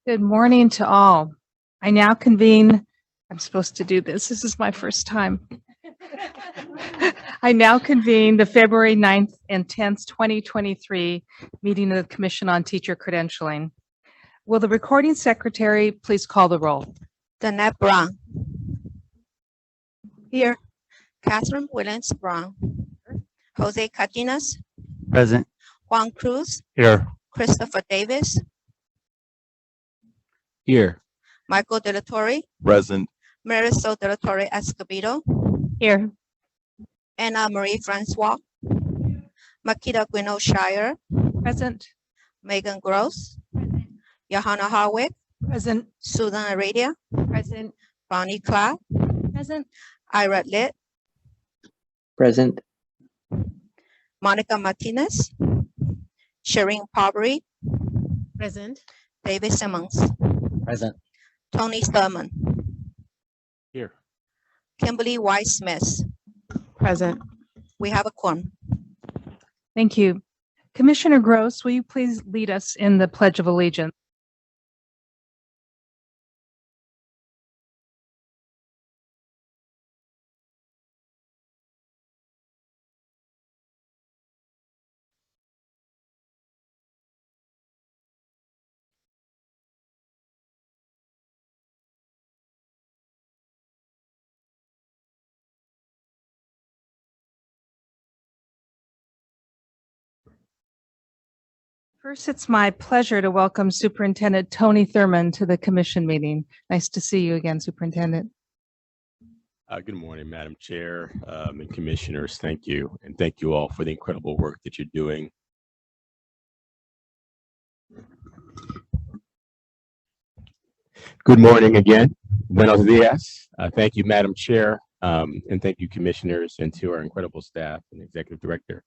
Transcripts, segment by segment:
Good morning to all. I now convene, I'm supposed to do this. This is my first time. I now convene the February 9th and 10th, 2023 meeting of the Commission on Teacher Credentialing. Will the recording secretary please call the roll? Danette Brown. Here. Catherine Williams Brown. Jose Cardenas. Present. Juan Cruz. Here. Christopher Davis. Here. Michael De La Torre. Present. Marisol De La Torre Escobedo. Here. Anna Marie Francois. Makita Gwino Shire. Present. Megan Gross. Johanna Harwick. Present. Susan Aradia. Present. Bonnie Clark. Present. Ira Litt. Present. Monica Martinez. Shireen Parbury. Present. David Simmons. Present. Tony Thurman. Here. Kimberly White Smith. Present. We have a quorum. Thank you. Commissioner Gross, will you please lead us in the Pledge of Allegiance? First, it's my pleasure to welcome Superintendent Tony Thurman to the Commission meeting. Nice to see you again, Superintendent. Good morning, Madam Chair and Commissioners. Thank you. And thank you all for the incredible work that you're doing. Good morning again. Buenos dias. Thank you, Madam Chair, and thank you, Commissioners, and to our incredible staff and Executive Director.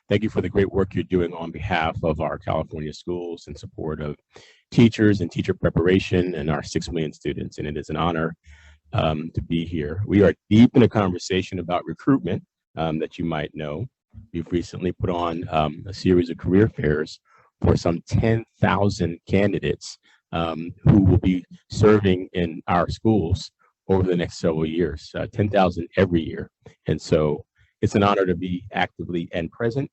Thank you for the great work you're doing on behalf of our California schools in support of teachers and teacher preparation and our 6 million students. And it is an honor to be here. We are deep in a conversation about recruitment that you might know. We've recently put on a series of career fairs for some 10,000 candidates who will be serving in our schools over the next several years, 10,000 every year. And so it's an honor to be actively and present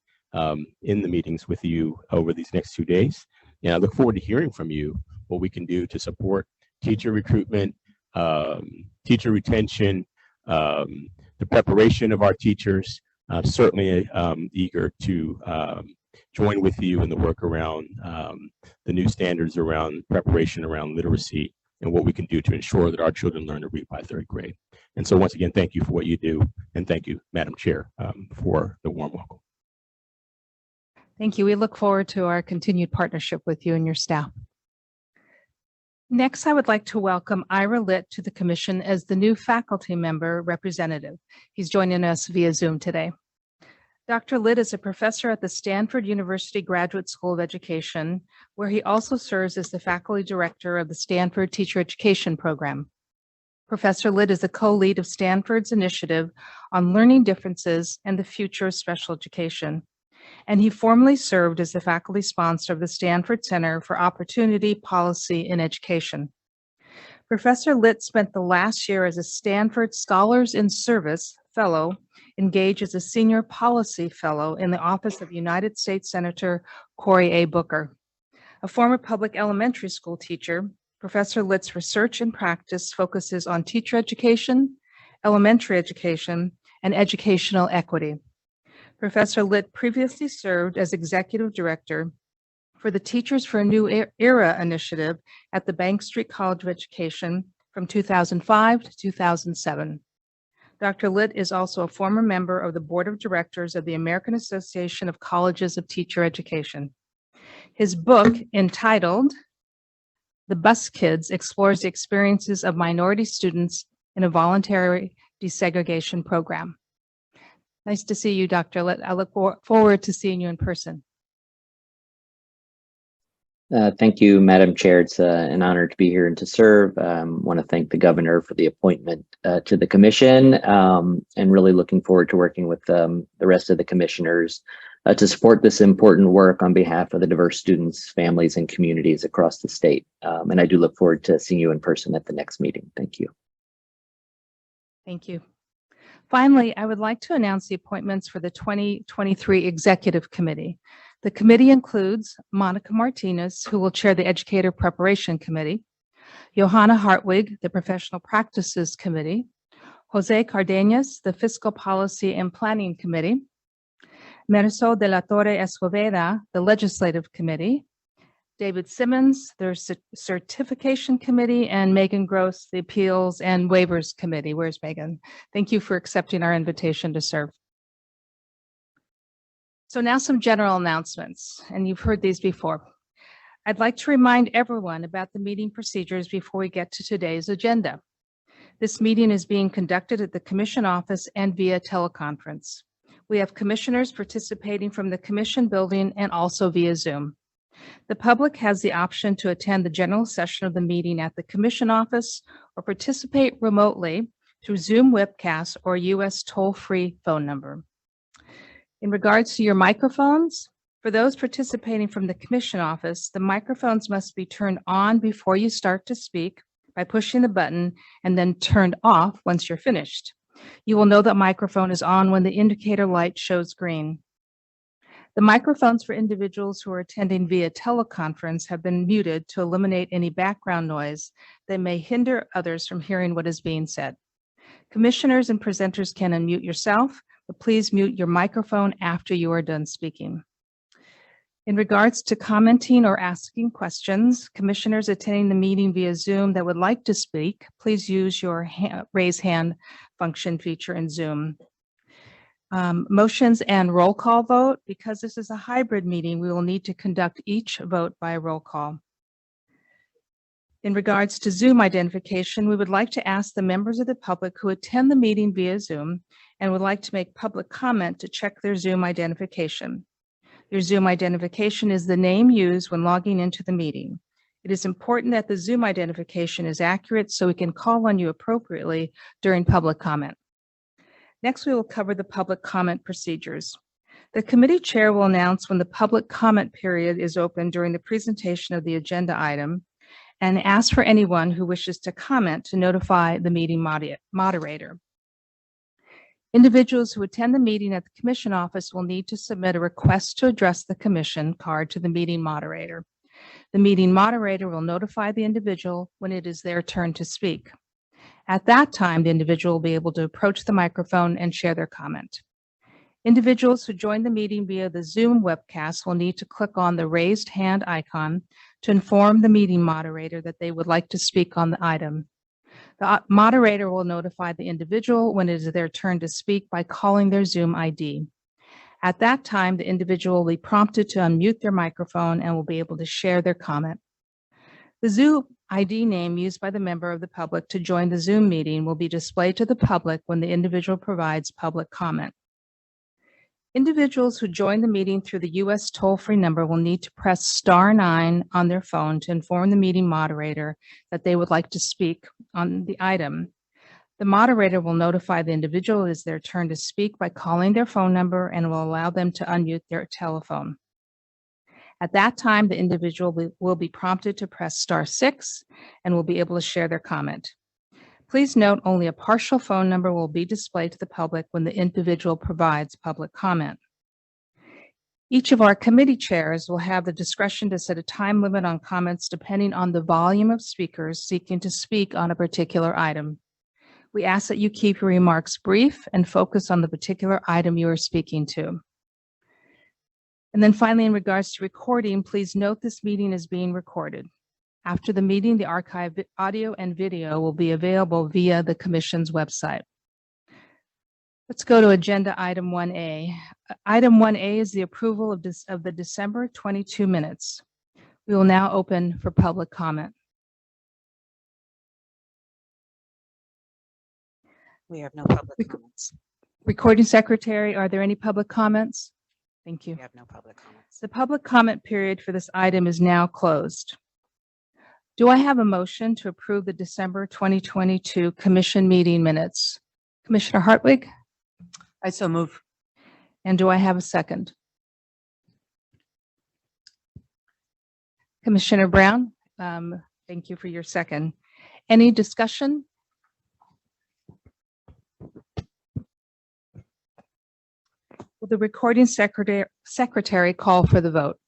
in the meetings with you over these next 2 days. And I look forward to hearing from you what we can do to support teacher recruitment, teacher retention, the preparation of our teachers. Certainly eager to join with you in the work around the new standards around preparation around literacy and what we can do to ensure that our children learn to read by 3rd grade. And so once again, thank you for what you do. And thank you, Madam Chair, for the warm welcome. Thank you. We look forward to our continued partnership with you and your staff. Next, I would like to welcome Ira Litt to the Commission as the new faculty member representative. He's joining us via Zoom today. Dr. Litt is a professor at the Stanford University Graduate School of Education, where he also serves as the faculty director of the Stanford Teacher Education Program. Professor Litt is the co-lead of Stanford's initiative on learning differences and the future of special education. And he formerly served as the faculty sponsor of the Stanford Center for Opportunity Policy in Education. Professor Litt spent the last year as a Stanford Scholars in Service Fellow, engaged as a Senior Policy Fellow in the Office of United States Senator Cory A. Booker. A former public elementary school teacher, Professor Litt's research and practice focuses on teacher education, elementary education, and educational equity. Professor Litt previously served as executive director for the Teachers for a New Era initiative at the Bank Street College of Education from 2005 to 2007. Dr. Litt is also a former member of the board of directors of the American Association of Colleges of Teacher Education. His book, entitled The Bus Kids, explores the experiences of minority students in a voluntary desegregation program. Nice to see you, Dr. Litt. I look forward to seeing you in person. Thank you, Madam Chair. It's an honor to be here and to serve. Want to thank the governor for the appointment to the commission, and really looking forward to working with the rest of the commissioners to support this important work on behalf of the diverse students, families, and communities across the state. And I do look forward to seeing you in person at the next meeting. Thank you. Thank you. Finally, I would like to announce the appointments for the 2023 Executive Committee. The committee includes Monica Martinez, who will chair the Educator Preparation Committee, Johanna Hartwig, the Professional Practices Committee, Jose Cardenas, the Fiscal Policy and Planning Committee, Marisol de la Torre Escoveda, the Legislative Committee, David Simmons, the Certification Committee, and Megan Gross, the Appeals and Waivers Committee. Where's Megan? Thank you for accepting our invitation to serve. So now some general announcements, and you've heard these before. I'd like to remind everyone about the meeting procedures before we get to today's agenda. This meeting is being conducted at the Commission office and via teleconference. We have commissioners participating from the Commission building and also via Zoom. The public has the option to attend the general session of the meeting at the Commission office or participate remotely through Zoom webcast or U.S. toll-free phone number. In regards to your microphones, for those participating from the Commission office, the microphones must be turned on before you start to speak by pushing the button and then turned off once you're finished. You will know that microphone is on when the indicator light shows green. The microphones for individuals who are attending via teleconference have been muted to eliminate any background noise that may hinder others from hearing what is being said. Commissioners and presenters can unmute yourself, but please mute your microphone after you are done speaking. In regards to commenting or asking questions, commissioners attending the meeting via Zoom that would like to speak, please use your raise hand function feature in Zoom. Motions and roll call vote. Because this is a hybrid meeting, we will need to conduct each vote by roll call. In regards to Zoom identification, we would like to ask the members of the public who attend the meeting via Zoom and would like to make public comment to check their Zoom identification. Your Zoom identification is the name used when logging into the meeting. It is important that the Zoom identification is accurate so we can call on you appropriately during public comment. Next, we will cover the public comment procedures. The committee chair will announce when the public comment period is open during the presentation of the agenda item and ask for anyone who wishes to comment to notify the meeting moderator. Individuals who attend the meeting at the Commission office will need to submit a request to address the Commission card to the meeting moderator. The meeting moderator will notify the individual when it is their turn to speak. At that time, the individual will be able to approach the microphone and share their comment. Individuals who join the meeting via the Zoom webcast will need to click on the raised hand icon to inform the meeting moderator that they would like to speak on the item. The moderator will notify the individual when it is their turn to speak by calling their Zoom ID. At that time, the individual will be prompted to unmute their microphone and will be able to share their comment. The Zoom ID name used by the member of the public to join the Zoom meeting will be displayed to the public when the individual provides public comment. Individuals who join the meeting through the U.S. toll-free number will need to press *9 on their phone to inform the meeting moderator that they would like to speak on the item. The moderator will notify the individual it is their turn to speak by calling their phone number and will allow them to unmute their telephone. At that time, the individual will be prompted to press *6 and will be able to share their comment. Please note only a partial phone number will be displayed to the public when the individual provides public comment. Each of our committee chairs will have the discretion to set a time limit on comments depending on the volume of speakers seeking to speak on a particular item. We ask that you keep your remarks brief and focus on the particular item you are speaking to. And then finally, in regards to recording, please note this meeting is being recorded. After the meeting, the archived audio and video will be available via the Commission's website. Let's go to agenda item 1A. Item 1A is the approval of the December 22 minutes. We will now open for public comment. We have no public comments. Recording Secretary, are there any public comments? Thank you. We have no public comments. The public comment period for this item is now closed. Do I have a motion to approve the December 2022 Commission meeting minutes? Commissioner Hartwig? I so move. And do I have a second? Commissioner Brown, thank you for your second. Any discussion? Will the recording secretary call for the vote?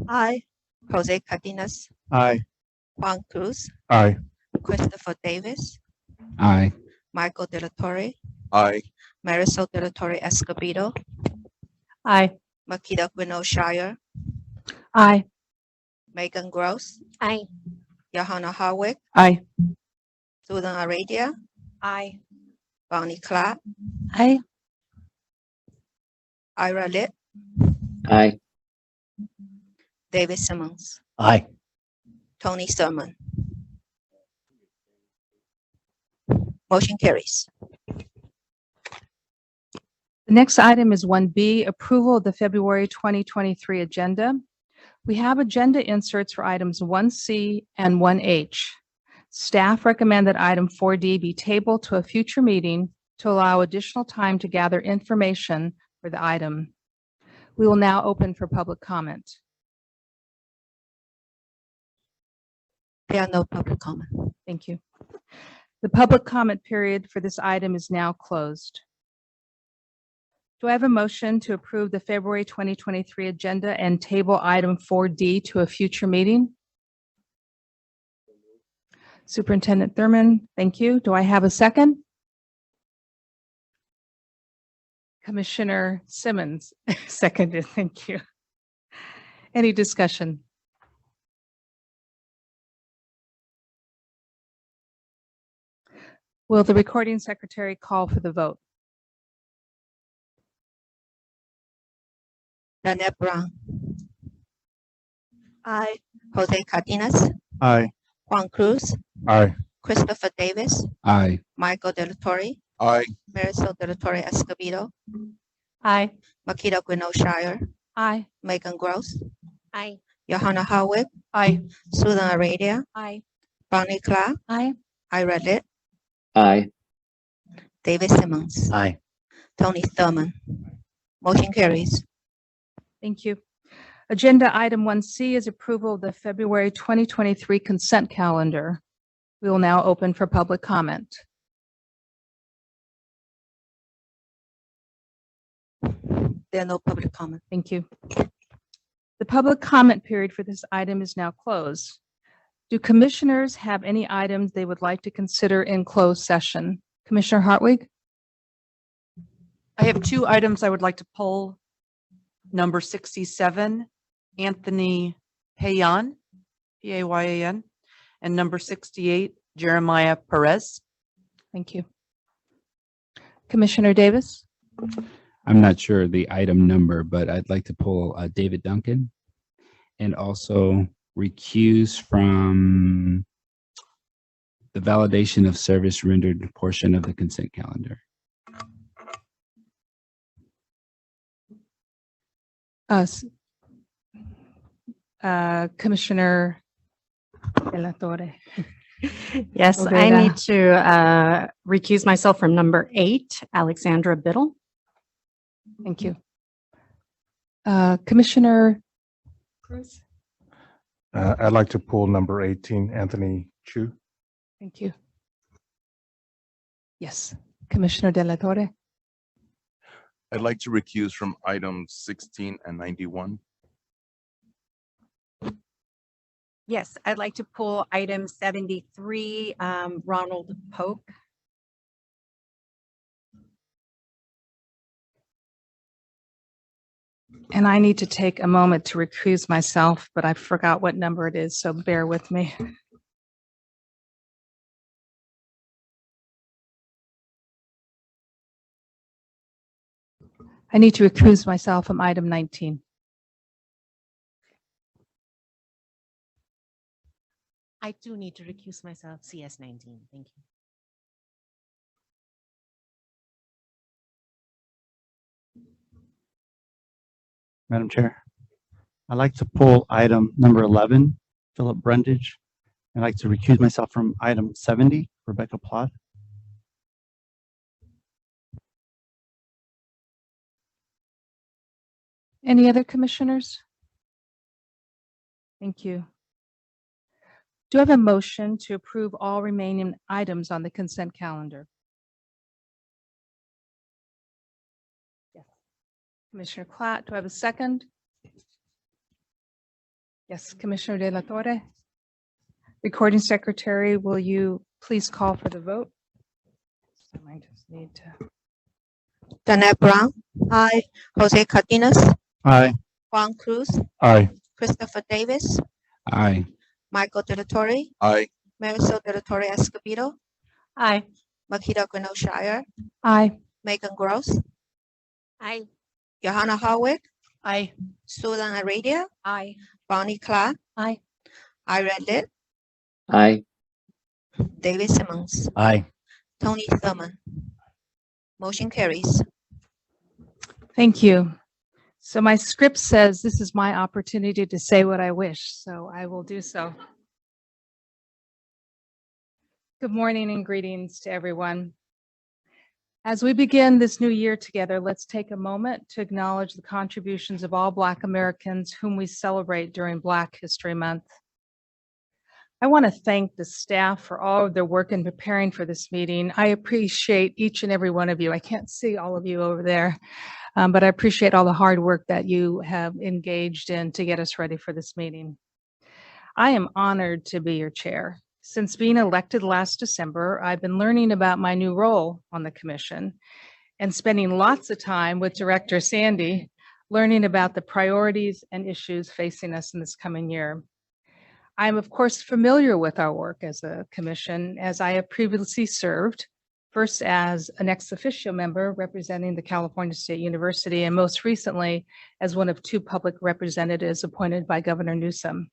Aye. Jose Cardenas, Aye. Juan Cruz, Aye. Christopher Davis, Aye. Michael De La Torre, Aye. Marisol De La Torre Escobedo, Aye. Makita Quino Shire, Aye. Megan Gross, Aye. Johanna Harwick, Aye. Susan Aradia, Aye. Bonnie Clark, Aye. Ira Litt, Aye. David Simmons, Aye. Tony Thurman. Motion carries. The next item is 1B, approval of the February 2023 agenda. We have agenda inserts for items 1C and 1H. Staff recommend that item 4D be tabled to a future meeting to allow additional time to gather information for the item. We will now open for public comment. There are no public comment. Thank you. The public comment period for this item is now closed. Do I have a motion to approve the February 2023 agenda and table item 4D to a future meeting? Superintendent Thurman, thank you. Do I have a second? Commissioner Simmons, seconded, thank you. Any discussion? Will the recording secretary call for the vote? Lynette Brown, Aye. Jose Cardenas, Aye. Juan Cruz, Aye. Christopher Davis, Aye. Michael De La Torre, Aye. Marisol De La Torre Escobedo, Aye. Makita Quino Shire, Aye. Megan Gross, Aye. Johanna Harwick, Aye. Susan Aradia, Aye. Bonnie Clark, Aye. Ira Litt, Aye. David Simmons, Aye. Tony Thurman. Motion carries. Thank you. Agenda item 1C is approval of the February 2023 consent calendar. We will now open for public comment. There are no public comment. Thank you. The public comment period for this item is now closed. Do commissioners have any items they would like to consider in closed session? Commissioner Hartwig? I have two items I would like to pull. Number 67, Anthony Payan, Payan, and number 68, Jeremiah Perez. Thank you. Commissioner Davis? I'm not sure the item number, but I'd like to pull David Duncan and also recuse from the validation of service rendered portion of the consent calendar. Commissioner De La Torre. Yes, I Oveda. need to recuse myself from number 8, Alexandra Biddle. Thank you. Commissioner Cruz? I'd like to pull number 18, Anthony Chu. Thank you. Yes, Commissioner De La Torre. I'd like to recuse from items 16 and 91. Yes, I'd like to pull item 73, Ronald Polk. And I need to take a moment to recuse myself, but I forgot what number it is, so bear with me. I need to recuse myself from item 19. I do need to recuse myself, CS 19. Thank you. Madam Chair, I'd like to pull item number 11, Philip Brundage. I'd like to recuse myself from item 70, Rebecca Plott. Any other commissioners? Thank you. Do I have a motion to approve all remaining items on the consent calendar? Yes. Commissioner Platt, do I have a second? Yes, Commissioner De La Torre. Recording Secretary, will you please call for the vote? I just need to. Danette Brown. Aye. Jose Cardenas. Aye. Juan Cruz. Aye. Christopher Davis. Aye. Michael De La Torre. Aye. Marisol De La Torre Escobedo. Aye. Makita Gwinnett Shire. Aye. Megan Gross. Aye. Johanna Howard. Aye. Susan Aradia. Aye. Bonnie Clark. Aye. Ira Lit. Aye. David Simmons. Aye. Tony Thurman. Motion carries. Thank you. So my script says this is my opportunity to say what I wish, so I will do so. Good morning and greetings to everyone. As we begin this new year together, let's take a moment to acknowledge the contributions of all Black Americans whom we celebrate during Black History Month. I want to thank the staff for all of their work in preparing for this meeting. I appreciate each and every one of you. I can't see all of you over there, but I appreciate all the hard work that you have engaged in to get us ready for this meeting. I am honored to be your chair. Since being elected last December, I've been learning about my new role on the commission and spending lots of time with Director Sandy, learning about the priorities and issues facing us in this coming year. I'm, of course, familiar with our work as a commission, as I have previously served, first as an ex officio member representing the California State University, and most recently as one of 2 public representatives appointed by Governor Newsom.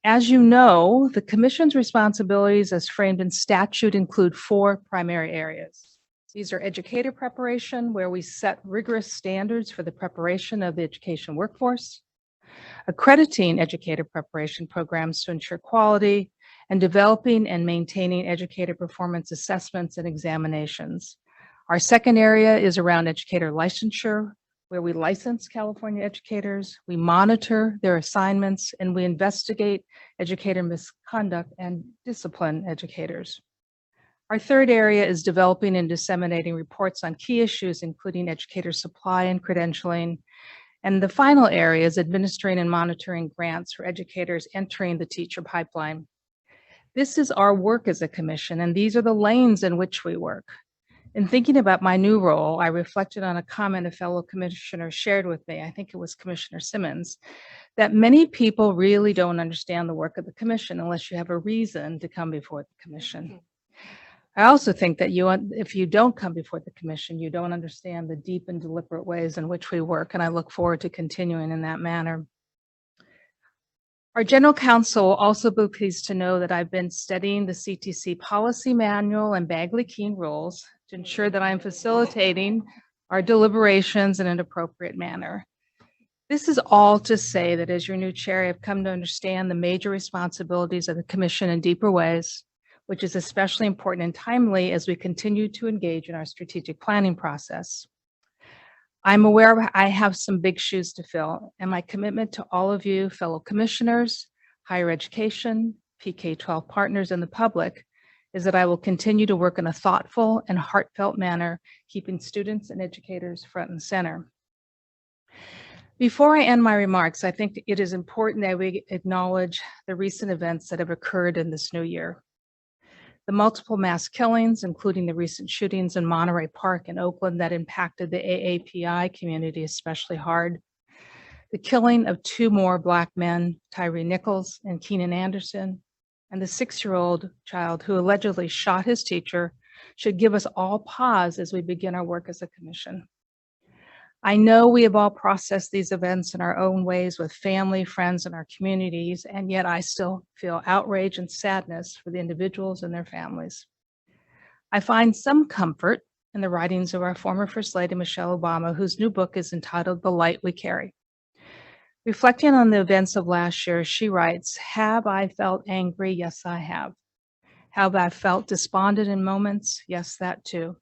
As you know, the commission's responsibilities as framed in statute include 4 primary areas. These are educator preparation, where we set rigorous standards for the preparation of the education workforce, accrediting educator preparation programs to ensure quality, and developing and maintaining educator performance assessments and examinations. Our second area is around educator licensure, where we license California educators, we monitor their assignments, and we investigate educator misconduct and discipline educators. Our third area is developing and disseminating reports on key issues, including educator supply and credentialing. And the final area is administering and monitoring grants for educators entering the teacher pipeline. This is our work as a commission, and these are the lanes in which we work. In thinking about my new role, I reflected on a comment a fellow commissioner shared with me, I think it was Commissioner Simmons, that many people really don't understand the work of the commission unless you have a reason to come before the commission. I also think that if you don't come before the commission, you don't understand the deep and deliberate ways in which we work, and I look forward to continuing in that manner. Our general counsel will also be pleased to know that I've been studying the CTC policy manual and Bagley-Keene rules to ensure that I'm facilitating our deliberations in an appropriate manner. This is all to say that as your new chair, I've come to understand the major responsibilities of the commission in deeper ways, which is especially important and timely as we continue to engage in our strategic planning process. I'm aware I have some big shoes to fill, and my commitment to all of you, fellow commissioners, higher education, PK-12 partners, and the public is that I will continue to work in a thoughtful and heartfelt manner, keeping students and educators front and center. Before I end my remarks, I think it is important that we acknowledge the recent events that have occurred in this new year. The multiple mass killings, including the recent shootings in Monterey Park in Oakland that impacted the AAPI community especially hard. The killing of 2 more Black men, Tyree Nichols and Keenan Anderson, and the 6-year-old child who allegedly shot his teacher, should give us all pause as we begin our work as a commission. I know we have all processed these events in our own ways with family, friends, and our communities, and yet I still feel outrage and sadness for the individuals and their families. I find some comfort in the writings of our former First Lady, Michelle Obama, whose new book is entitled The Light We Carry. Reflecting on the events of last year, she writes, "Have I felt angry? Yes, I have. Have I felt despondent in moments? Yes, that too.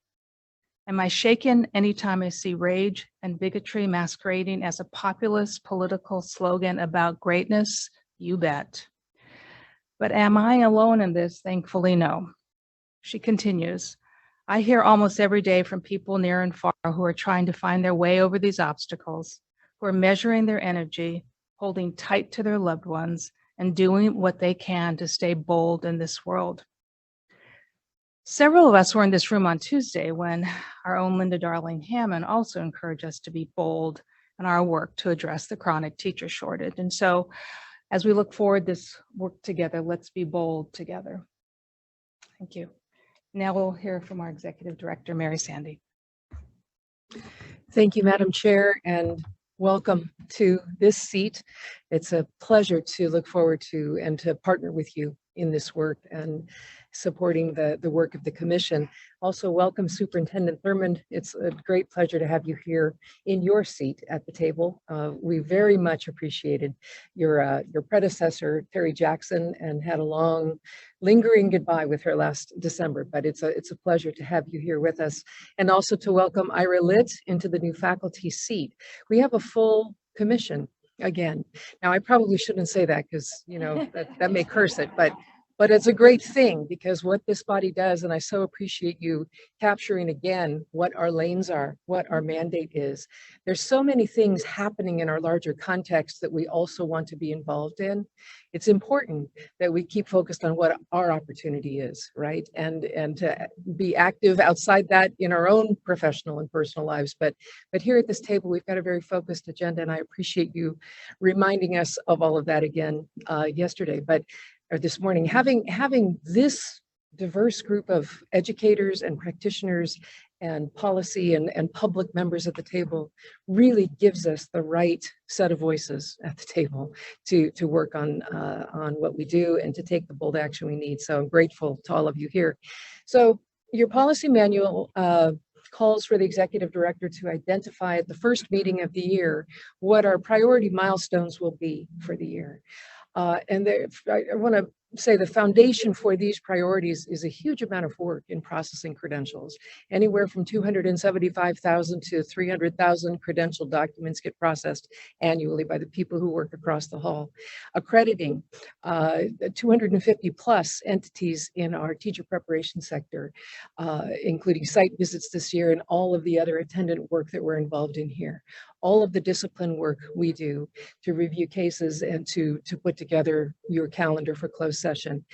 Am I shaken anytime I see rage and bigotry masquerading as a populist political slogan about greatness? You bet. But am I alone in this? Thankfully, no. She continues, I hear almost every day from people near and far who are trying to find their way over these obstacles, who are measuring their energy, holding tight to their loved ones, and doing what they can to stay bold in this world. Several of us were in this room on Tuesday when our own Linda Darling Hammond also encouraged us to be bold in our work to address the chronic teacher shortage. And so as we look forward this work together, let's be bold together. Thank you. Now we'll hear from our Executive Director, Mary Sandy. Thank you, Madam Chair, and welcome to this seat. It's a pleasure to look forward to and to partner with you in this work and supporting the work of the Commission. Also, welcome Superintendent Thurmond. It's a great pleasure to have you here in your seat at the table. We very much appreciated your predecessor, Terry Jackson, and had a long, lingering goodbye with her last December, but it's a pleasure to have you here with us. And also to welcome Ira Litt into the new faculty seat. We have a full commission again. Now, I probably shouldn't say that because, you know, that may curse it, but it's a great thing because what this body does, and I so appreciate you capturing again what our lanes are, what our mandate is. There's so many things happening in our larger context that we also want to be involved in. It's important that we keep focused on what our opportunity is, right? And to be active outside that in our own professional and personal lives. But here at this table, we've got a very focused agenda, and I appreciate you reminding us of all of that again yesterday. Or this morning, having this diverse group of educators and practitioners and policy and public members at the table really gives us the right set of voices at the table to work on what we do and to take the bold action we need. So I'm grateful to all of you here. So your policy manual calls for the executive director to identify at the first meeting of the year what our priority milestones will be for the year. I want to say the foundation for these priorities is a huge amount of work in processing credentials. Anywhere from 275,000 to 300,000 credential documents get processed annually by the people who work across the hall. Accrediting 250 plus entities in our teacher preparation sector, including site visits this year and all of the other attendant work that we're involved in here. All of the discipline work we do to review cases and to put together your calendar for closed session.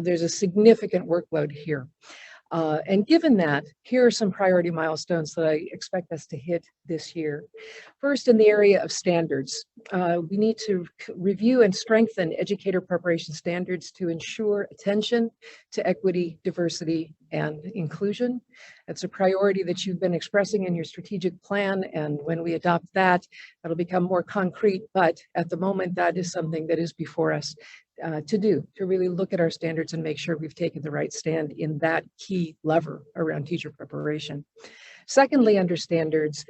There's a significant workload here. And given that, here are some priority milestones that I expect us to hit this year. First, in the area of standards, we need to review and strengthen educator preparation standards to ensure attention to equity, diversity, and inclusion. It's a priority that you've been expressing in your strategic plan, and when we adopt that, that'll become more concrete, but at the moment, that is something that is before us to really look at our standards and make sure we've taken the right stand in that key lever around teacher preparation. Secondly, under standards,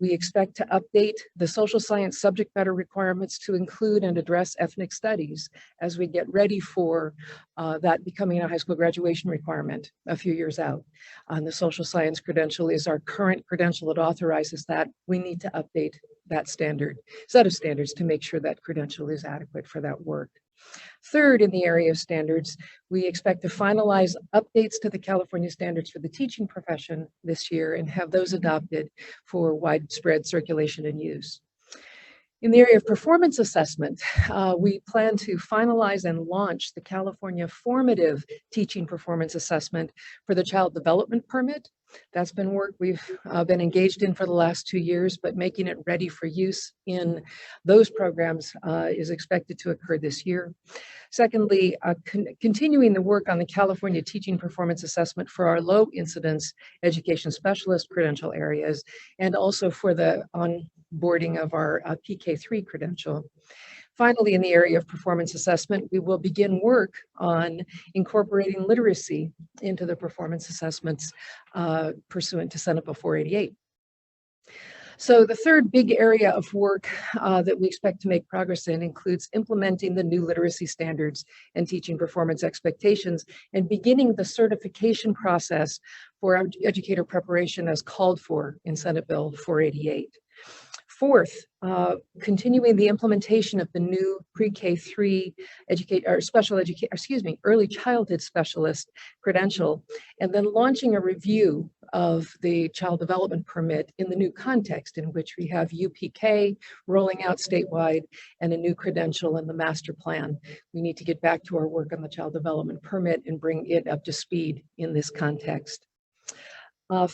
we expect to update the social science subject matter requirements to include and address ethnic studies as we get ready for that becoming a high school graduation requirement a few years out. The social science credential is our current credential that authorizes that. We need to update that set of standards to make sure that credential is adequate for that work. Third, in the area of standards, we expect to finalize updates to the California standards for the teaching profession this year and have those adopted for widespread circulation and use. In the area of performance assessment, we plan to finalize and launch the California Formative Teaching Performance Assessment for the Child Development Permit. That's been work we've been engaged in for the last 2 years, but making it ready for use in those programs is expected to occur this year. Secondly, continuing the work on the California Teaching Performance Assessment for our low incidence education specialist credential areas, and also for the onboarding of our PK3 credential. Finally, in the area of performance assessment, we will begin work on incorporating literacy into the performance assessments pursuant to Senate Bill 488. So the third big area of work that we expect to make progress in includes implementing the new literacy standards and teaching performance expectations and beginning the certification process for our educator preparation as called for in Senate Bill 488. Fourth, continuing the implementation of the new pre-K3 early childhood specialist credential, and then launching a review of the child development permit in the new context in which we have UPK rolling out statewide and a new credential in the master plan. We need to get back to our work on the child development permit and bring it up to speed in this context.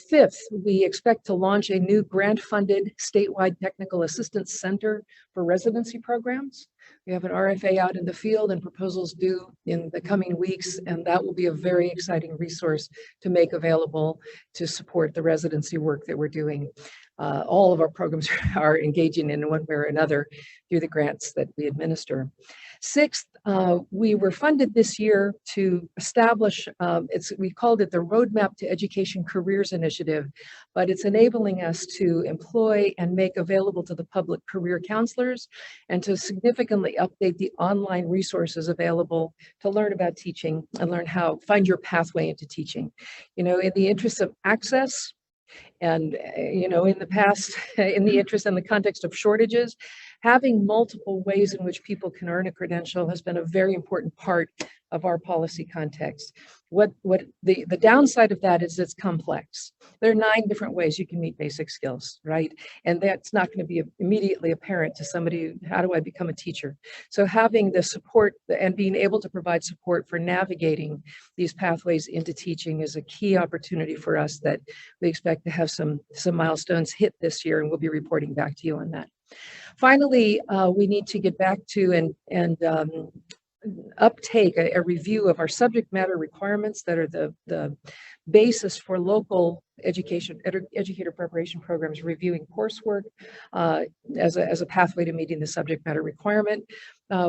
Fifth, we expect to launch a new grant-funded statewide technical assistance center for residency programs. We have an RFA out in the field and proposals due in the coming weeks, and that will be a very exciting resource to make available to support the residency work that we're doing. All of our programs are engaging in one way or another through the grants that we administer. Sixth, we were funded this year to establish, we called it the Roadmap to Education Careers Initiative, but it's enabling us to employ and make available to the public career counselors and to significantly update the online resources available to learn about teaching and learn how, find your pathway into teaching. You know, in the interest of access, and, you know, in the past, in the interest and the context of shortages, having multiple ways in which people can earn a credential has been a very important part of our policy context. What the downside of that is it's complex. There are 9 different ways you can meet basic skills, right? And that's not going to be immediately apparent to somebody, how do I become a teacher? So having the support and being able to provide support for navigating these pathways into teaching is a key opportunity for us that we expect to have some milestones hit this year, and we'll be reporting back to you on that. Finally, we need to get back to and uptake a review of our subject matter requirements that are the basis for local educator preparation programs reviewing coursework as a pathway to meeting the subject matter requirement.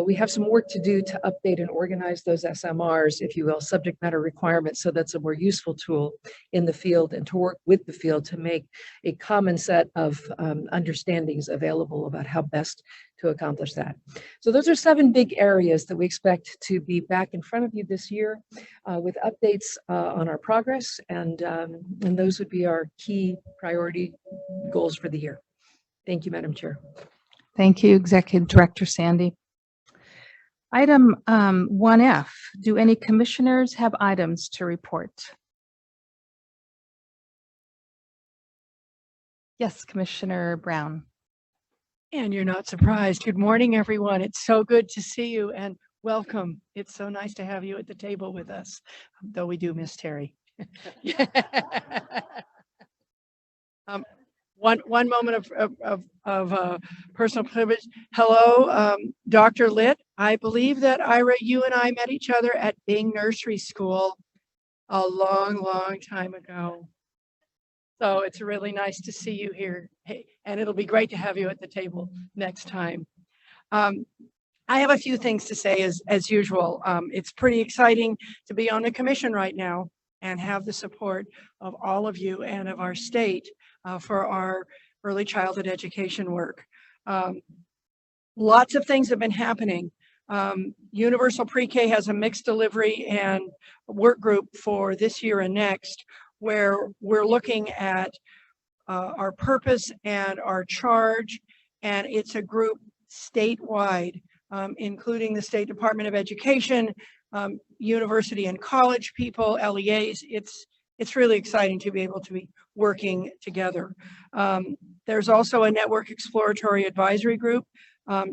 We have some work to do to update and organize those SMRs, if you will, subject matter requirements, so that's a more useful tool in the field and to work with the field to make a common set of understandings available about how best to accomplish that. So those are 7 big areas that we expect to be back in front of you this year with updates on our progress, and those would be our key priority goals for the year. Thank you, Madam Chair. Thank you, Executive Director Sandy. Item 1F, do any commissioners have items to report? Yes, Commissioner Brown. And you're not surprised. Good morning, everyone. It's so good to see you and welcome. It's so nice to have you at the table with us, though we do miss Terry. One moment of personal privilege. Hello, Dr. Litt. I believe that Ira, you and I met each other at Bing Nursery School a long, long time ago. So it's really nice to see you here. Hey, and it'll be great to have you at the table next time. I have a few things to say as usual. It's pretty exciting to be on the commission right now and have the support of all of you and of our state for our early childhood education work. Lots of things have been happening. Universal Pre-K has a mixed delivery and work group for this year and next, where we're looking at our purpose and our charge, and it's a group statewide, including the State Department of Education, university and college people, LEAs. It's really exciting to be able to be working together. There's also a Network Exploratory Advisory Group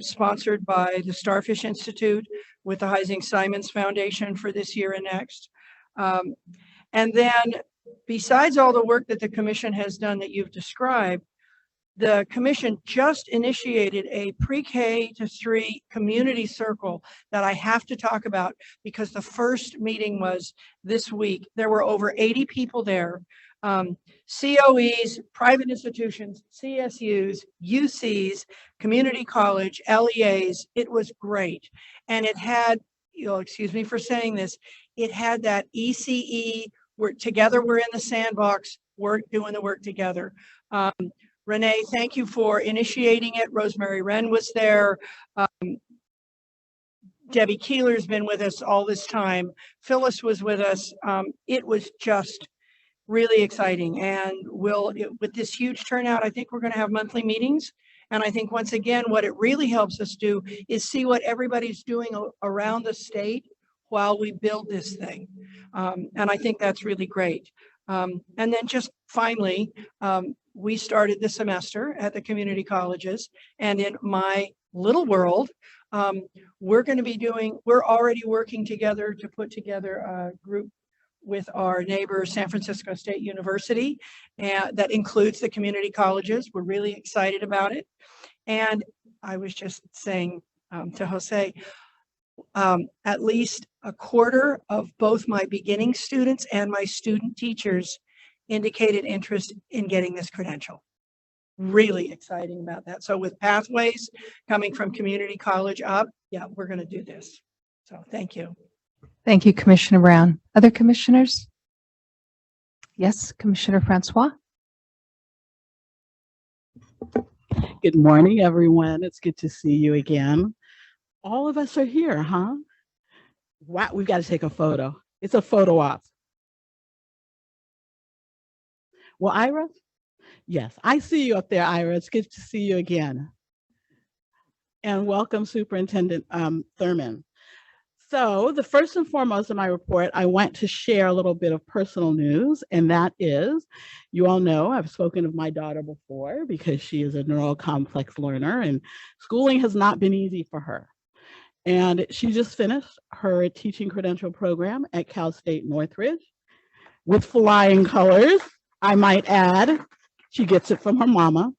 sponsored by the Starfish Institute with the Heising-Simons Foundation for this year and next. And then besides all the work that the commission has done that you've described, the commission just initiated a pre-K to 3 community circle that I have to talk about because the first meeting was this week. There were over 80 people there, COEs, private institutions, CSUs, UCs, community college, LEAs. It was great. And it had, you'll excuse me for saying this, it had that ECE, we're in the sandbox, we're doing the work together. Renee, thank you for initiating it. Rosemary Wren was there. Debbie Keeler's been with us all this time. Phyllis was with us. It was just really exciting. And with this huge turnout, I think we're going to have monthly meetings. And I think once again, what it really helps us do is see what everybody's doing around the state while we build this thing. And I think that's really great. And then just finally, we started this semester at the community colleges, and in my little world, we're already working together to put together a group with our neighbor, San Francisco State University, and that includes the community colleges. We're really excited about it. And I was just saying to Jose, at least a quarter of both my beginning students and my student teachers indicated interest in getting this credential. Really exciting about that. So with pathways coming from community college up, yeah, we're going to do this. So thank you. Thank you, Commissioner Brown. Other commissioners? Yes, Commissioner Francois. Good morning, everyone. It's good to see you again. All of us are here, huh? Wow, we've got to take a photo. It's a photo op. Well, Ira? Yes, I see you up there, Ira. It's good to see you again. And welcome, Superintendent Thurman. So the first and foremost in my report, I want to share a little bit of personal news, and that is, you all know I've spoken of my daughter before because she is a neurocomplex learner and schooling has not been easy for her. And she just finished her teaching credential program at Cal State Northridge with flying colors, I might add. She gets it from her mama.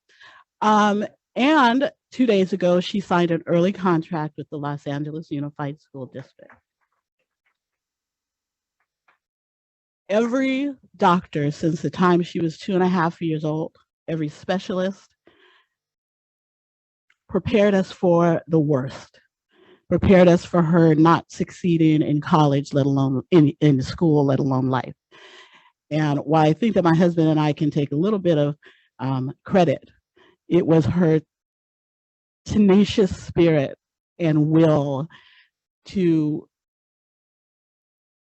And 2 days ago, she signed an early contract with the Los Angeles Unified School District. Every doctor since the time she was 2.5 years old, every specialist prepared us for the worst, prepared us for her not succeeding in college, let alone in school, let alone life. And while I think that my husband and I can take a little bit of credit, it was her tenacious spirit and will to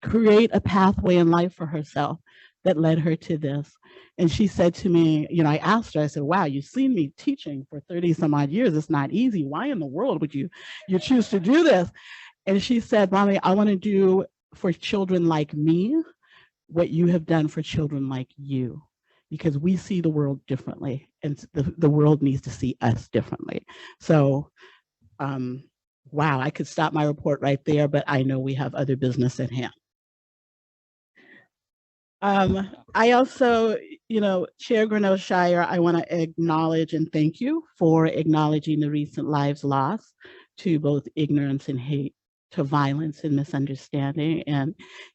create a pathway in life for herself that led her to this. And she said to me, you know, I asked her, I said, wow, you've seen me teaching for 30 some odd years. It's not easy. Why in the world would you choose to do this? And she said, Mommy, I want to do for children like me what you have done for children like you, because we see the world differently and the world needs to see us differently. So, wow, I could stop my report right there, but I know we have other business at hand. I also, you know, Chair Grinnell-Shire, I want to acknowledge and thank you for acknowledging the recent lives lost to both ignorance and hate, to violence and misunderstanding. And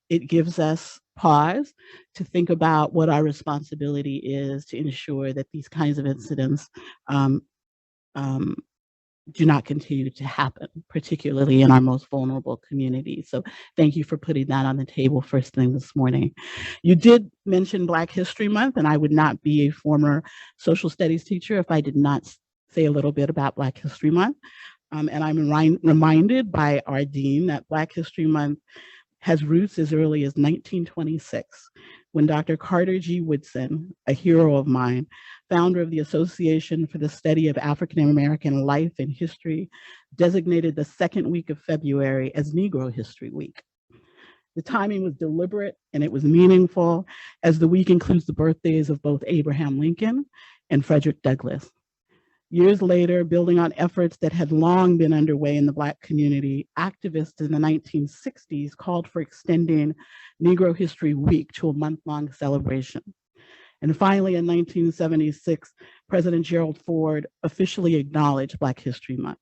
it gives us pause to think about what our responsibility is to ensure that these kinds of incidents do not continue to happen, particularly in our most vulnerable communities. So thank you for putting that on the table first thing this morning. You did mention Black History Month, and I would not be a former social studies teacher if I did not say a little bit about Black History Month. And I'm reminded by our dean that Black History Month has roots as early as 1926, when Dr. Carter G. Woodson, a hero of mine, founder of the Association for the Study of African American Life and History, designated the second week of February as Negro History Week. The timing was deliberate and it was meaningful, as the week includes the birthdays of both Abraham Lincoln and Frederick Douglass. Years later, building on efforts that had long been underway in the Black community, activists in the 1960s called for extending Negro History Week to a month-long celebration. And finally, in 1976, President Gerald Ford officially acknowledged Black History Month.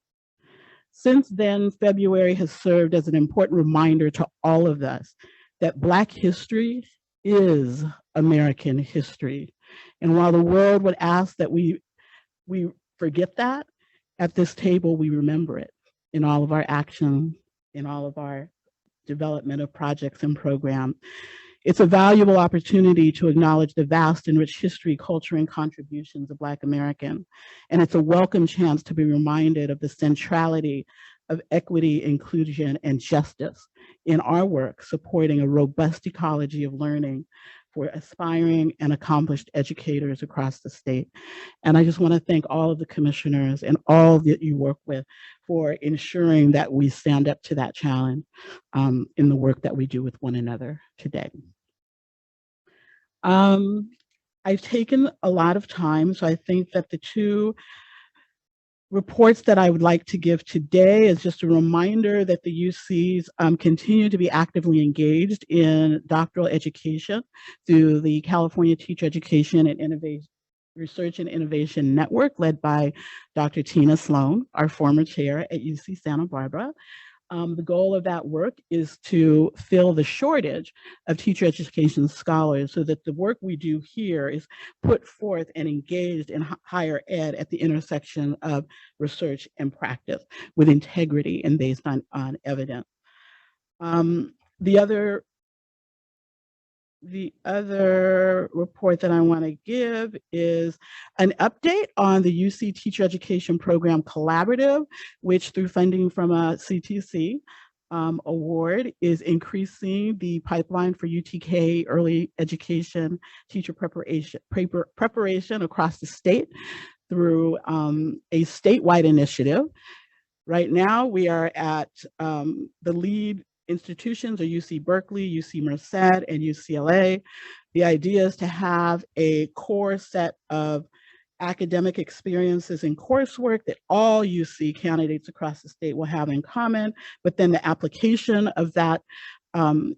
Since then, February has served as an important reminder to all of us that Black history is American history. And while the world would ask that we forget that, at this table we remember it in all of our actions, in all of our development of projects and programs. It's a valuable opportunity to acknowledge the vast and rich history, culture, and contributions of Black American. And it's a welcome chance to be reminded of the centrality of equity, inclusion, and justice in our work, supporting a robust ecology of learning for aspiring and accomplished educators across the state. And I just want to thank all of the commissioners and all that you work with for ensuring that we stand up to that challenge in the work that we do with one another today. I've taken a lot of time, so I think that the two reports that I would like to give today is just a reminder that the UCs continue to be actively engaged in doctoral education through the California Teacher Education and Innovation Research and Innovation Network, led by Dr. Tina Sloan, our former chair at UC Santa Barbara. The goal of that work is to fill the shortage of teacher education scholars so that the work we do here is put forth and engaged in higher ed at the intersection of research and practice with integrity and based on evidence. The other report that I want to give is an update on the UC Teacher Education Program Collaborative, which through funding from a CTC award is increasing the pipeline for UTK early education teacher preparation across the state through a statewide initiative. Right now, we are at the lead institutions are UC Berkeley, UC Merced, and UCLA. The idea is to have a core set of academic experiences and coursework that all UC candidates across the state will have in common, but then the application of that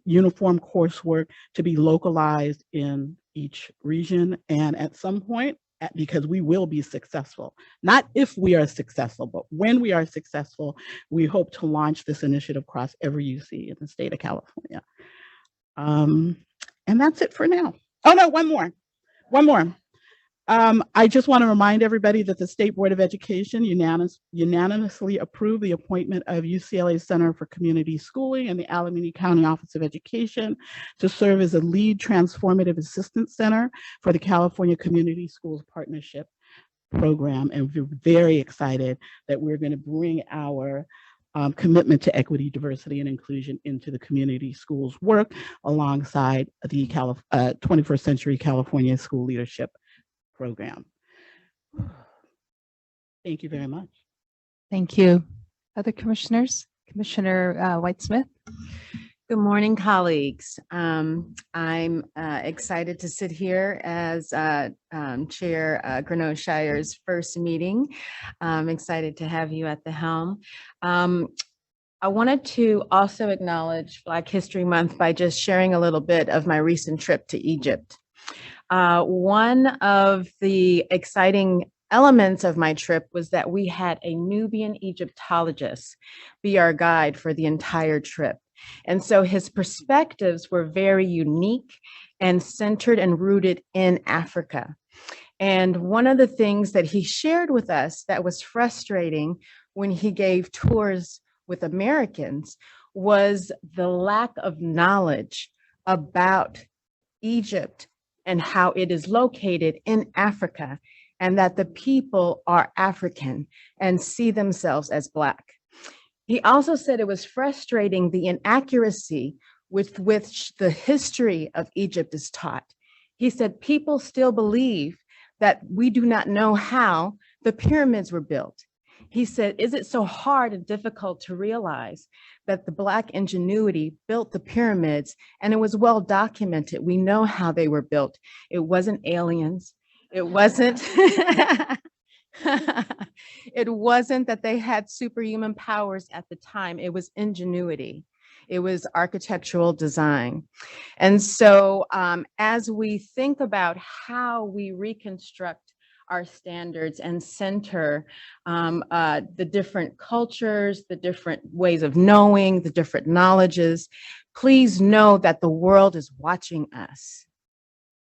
uniform coursework to be localized in each region. And at some point, because we will be successful, not if we are successful, but when we are successful, we hope to launch this initiative across every UC in the state of California. And that's it for now. Oh no, one more. I just want to remind everybody that the State Board of Education unanimously approved the appointment of UCLA Center for Community Schooling and the Alameda County Office of Education to serve as a lead transformative assistance center for the California Community Schools Partnership Program. And we're very excited that we're going to bring our commitment to equity, diversity, and inclusion into the community schools work alongside the 21st Century California School Leadership Program. Thank you very much. Thank you. Other commissioners? Commissioner White-Smith? Good morning, colleagues. I'm excited to sit here as Chair Grenache Shire's first meeting. I'm excited to have you at the helm. I wanted to also acknowledge Black History Month by just sharing a little bit of my recent trip to Egypt. One of the exciting elements of my trip was that we had a Nubian Egyptologist be our guide for the entire trip. And so his perspectives were very unique and centered and rooted in Africa. And one of the things that he shared with us that was frustrating when he gave tours with Americans was the lack of knowledge about Egypt and how it is located in Africa, and that the people are African and see themselves as Black. He also said it was frustrating the inaccuracy with which the history of Egypt is taught. He said people still believe that we do not know how the pyramids were built. He said, is it so hard and difficult to realize that the Black ingenuity built the pyramids and it was well documented? We know how they were built. It wasn't aliens. It wasn't, it wasn't that they had superhuman powers at the time. It was ingenuity. It was architectural design. And so as we think about how we reconstruct our standards and center the different cultures, the different ways of knowing, the different knowledges, please know that the world is watching us,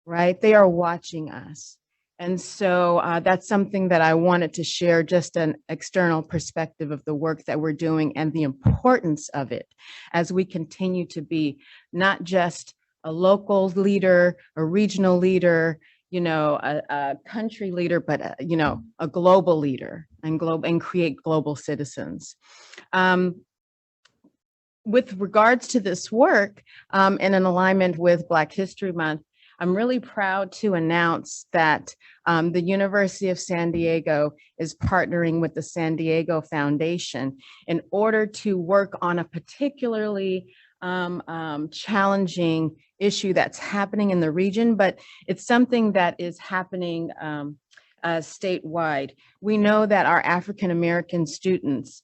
right? They are watching us. And so that's something that I wanted to share, just an external perspective of the work that we're doing and the importance of it as we continue to be not just a local leader, a regional leader, you know, a country leader, but you know, a global leader and create global citizens. With regards to this work, and in alignment with Black History Month, I'm really proud to announce that the University of San Diego is partnering with the San Diego Foundation in order to work on a particularly challenging issue that's happening in the region, but it's something that is happening statewide. We know that our African American students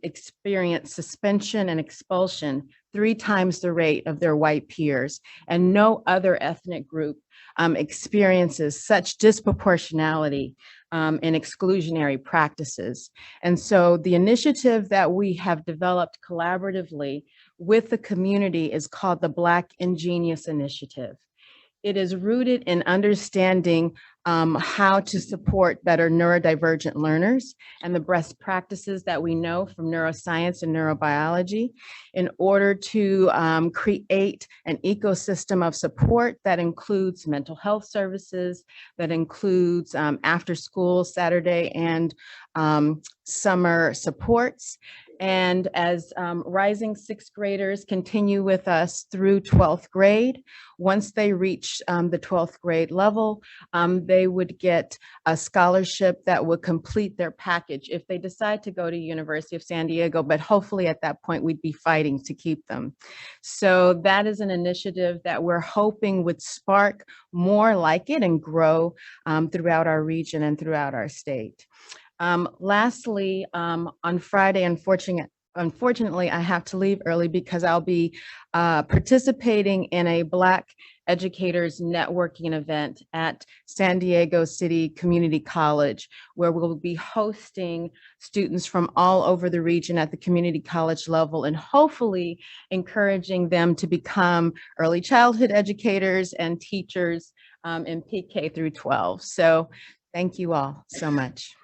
experience suspension and expulsion 3 times the rate of their white peers, and no other ethnic group experiences such disproportionality in exclusionary practices. And so the initiative that we have developed collaboratively with the community is called the Black Ingenious Initiative. It is rooted in understanding how to support better neurodivergent learners and the best practices that we know from neuroscience and neurobiology in order to create an ecosystem of support that includes mental health services, that includes after school, Saturday, and summer supports. And as rising 6th graders continue with us through 12th grade, once they reach the 12th grade level, they would get a scholarship that would complete their package if they decide to go to University of San Diego, but hopefully at that point we'd be fighting to keep them. So that is an initiative that we're hoping would spark more like it and grow throughout our region and throughout our state. Lastly, on Friday, unfortunately, I have to leave early because I'll be participating in a Black educators networking event at San Diego City Community College, where we'll be hosting students from all over the region at the community college level and hopefully encouraging them to become early childhood educators and teachers in PK through 12. So thank you all so much.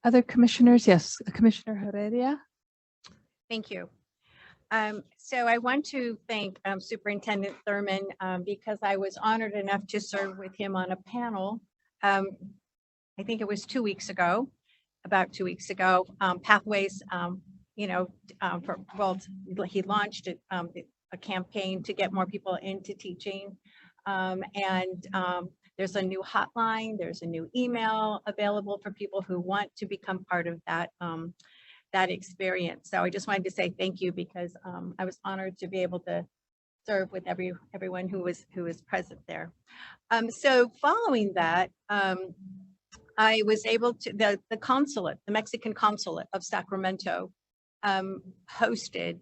Other commissioners? Yes, Commissioner Heredia. Thank you. So I want to thank Superintendent Thurman because I was honored enough to serve with him on a panel. I think it was 2 weeks ago, about 2 weeks ago, Pathways, he launched a campaign to get more people into teaching. There's a new hotline, there's a new email available for people who want to become part of that that experience. So I just wanted to say thank you because I was honored to be able to serve with everyone who was present there. So following that, I was able to, the consulate, the Mexican consulate of Sacramento hosted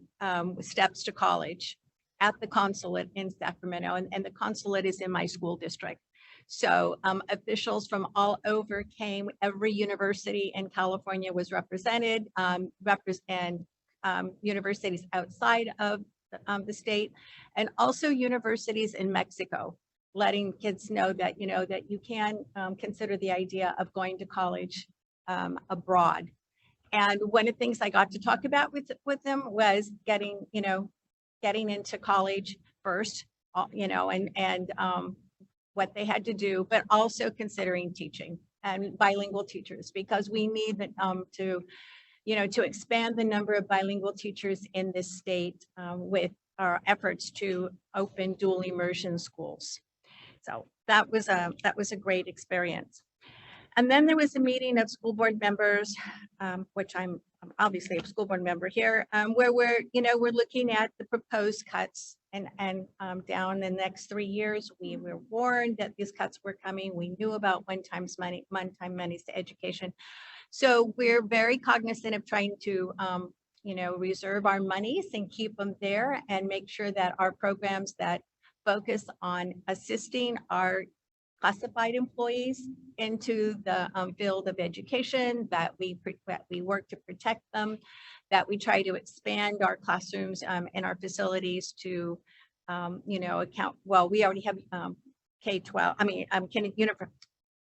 Steps to College at the consulate in Sacramento, and the consulate is in my school district. So officials from all over came. Every university in California was represented, and universities outside of the state, and also universities in Mexico, letting kids know that, that you can consider the idea of going to college abroad. And one of the things I got to talk about with them was getting into college first, and what they had to do, but also considering teaching and bilingual teachers, because we need to expand the number of bilingual teachers in this state with our efforts to open dual immersion schools. So that was a great experience. And then there was a meeting of school board members, which I'm obviously a school board member here, where we're looking at the proposed cuts and down the next 3 years. We were warned that these cuts were coming. We knew about one-time monies to education. So we're very cognizant of trying to, reserve our monies and keep them there and make sure that our programs that focus on assisting our classified employees into the field of education, that we work to protect them, that we try to expand our classrooms and our facilities to, account, well, we already have K-12,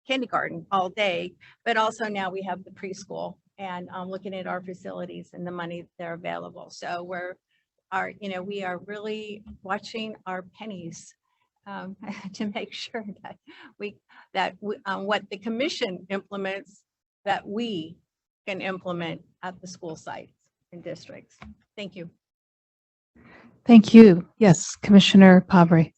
kindergarten all day, but also now we have the preschool and looking at our facilities and the money that are available. So are, we are really watching our pennies to make sure that what the commission implements, that we can implement at the school sites and districts. Thank you. Thank you. Yes, Commissioner Pabry.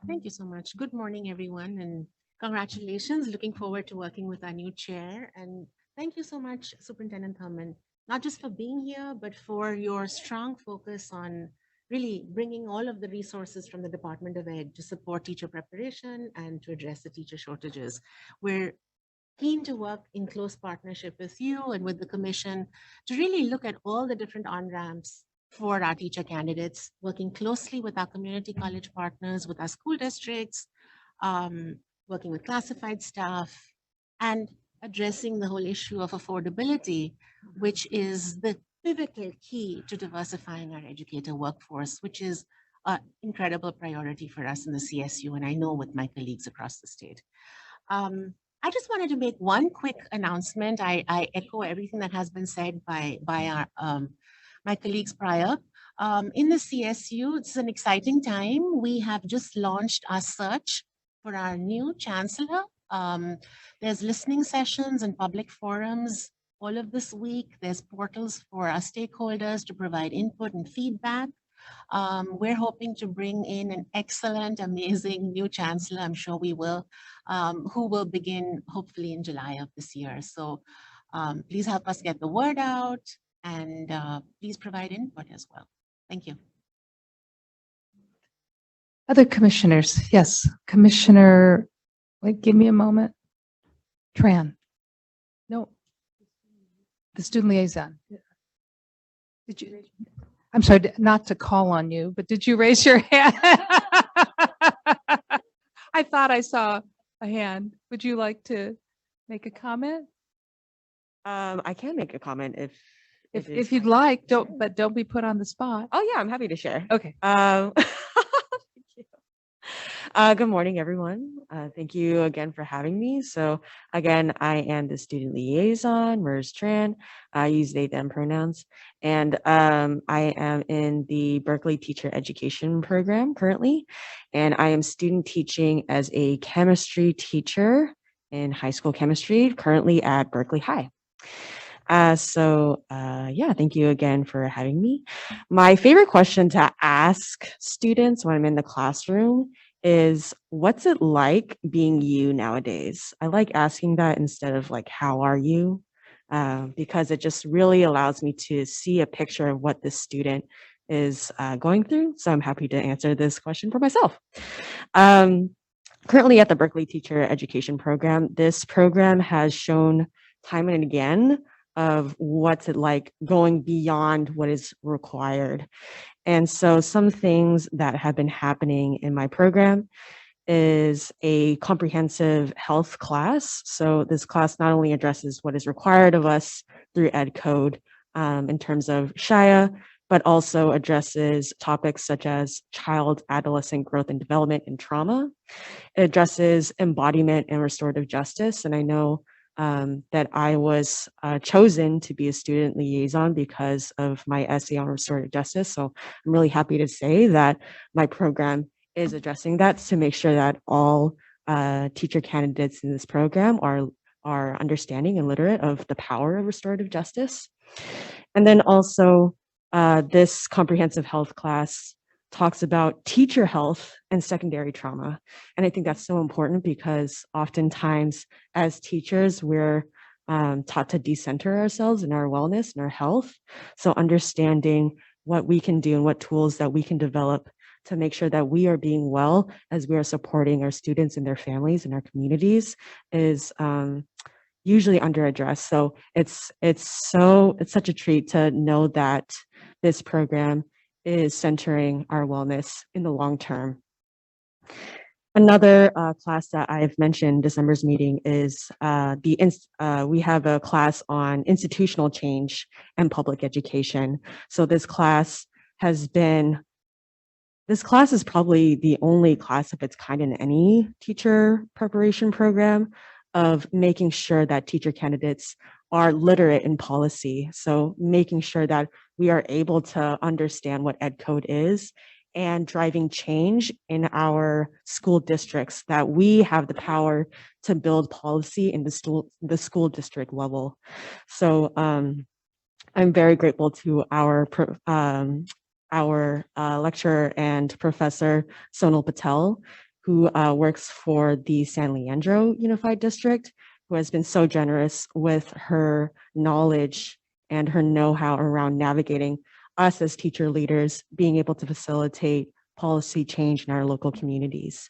Thank you so much. Good morning, everyone, and congratulations. Looking forward to working with our new chair. And thank you so much, Superintendent Thurman, not just for being here, but for your strong focus on really bringing all of the resources from the Department of Ed to support teacher preparation and to address the teacher shortages. We're keen to work in close partnership with you and with the commission to really look at all the different on-ramps for our teacher candidates, working closely with our community college partners, with our school districts, working with classified staff, and addressing the whole issue of affordability, which is the pivotal key to diversifying our educator workforce, which is an incredible priority for us in the CSU, and I know with my colleagues across the state. I just wanted to make one quick announcement. I echo everything that has been said by our my colleagues prior. In the CSU, it's an exciting time. We have just launched our search for our new chancellor. There's listening sessions and public forums all of this week. There's portals for our stakeholders to provide input and feedback. We're hoping to bring in an excellent, amazing new chancellor, I'm sure we will, who will begin hopefully in July of this year. So please help us get the word out and please provide input as well. Thank you. Other commissioners, yes, Commissioner, wait, give me a moment. Tran. No. The student liaison. Did you? I'm sorry, not to call on you, but did you raise your hand? I thought I saw a hand. Would you like to make a comment? I can make a comment If you'd like, don't be put on the spot. Oh yeah, I'm happy to share. Okay. Good morning, everyone. Thank you again for having me. So again, I am the student liaison, Mers Tran. I use they, them pronouns. And I am in the Berkeley Teacher Education Program currently. And I am student teaching as a chemistry teacher in high school chemistry, currently at Berkeley High. Yeah, thank you again for having me. My favorite question to ask students when I'm in the classroom is, what's it like being you nowadays? I like asking that instead of like, how are you? Because it just really allows me to see a picture of what this student is going through. So I'm happy to answer this question for myself. Currently at the Berkeley Teacher Education Program, this program has shown time and again of what's it like going beyond what is required. And so some things that have been happening in my program is a comprehensive health class. So this class not only addresses what is required of us through Ed Code in terms of SHIA, but also addresses topics such as child, adolescent growth and development and trauma. It addresses embodiment and restorative justice. And I know that I was chosen to be a student liaison because of my essay on restorative justice. So I'm really happy to say that my program is addressing that to make sure that all teacher candidates in this program are understanding and literate of the power of restorative justice. And then also this comprehensive health class talks about teacher health and secondary trauma. And I think that's so important because oftentimes as teachers, we're taught to decenter ourselves in our wellness and our health. So understanding what we can do and what tools that we can develop to make sure that we are being well as we are supporting our students and their families and our communities is usually under-addressed. So it's such a treat to know that this program is centering our wellness in the long term. Another class that I've mentioned December's meeting is we have a class on institutional change and public education. So this class is probably the only class of its kind in any teacher preparation program. of making sure that teacher candidates are literate in policy. So making sure that we are able to understand what ed code is and driving change in our school districts, that we have the power to build policy in the school district level. So I'm very grateful to our lecturer and professor Sonal Patel, who works for the San Leandro Unified District, who has been so generous with her knowledge and her know-how around navigating us as teacher leaders, being able to facilitate policy change in our local communities.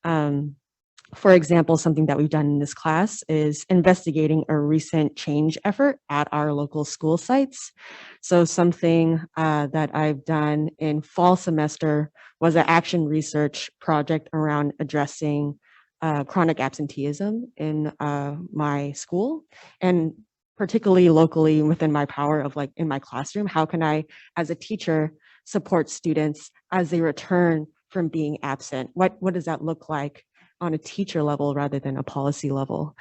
For example, something that we've done in this class is investigating a recent change effort at our local school sites. So something that I've done in fall semester was an action research project around addressing chronic absenteeism in my school, and particularly locally within my power of like in my classroom. How can I, as a teacher, support students as they return from being absent? What does that look like on a teacher level rather than a policy level?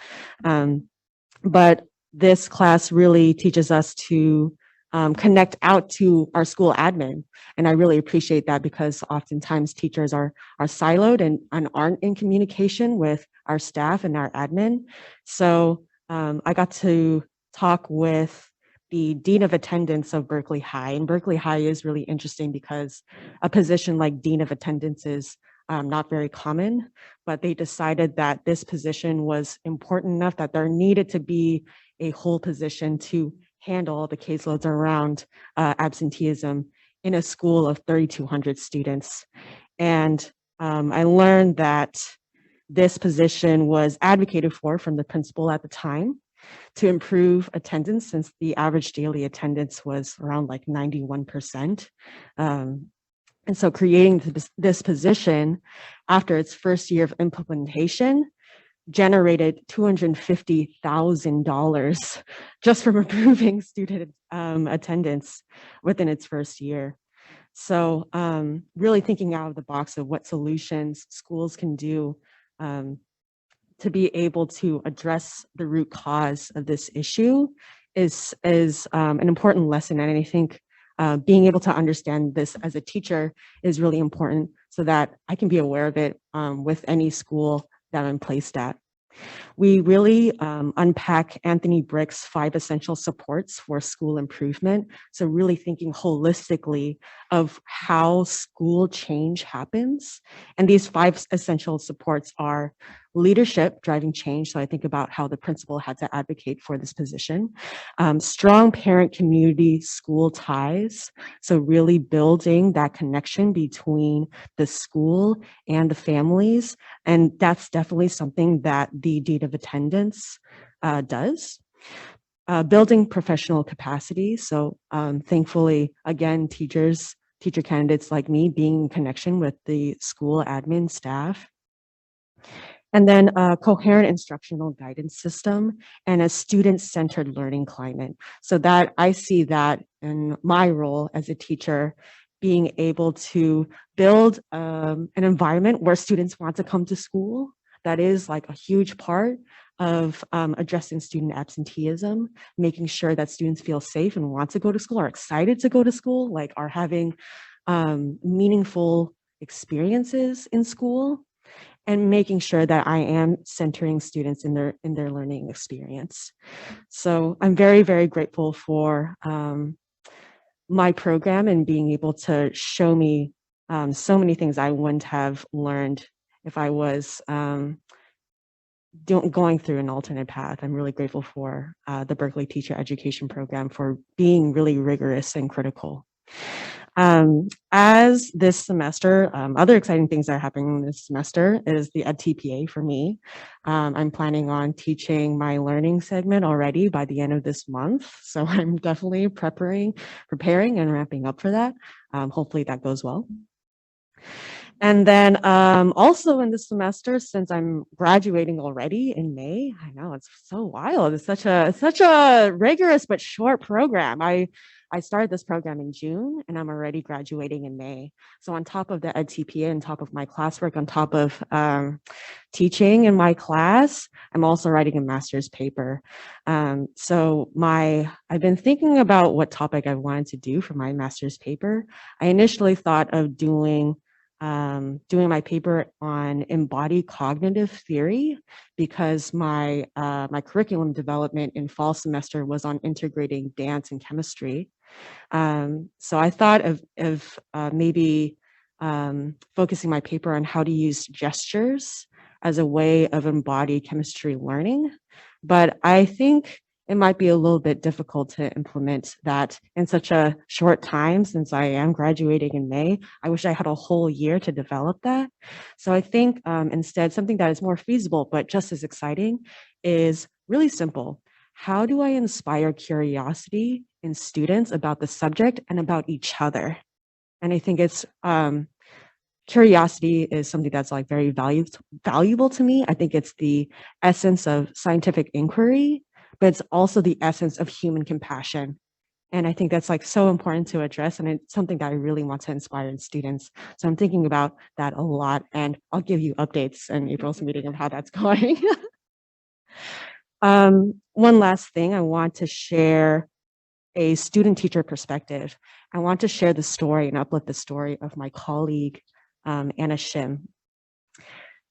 But this class really teaches us to connect out to our school admin. And I really appreciate that, because oftentimes teachers are siloed and aren't in communication with our staff and our admin. So I got to talk with the Dean of Attendance of Berkeley High. And Berkeley High is really interesting because a position like Dean of Attendance is not very common, but they decided that this position was important enough that there needed to be a whole position to handle all the caseloads around absenteeism in a school of 3,200 students. And I learned that this position was advocated for from the principal at the time to improve attendance, since the average daily attendance was around like 91%. And so creating this position after its first year of implementation generated $250,000 just from improving student attendance within its first year. So really thinking out of the box of what solutions schools can do to be able to address the root cause of this issue is an important lesson. And I think being able to understand this as a teacher is really important, so that I can be aware of it with any school that I'm placed at. We really unpack Anthony Brick's 5 essential supports for school improvement. So really thinking holistically of how school change happens. And these 5 essential supports are leadership, driving change. So I think about how the principal had to advocate for this position. Strong parent community school ties. So really building that connection between the school and the families. And that's definitely something that the Dean of Attendance does. Building professional capacity. So thankfully, again, teacher candidates like me being in connection with the school admin staff. And then a coherent instructional guidance system and a student-centered learning climate. So that I see that in my role as a teacher, being able to build an environment where students want to come to school. That is like a huge part of addressing student absenteeism, making sure that students feel safe and want to go to school, are excited to go to school, like are having meaningful experiences in school, and making sure that I am centering students in their learning experience. So I'm very, very grateful for my program and being able to show me so many things I wouldn't have learned if I was going through an alternate path. I'm really grateful for the Berkeley Teacher Education Program for being really rigorous and critical. As this semester, other exciting things that are happening this semester is the EdTPA for me. I'm planning on teaching my learning segment already by the end of this month. So I'm definitely preparing and ramping up for that. Hopefully that goes well. And then also in this semester, since I'm graduating already in May, I know it's so wild. It's such a rigorous but short program. I I started this program in June and I'm already graduating in May. So on top of the EdTPA, on top of my classwork, on top of teaching in my class, I'm also writing a master's paper. I've been thinking about what topic I wanted to do for my master's paper. I initially thought of doing my paper on embodied cognitive theory because my curriculum development in fall semester was on integrating dance and chemistry. So I thought of maybe focusing my paper on how to use gestures as a way of embodied chemistry learning. But I think it might be a little bit difficult to implement that in such a short time since I am graduating in May. I wish I had a whole year to develop that. So I think instead something that is more feasible, but just as exciting is really simple. How do I inspire curiosity in students about the subject and about each other? And I think it's curiosity is something that's like very valuable to me. I think it's the essence of scientific inquiry, but it's also the essence of human compassion. And I think that's like so important to address. And it's something that I really want to inspire in students. So I'm thinking about that a lot. And I'll give you updates in April's meeting of how that's going. One last thing, I want to share a student teacher perspective. I want to share the story and uplift the story of my colleague, Anna Shim.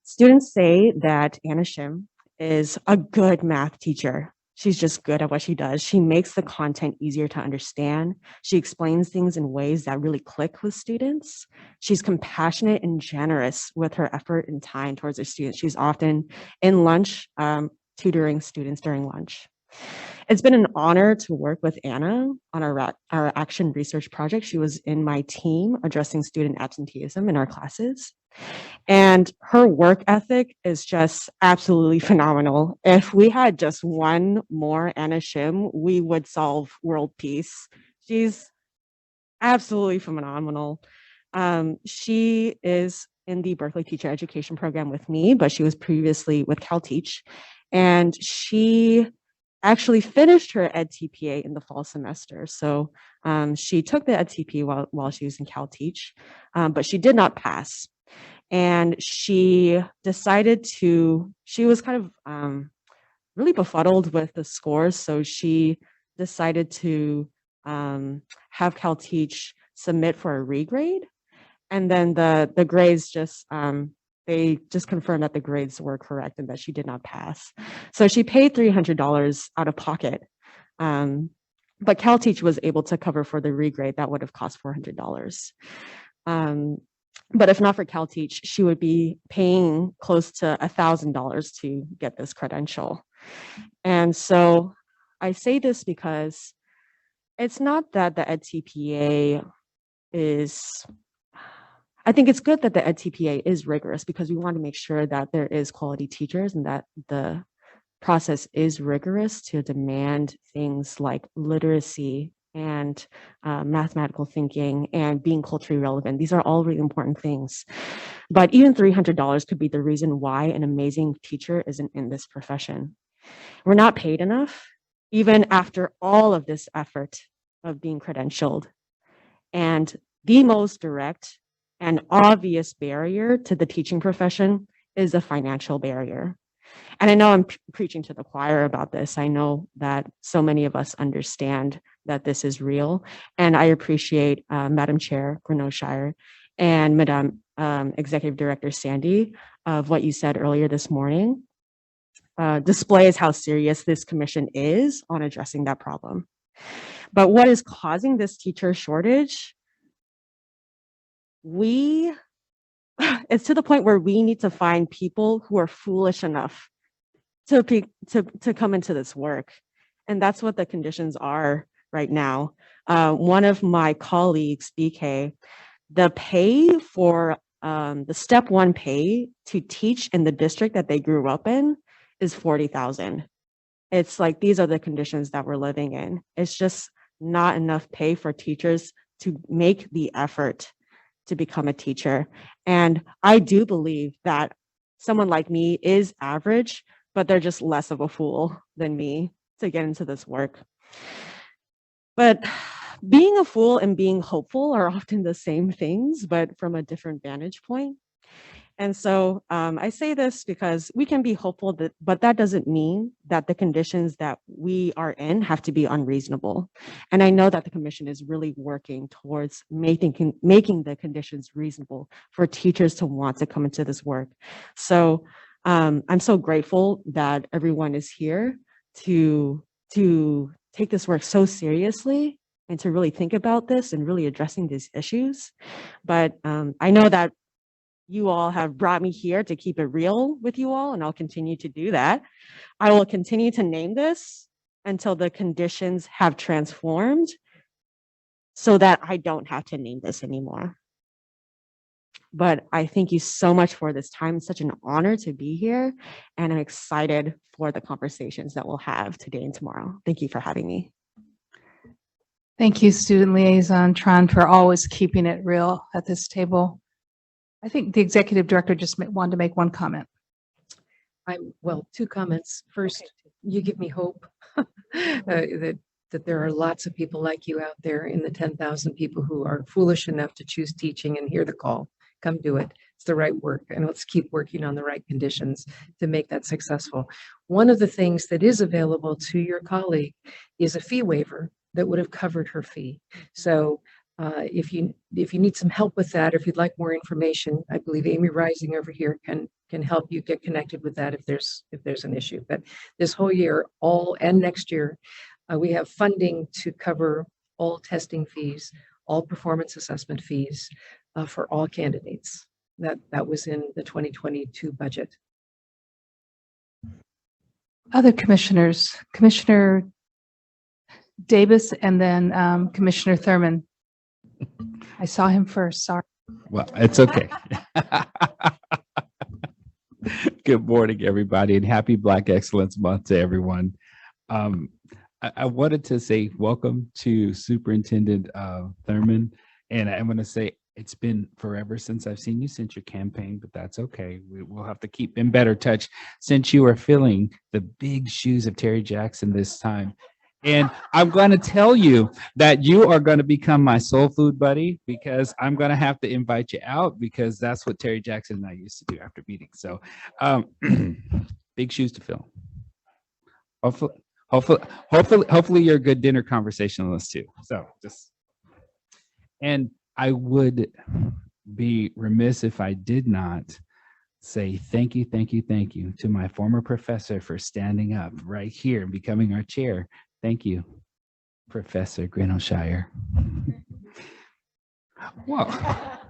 Students say that Anna Shim is a good math teacher. She's just good at what she does. She makes the content easier to understand. She explains things in ways that really click with students. She's compassionate and generous with her effort and time towards her students. She's often in lunch, tutoring students during lunch. It's been an honor to work with Anna on our action research project. She was in my team addressing student absenteeism in our classes. And her work ethic is just absolutely phenomenal. If we had just one more Anna Shim, we would solve world peace. She's absolutely phenomenal. She is in the Berkeley Teacher Education Program with me, but she was previously with CalTeach. And she actually finished her EdTPA in the fall semester. So she took the EdTPA while she was in CalTeach, but she did not pass. And she decided she was kind of really befuddled with the scores. So she decided to have CalTeach submit for a regrade. And then the grades they just confirmed that the grades were correct and that she did not pass. So she paid $300 out of pocket. But CalTeach was able to cover for the regrade that would have cost $400. But if not for CalTeach, she would be paying close to $1,000 to get this credential. And so I say this because it's not that the EdTPA I think it's good that the EdTPA is rigorous because we want to make sure that there is quality teachers and that the process is rigorous to demand things like literacy and mathematical thinking and being culturally relevant. These are all really important things. But even $300 could be the reason why an amazing teacher isn't in this profession. We're not paid enough, even after all of this effort of being credentialed. And the most direct and obvious barrier to the teaching profession is a financial barrier. And I know I'm preaching to the choir about this. I know that so many of us understand that this is real. And I appreciate Madam Chair Grenault-Shire and Madam Executive Director Sandy of what you said earlier this morning. Displays how serious this commission is on addressing that problem. But what is causing this teacher shortage? It's to the point where we need to find people who are foolish enough to come into this work. And that's what the conditions are right now. One of my colleagues, BK, the pay for the step one pay to teach in the district that they grew up in is $40,000. It's like, these are the conditions that we're living in. It's just not enough pay for teachers to make the effort to become a teacher. And I do believe that someone like me is average, but they're just less of a fool than me to get into this work. But being a fool and being hopeful are often the same things, but from a different vantage point. And so I say this because we can be hopeful, but that doesn't mean that the conditions that we are in have to be unreasonable. And I know that the commission is really working towards making the conditions reasonable for teachers to want to come into this work. So I'm so grateful that everyone is here to take this work so seriously and to really think about this and really addressing these issues. But I know that you all have brought me here to keep it real with you all, and I'll continue to do that. I will continue to name this until the conditions have transformed so that I don't have to name this anymore. But I thank you so much for this time. It's such an honor to be here, and I'm excited for the conversations that we'll have today and tomorrow. Thank you for having me. Thank you, Student Liaison Tron, for always keeping it real at this table. I think the executive director just wanted to make one comment. Well, two comments. First, you give me hope that there are lots of people like you out there in the 10,000 people who are foolish enough to choose teaching and hear the call. Come do it. It's the right work, and let's keep working on the right conditions to make that successful. One of the things that is available to your colleague is a fee waiver that would have covered her fee. So if you need some help with that, or if you'd like more information, I believe Amy Rising over here can help you get connected with that if there's an issue. But this whole year, and next year, we have funding to cover all testing fees, all performance assessment fees for all candidates. That was in the 2022 budget. Other commissioners, Commissioner Davis, and then Commissioner Thurman. I saw him first, sorry. Well, it's okay. Good morning, everybody, and happy Black Excellence Month to everyone. I wanted to say welcome to Superintendent Thurman, and I'm going to say it's been forever since I've seen you since your campaign, but that's okay. We'll have to keep in better touch since you are filling the big shoes of Terry Jackson this time. And I'm going to tell you that you are going to become my soul food buddy, because I'm going to have to invite you out, because that's what Terry Jackson and I used to do after meetings. So big shoes to fill. Hopefully you're a good dinner conversationalist too. So and I would be remiss if I did not say thank you to my former professor for standing up right here and becoming our chair. Thank you, Professor Grenoshire. Well,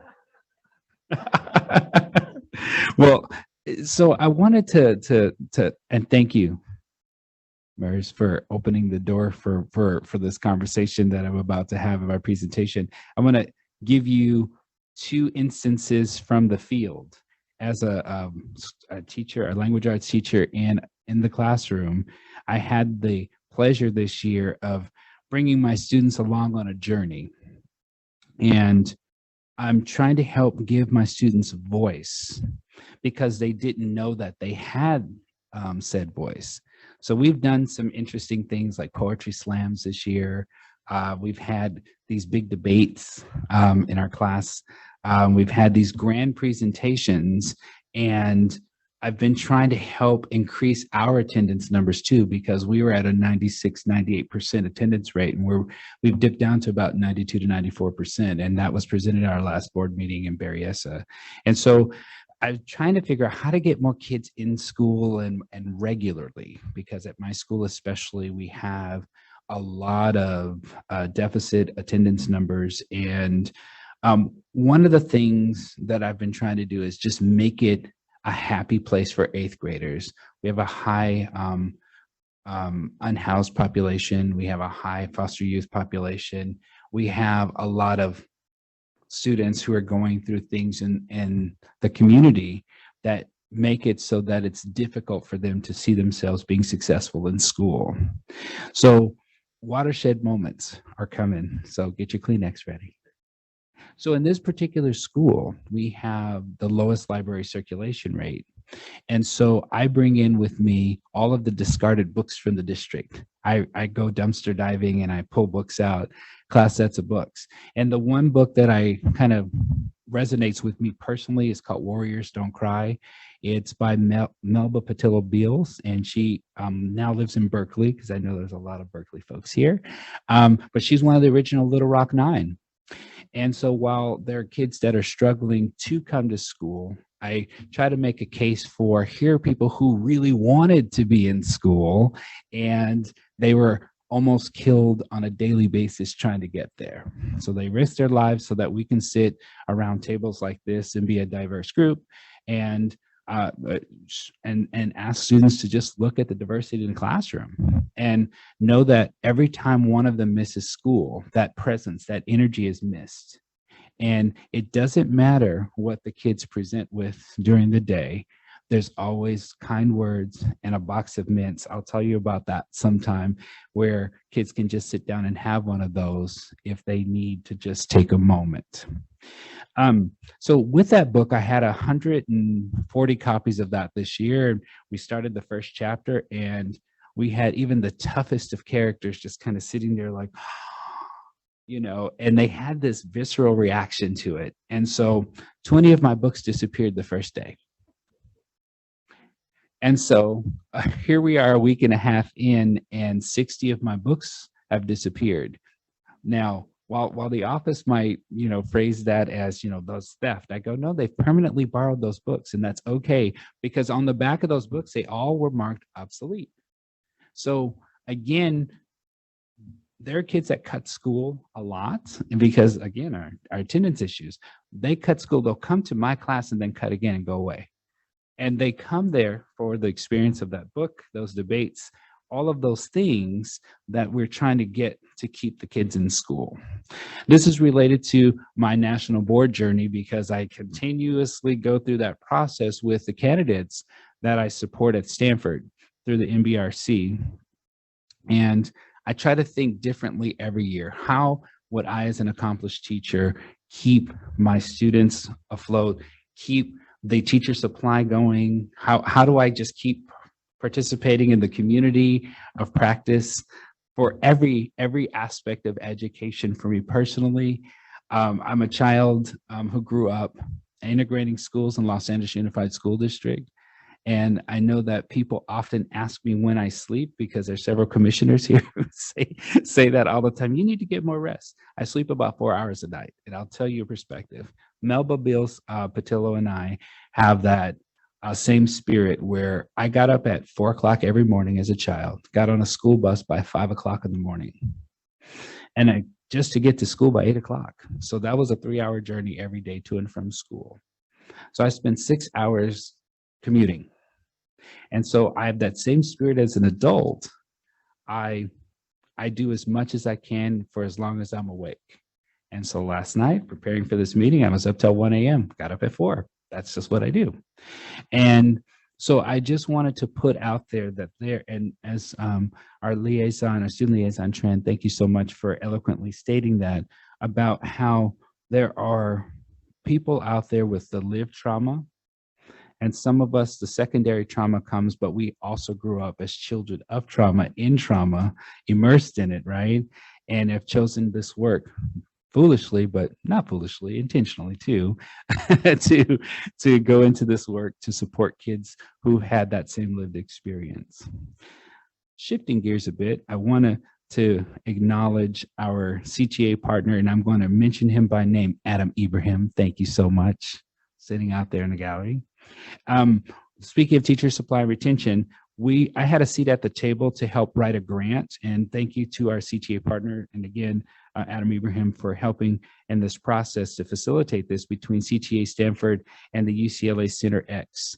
so I wanted to and thank you, Mers, for opening the door for this conversation that I'm about to have in my presentation. I'm going to give you two instances from the field. As a teacher, a language arts teacher, and in the classroom, I had the pleasure this year of bringing my students along on a journey. And I'm trying to help give my students a voice, because they didn't know that they had said voice. So we've done some interesting things like poetry slams this year. We've had these big debates in our class. We've had these grand presentations, and I've been trying to help increase our attendance numbers too, because we were at a 96-98% attendance rate, and we've dipped down to about 92 to 94%, and that was presented at our last board meeting in Berryessa. And so I'm trying to figure out how to get more kids in school and regularly, because at my school especially, we have a lot of deficit attendance numbers. And one of the things that I've been trying to do is just make it a happy place for 8th graders. We have a high unhoused population. We have a high foster youth population. We have a lot of students who are going through things in the community that make it so that it's difficult for them to see themselves being successful in school. So watershed moments are coming. So get your Kleenex ready. So in this particular school, we have the lowest library circulation rate. And so I bring in with me all of the discarded books from the district. I go dumpster diving and I pull books out, class sets of books. And the one book that I kind of resonates with me personally is called Warriors Don't Cry. It's by Melba Patillo Beals, and she now lives in Berkeley, because I know there's a lot of Berkeley folks here. But she's one of the original Little Rock Nine. And so while there are kids that are struggling to come to school, I try to make a case for here are people who really wanted to be in school, and they were almost killed on a daily basis trying to get there. So they risk their lives so that we can sit around tables like this and be a diverse group, and ask students to just look at the diversity in the classroom and know that every time one of them misses school, that presence, that energy is missed. And it doesn't matter what the kids present with during the day. There's always kind words and a box of mints. I'll tell you about that sometime, where kids can just sit down and have one of those if they need to just take a moment. So with that book, I had 140 copies of that this year. We started the first chapter, and we had even the toughest of characters just kind of sitting there like, you know, and they had this visceral reaction to it. And so 20 of my books disappeared the first day. And so here we are a week and a half in, and 60 of my books have disappeared. Now, while the office might, you know, phrase that as, you know, those theft, I go, no, they've permanently borrowed those books, and that's okay, because on the back of those books, they all were marked obsolete. So again, there are kids that cut school a lot, and because again, our attendance issues, they cut school, they'll come to my class and then cut again and go away. And they come there for the experience of that book, those debates, all of those things that we're trying to get to keep the kids in school. This is related to my national board journey, because I continuously go through that process with the candidates that I support at Stanford through the NBRC. And I try to think differently every year. How would I, as an accomplished teacher, keep my students afloat, keep the teacher supply going? How do I just keep participating in the community of practice for every aspect of education for me personally? I'm a child who grew up integrating schools in Los Angeles Unified School District. And I know that people often ask me when I sleep, because there's several commissioners here who say that all the time. You need to get more rest. I sleep about 4 hours a night, and I'll tell you a perspective. Melba Beals Patillo and I have that same spirit, where I got up at 4 o'clock every morning as a child, got on a school bus by 5 o'clock in the morning, and just to get to school by 8 o'clock. So that was a 3-hour journey every day to and from school. So I spent 6 hours commuting. And so I have that same spirit as an adult. I do as much as I can for as long as I'm awake. And so last night, preparing for this meeting, I was up till 1 a.m., got up at 4. That's just what I do. And so I just wanted to put out there that there, and as our student liaison, Tran, thank you so much for eloquently stating that, about how there are people out there with the lived trauma. And some of us, the secondary trauma comes, but we also grew up as children of trauma, in trauma, immersed in it, right? And have chosen this work foolishly, but not foolishly, intentionally too, to go into this work to support kids who had that same lived experience. Shifting gears a bit, I want to acknowledge our CTA partner, and I'm going to mention him by name, Adam Ibrahim. Thank you so much, sitting out there in the gallery. Speaking of teacher supply and retention, I had a seat at the table to help write a grant, and thank you to our CTA partner, and again, Adam Ibrahim, for helping in this process to facilitate this between CTA Stanford and the UCLA Center X.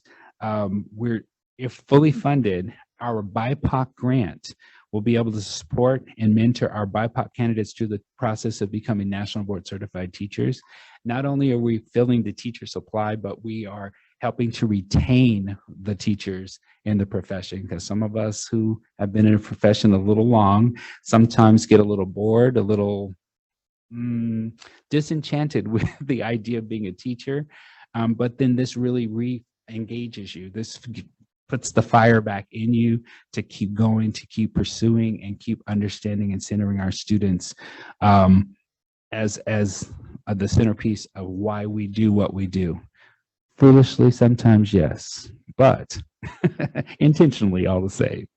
If fully funded, our BIPOC grant will be able to support and mentor our BIPOC candidates through the process of becoming National Board Certified Teachers. Not only are we filling the teacher supply, but we are helping to retain the teachers in the profession, because some of us who have been in a profession a little long sometimes get a little bored, a little disenchanted with the idea of being a teacher. But then this really engages you. This puts the fire back in you to keep going, to keep pursuing, and keep understanding and centering our students as the centerpiece of why we do what we do. Foolishly, sometimes, yes, but intentionally all the same.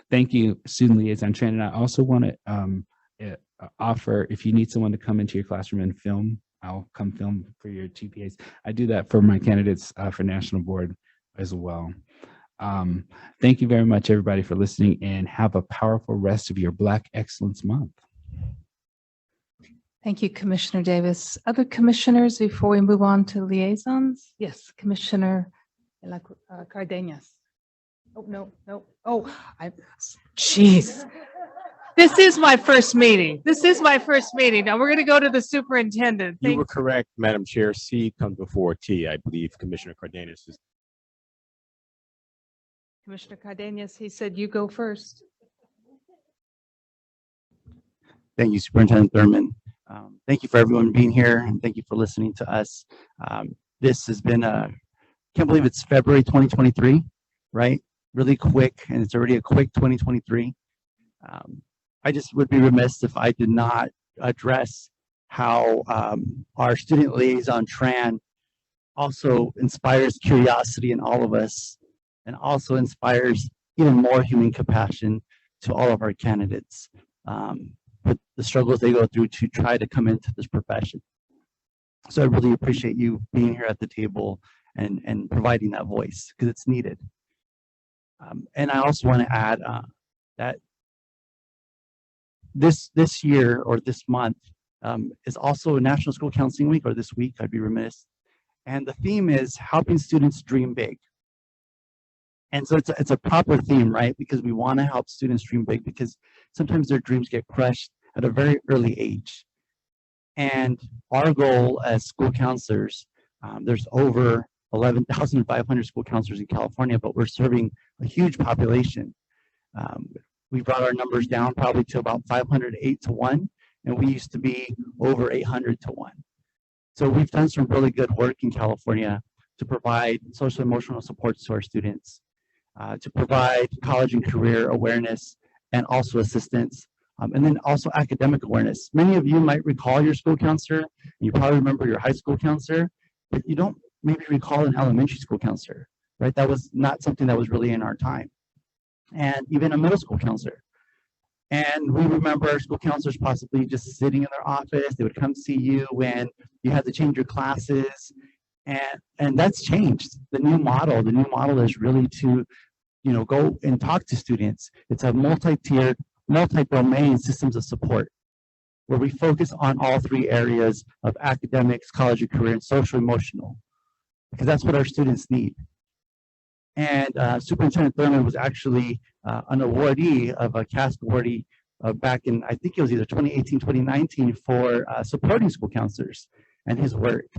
Thank you, Student Liaison Tran. And I also want to offer, if you need someone to come into your classroom and film, I'll come film for your TPAs. I do that for my candidates for National Board as well. Thank you very much, everybody, for listening, and have a powerful rest of your Black Excellence Month. Thank you, Commissioner Davis. Other commissioners, before we move on to liaisons? Yes, Commissioner Cardenas. Oh, no. Oh, jeez. This is my first meeting. Now we're going to go to the superintendent. You were correct, Madam Chair. C comes before T. I believe Commissioner Cardenas is. Commissioner Cardenas, he said you go first. Thank you, Superintendent Thurman. Thank you for everyone being here, and thank you for listening to us. This has been can't believe it's February 2023, right? Really quick, and it's already a quick 2023. I just would be remiss if I did not address how our student liaison Tran also inspires curiosity in all of us, and also inspires even more human compassion to all of our candidates. With the struggles they go through to try to come into this profession. So I really appreciate you being here at the table and providing that voice, because it's needed. And I also want to add that this year, or this month, is also National School Counseling Week, or this week, I'd be remiss. And the theme is helping students dream big. And so it's a proper theme, right? Because we want to help students dream big, because sometimes their dreams get crushed at a very early age. And our goal as school counselors, there's over 11,500 school counselors in California, but we're serving a huge population. We brought our numbers down probably to about 508 to 1, and we used to be over 800 to 1. So we've done some really good work in California to provide social emotional supports to our students, to provide college and career awareness, and also assistance, and then also academic awareness. Many of you might recall your school counselor, and you probably remember your high school counselor, but you don't maybe recall an elementary school counselor, right? That was not something that was really in our time. And even a middle school counselor. And we remember our school counselors possibly just sitting in their office. They would come see you when you had to change your classes. And that's changed. The new model is really to, go and talk to students. It's a multi-tiered, multi-domain systems of support, where we focus on all three areas of academics, college and career, and social emotional, because that's what our students need. And Superintendent Thurman was actually an awardee of a CASC awardee back in, I think it was either 2018, 2019, for supporting school counselors and his work.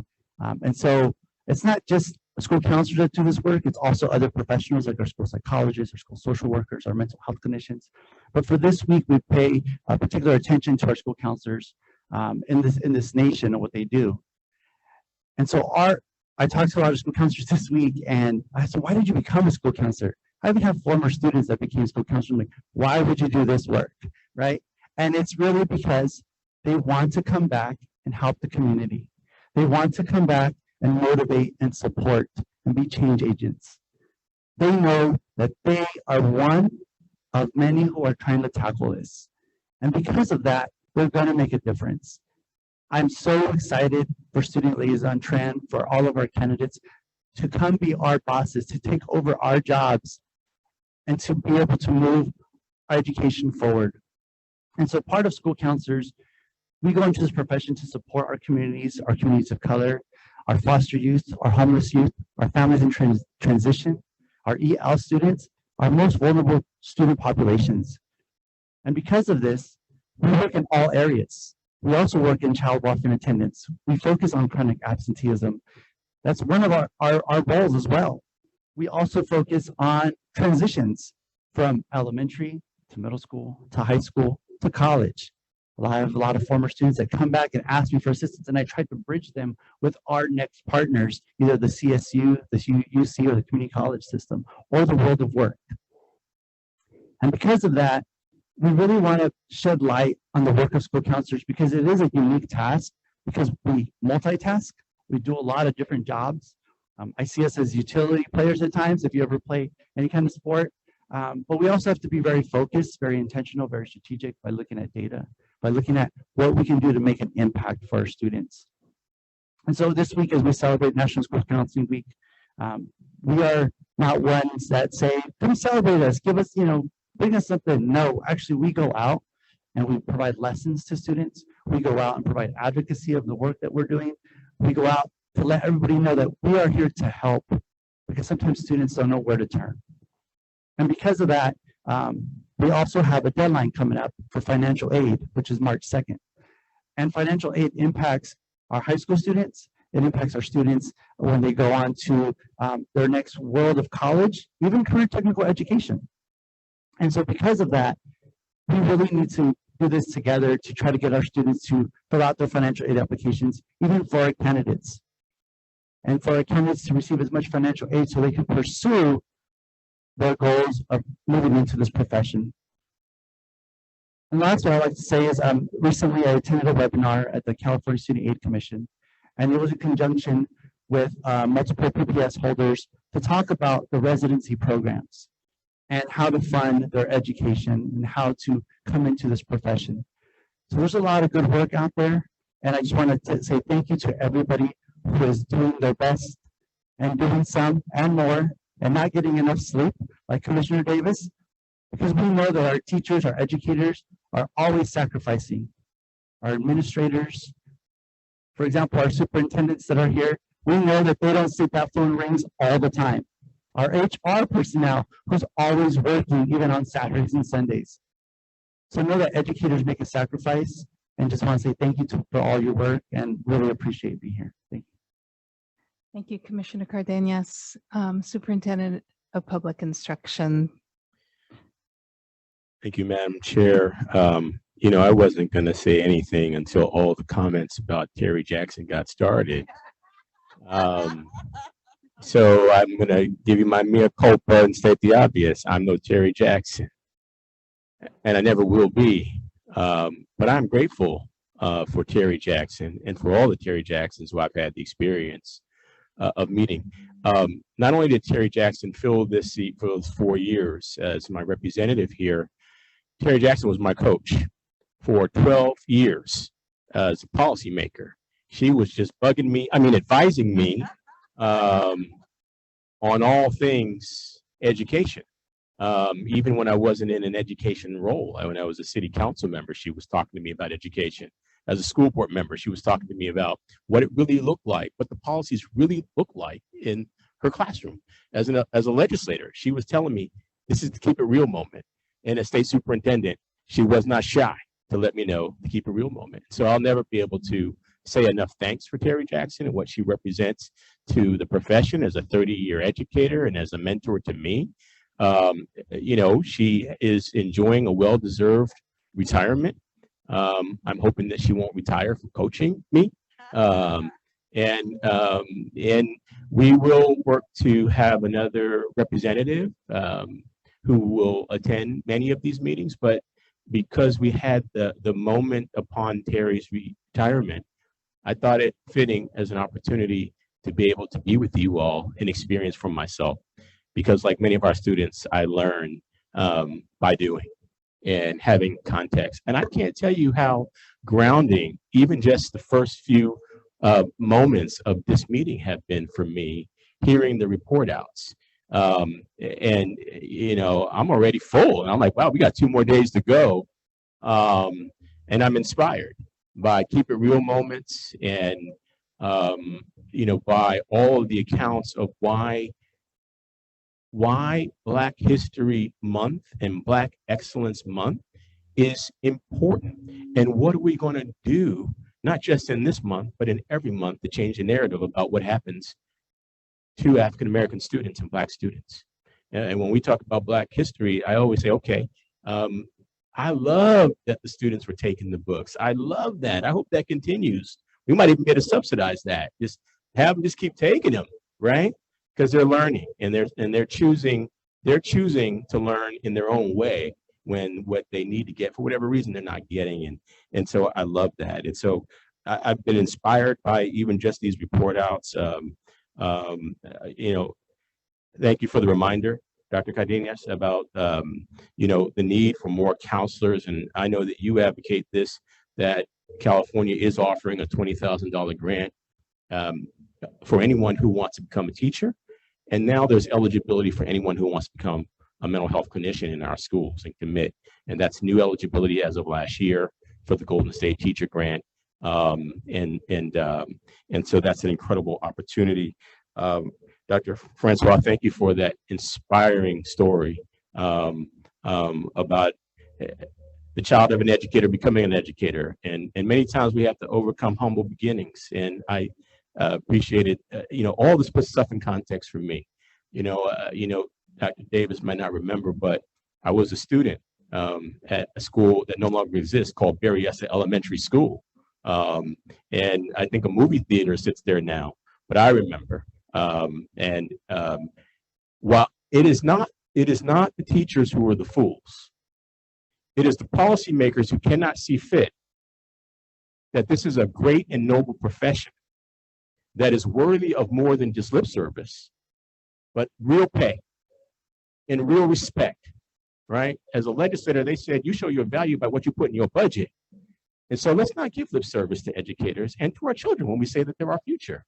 And so it's not just school counselors that do this work, it's also other professionals like our school psychologists, our school social workers, our mental health clinicians. But for this week, we pay particular attention to our school counselors in this nation and what they do. And so I talked to a lot of school counselors this week, and I said, why did you become a school counselor? I even have former students that became school counselors. I'm like, why would you do this work, right? And it's really because they want to come back and help the community. They want to come back and motivate and support and be change agents. They know that they are one of many who are trying to tackle this. And because of that, they're going to make a difference. I'm so excited for Student Liaison Tran, for all of our candidates to come be our bosses, to take over our jobs, and to be able to move our education forward. And so part of school counselors, we go into this profession to support our communities of color, our foster youth, our homeless youth, our families in transition, our EL students, our most vulnerable student populations. And because of this, we work in all areas. We also work in child welfare and attendance. We focus on chronic absenteeism. That's one of our goals as well. We also focus on transitions from elementary to middle school to high school to college. I have a lot of former students that come back and ask me for assistance, and I try to bridge them with our next partners, either the CSU, the UC, or the community college system, or the world of work. And because of that, we really want to shed light on the work of school counselors because it is a unique task because we multitask. We do a lot of different jobs. I see us as utility players at times, if you ever play any kind of sport. But we also have to be very focused, very intentional, very strategic by looking at data, by looking at what we can do to make an impact for our students. And so this week, as we celebrate National School Counseling Week, we are not ones that say, come celebrate us, give us, bring us something. No, actually, we go out and we provide lessons to students. We go out and provide advocacy of the work that we're doing. We go out to let everybody know that we are here to help because sometimes students don't know where to turn. And because of that, we also have a deadline coming up for financial aid, which is March 2nd. And financial aid impacts our high school students. It impacts our students when they go on to their next world of college, even career technical education. And so because of that, we really need to do this together to try to get our students to fill out their financial aid applications, even for our candidates. And for our candidates to receive as much financial aid so they can pursue their goals of moving into this profession. And last, what I'd like to say is recently I attended a webinar at the California Student Aid Commission, and it was in conjunction with multiple PPS holders to talk about the residency programs and how to fund their education and how to come into this profession. So there's a lot of good work out there, and I just wanted to say thank you to everybody who is doing their best and doing some and more and not getting enough sleep, like Commissioner Davis, because we know that our teachers, our educators are always sacrificing. Our administrators, for example, our superintendents that are here, we know that they don't sleep, that phone rings all the time. Our HR personnel, who's always working even on Saturdays and Sundays. So know that educators make a sacrifice, and just want to say thank you for all your work and really appreciate being here. Thank you. Thank you, Commissioner Cardenas. Superintendent of Public Instruction. Thank you, Madam Chair. I wasn't going to say anything until all the comments about Terry Jackson got started. So I'm going to give you my mea culpa and state the obvious. I'm no Terry Jackson, and I never will be. But I'm grateful for Terry Jackson and for all the Terry Jacksons who I've had the experience of meeting. Not only did Terry Jackson fill this seat for those 4 years as my representative here, Terry Jackson was my coach for 12 years as a policymaker. She was just advising me on all things education. Even when I wasn't in an education role, when I was a city council member, she was talking to me about education. As a school board member, she was talking to me about what it really looked like, what the policies really look like in her classroom. As a legislator, she was telling me, this is the keep it real moment. And as state superintendent, she was not shy to let me know the keep it real moment. So I'll never be able to say enough thanks for Terry Jackson and what she represents to the profession as a 30-year educator and as a mentor to me. She is enjoying a well-deserved retirement. I'm hoping that she won't retire from coaching me. And we will work to have another representative who will attend many of these meetings. But because we had the moment upon Terry's retirement, I thought it fitting as an opportunity to be able to be with you all and experience from myself. Because like many of our students, I learn by doing and having context. And I can't tell you how grounding even just the first few moments of this meeting have been for me, hearing the report outs. I'm already full. And I'm like, wow, we got 2 more days to go. And I'm inspired by Keep It Real moments and, by all of the accounts of why Black History Month and Black Excellence Month is important. And what are we going to do, not just in this month, but in every month to change the narrative about what happens to African-American students and Black students. And when we talk about Black history, I always say, okay, I love that the students were taking the books. I love that. I hope that continues. We might even be able to subsidize that. Just have them just keep taking them, right? Because they're learning and they're choosing to learn in their own way when what they need to get for whatever reason they're not getting. And so I love that. And so I've been inspired by even just these report outs. You know, thank you for the reminder, Dr. Cardenas, about you know, the need for more counselors. And I know that you advocate this, that California is offering a $20,000 grant for anyone who wants to become a teacher. And now there's eligibility for anyone who wants to become a mental health clinician in our schools and commit. And that's new eligibility as of last year for the Golden State Teacher Grant. And so that's an incredible opportunity. Dr. Francois, thank you for that inspiring story about the child of an educator becoming an educator. And many times we have to overcome humble beginnings. And I appreciated, you know, all this puts stuff in context for me. You know, Dr. Davis might not remember, but I was a student at a school that no longer exists called Berryessa Elementary School. And I think a movie theater sits there now, but I remember. While it is not the teachers who are the fools, it is the policymakers who cannot see fit that this is a great and noble profession that is worthy of more than just lip service, but real pay and real respect, right? As a legislator, they said, you show your value by what you put in your budget. And so let's not give lip service to educators and to our children when we say that they're our future.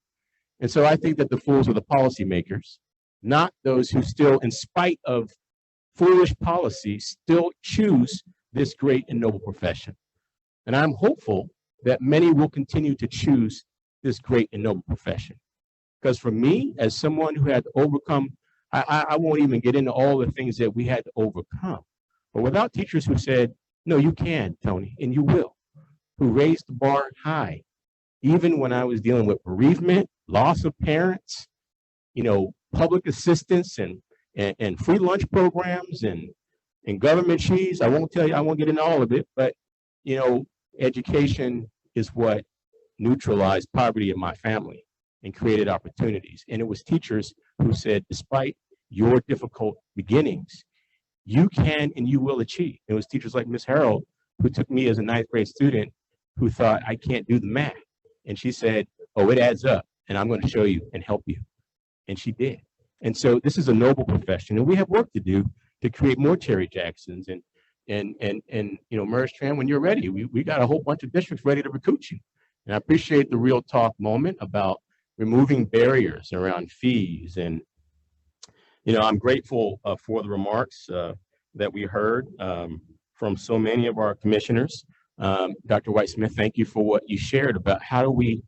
And so I think that the fools are the policymakers, not those who still, in spite of foolish policy, still choose this great and noble profession. And I'm hopeful that many will continue to choose this great and noble profession. Because for me, as someone who had to overcome, I won't even get into all the things that we had to overcome. But without teachers who said, no, you can, Tony, and you will, who raised the bar high, even when I was dealing with bereavement, loss of parents, you know, public assistance and free lunch programs and government cheese. I won't tell you, I won't get into all of it, but, you know, education is what neutralized poverty in my family and created opportunities. And it was teachers who said, despite your difficult beginnings, you can and you will achieve. It was teachers like Ms. Harold who took me as a 9th grade student who thought I can't do the math. And she said, oh, it adds up and I'm going to show you and help you. And she did. And so this is a noble profession and we have work to do to create more Terry Jacksons and you know, Merge Tran, when you're ready, we got a whole bunch of districts ready to recruit you. And I appreciate the real talk moment about removing barriers around fees. And, you know, I'm grateful for the remarks that we heard from so many of our commissioners. Dr. White-Smith, thank you for what you shared about how do we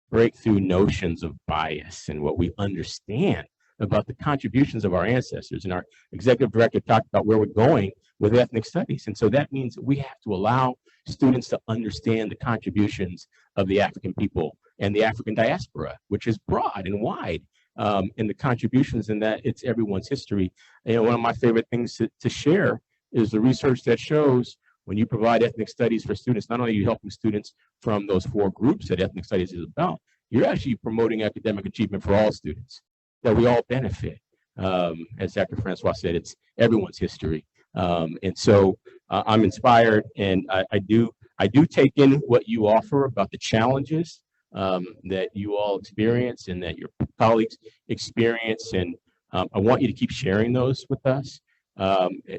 break through notions of bias and what we understand about the contributions of our ancestors. And our executive director talked about where we're going with ethnic studies. And so that means that we have to allow students to understand the contributions of the African people and the African diaspora, which is broad and wide, and the contributions in that it's everyone's history. You know, one of my favorite things to share is the research that shows when you provide ethnic studies for students, not only are you helping students from those 4 groups that ethnic studies is about, you're actually promoting academic achievement for all students, that we all benefit. As Dr. Francois said, it's everyone's history. And so I'm inspired, and I do take in what you offer about the challenges that you all experience and that your colleagues experience. And I want you to keep sharing those with us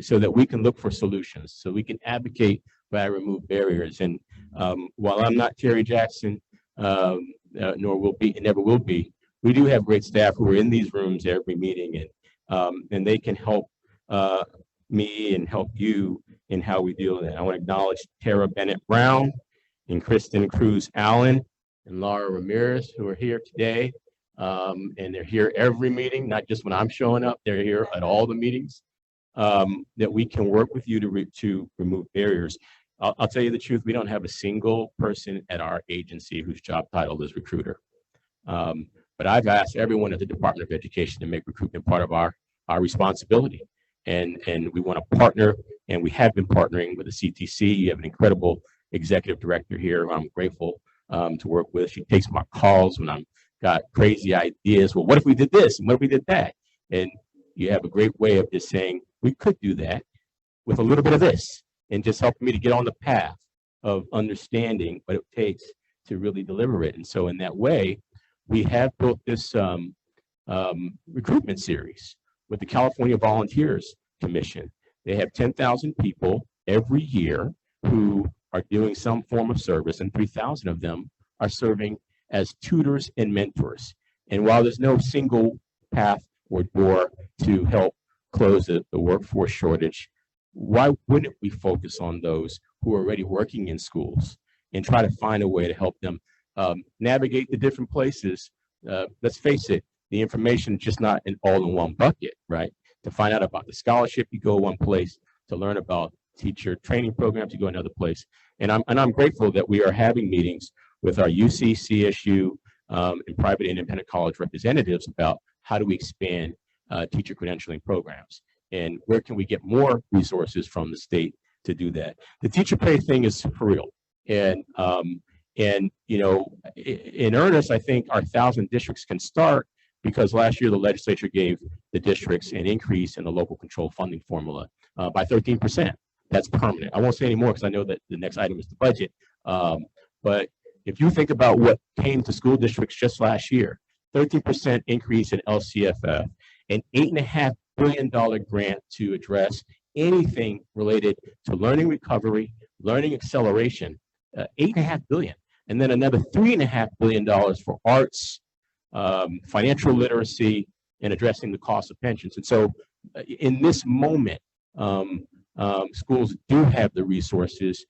so that we can look for solutions, so we can advocate by remove barriers. And while I'm not Terry Jackson, nor will be, and never will be, we do have great staff who are in these rooms every meeting, and they can help me and help you in how we deal with it. I want to acknowledge Tara Bennett Brown and Kristen Cruz Allen and Laura Ramirez, who are here today. And they're here every meeting, not just when I'm showing up, they're here at all the meetings, that we can work with you to remove barriers. I'll tell you the truth, we don't have a single person at our agency whose job title is recruiter. But I've asked everyone at the Department of Education to make recruitment part of our responsibility. and we want to partner, and we have been partnering with the CTC. You have an incredible executive director here. I'm grateful to work with. She takes my calls when I'm got crazy ideas. Well, what if we did this and what if we did that? And you have a great way of just saying we could do that with a little bit of this, and just helping me to get on the path of understanding what it takes to really deliver it. And so in that way, we have built this recruitment series with the California Volunteers Commission. They have 10,000 people every year who are doing some form of service, and 3,000 of them are serving as tutors and mentors. And while there's no single path or door to help close the workforce shortage, why wouldn't we focus on those who are already working in schools and try to find a way to help them navigate the different places? Let's face it, the information is just not all in one bucket, right? To find out about the scholarship, you go one place. To learn about teacher training programs, you go another place. And I'm grateful that we are having meetings with our UC, CSU, and private and independent college representatives about how do we expand teacher credentialing programs, and where can we get more resources from the state to do that. The teacher pay thing is for real, and you know, in earnest, I think our 1,000 districts can start, because last year the legislature gave the districts an increase in the local control funding formula by 13%. That's permanent. I won't say any more because I know that the next item is the budget. But if you think about what came to school districts just last year, 13% increase in LCFF, an $8.5 billion grant to address anything related to learning recovery, learning acceleration, $8.5 billion, and then another $3.5 billion for arts, financial literacy, and addressing the cost of pensions. And so in this moment, schools do have the resources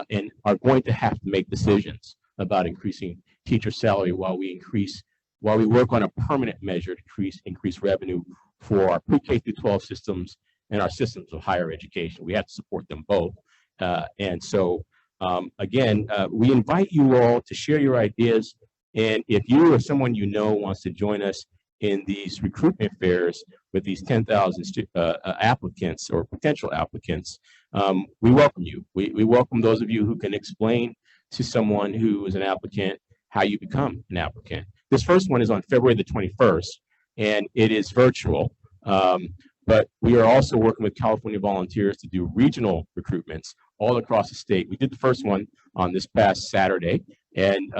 and are going to have to make decisions about increasing teacher salary while we work on a permanent measure to increase revenue for our pre-K through 12 systems and our systems of higher education. We have to support them both. And so again, we invite you all to share your ideas. And if you or someone you know wants to join us in these recruitment fairs with these 10,000 applicants or potential applicants, we welcome you. We welcome those of you who can explain to someone who is an applicant how you become an applicant. This first one is on February the 21st, and it is virtual. But we are also working with California Volunteers to do regional recruitments all across the state. We did the first one on this past Saturday, and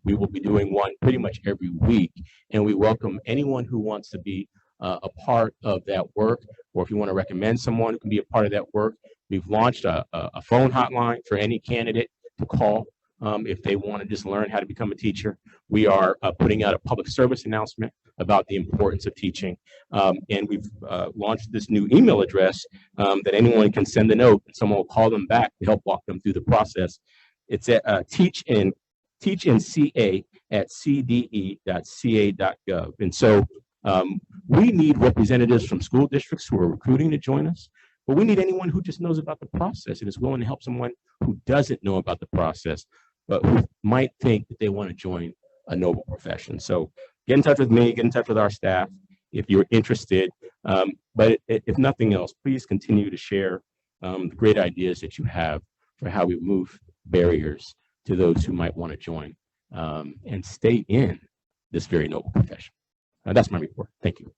we will be doing one pretty much every week. And we welcome anyone who wants to be a part of that work, or if you want to recommend someone who can be a part of that work. We've launched a phone hotline for any candidate to call if they want to just learn how to become a teacher. We are putting out a public service announcement about the importance of teaching. And we've launched this new email address that anyone can send a note and someone will call them back to help walk them through the process. It's at teachinca@cde.ca.gov. And so we need representatives from school districts who are recruiting to join us, but we need anyone who just knows about the process and is willing to help someone who doesn't know about the process, but who might think that they want to join a noble profession. So get in touch with me, get in touch with our staff if you're interested. But if nothing else, please continue to share the great ideas that you have for how we move barriers to those who might want to join and stay in this very noble profession. That's my report. Thank you.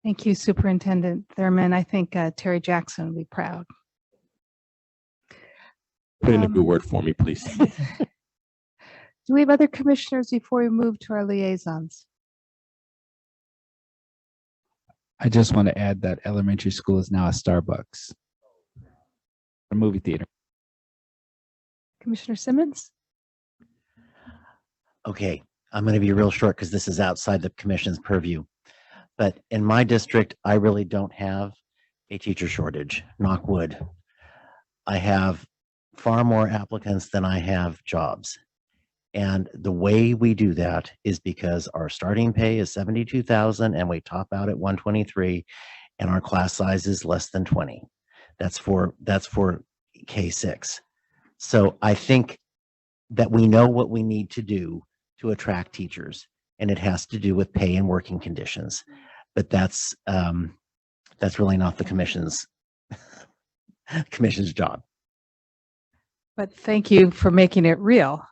Thank you, Superintendent Thurman. I think Terry Jackson will be proud. Put in a good word for me, please. Do we have other commissioners before we move to our liaisons? I just want to add that elementary school is now a Starbucks, a movie theater. Commissioner Simmons? Okay, I'm going to be real short because this is outside the commission's purview. But in my district, I really don't have a teacher shortage, knock wood. I have far more applicants than I have jobs. And the way we do that is because our starting pay is $72,000 and we top out at 123, and our class size is less than 20. That's for K6. So I think that we know what we need to do to attract teachers, and it has to do with pay and working conditions. But that's that's really not the commission's job. But thank you for making it real,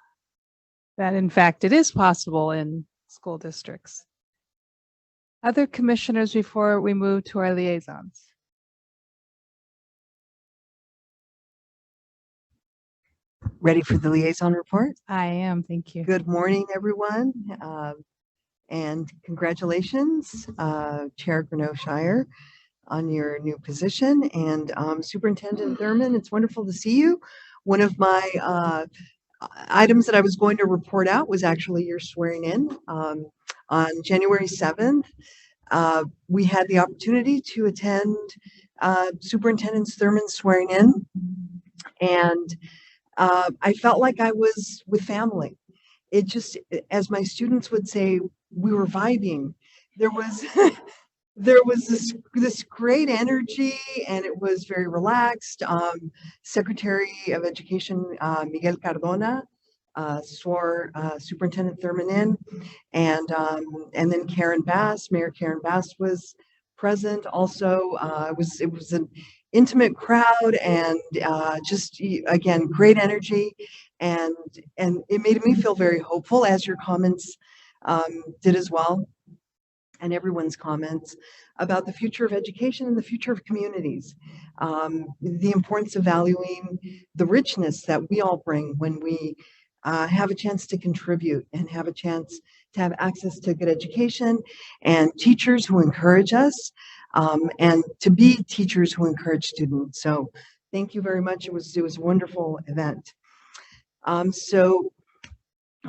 that in fact it is possible in school districts. Other commissioners before we move to our liaisons? Ready for the liaison report? I am, thank you. Good morning, everyone. And congratulations, Chair Shire, on your new position. And Superintendent Thurman, it's wonderful to see you. One of my items that I was going to report out was actually your swearing in. On January 7th, we had the opportunity to attend Superintendent Thurman's swearing in. And I felt like I was with family. It just, as my students would say, we were vibing. There was there was this great energy, and it was very relaxed. Secretary of Education Miguel Cardona swore Superintendent Thurman in, and then Karen Bass, Mayor Karen Bass was present also. It was an intimate crowd, and just again great energy, and it made me feel very hopeful, as your comments did as well, and everyone's comments about the future of education and the future of communities. The importance of valuing the richness that we all bring when we have a chance to contribute and have a chance to have access to good education, and teachers who encourage us, and to be teachers who encourage students. So thank you very much. It was a wonderful event. So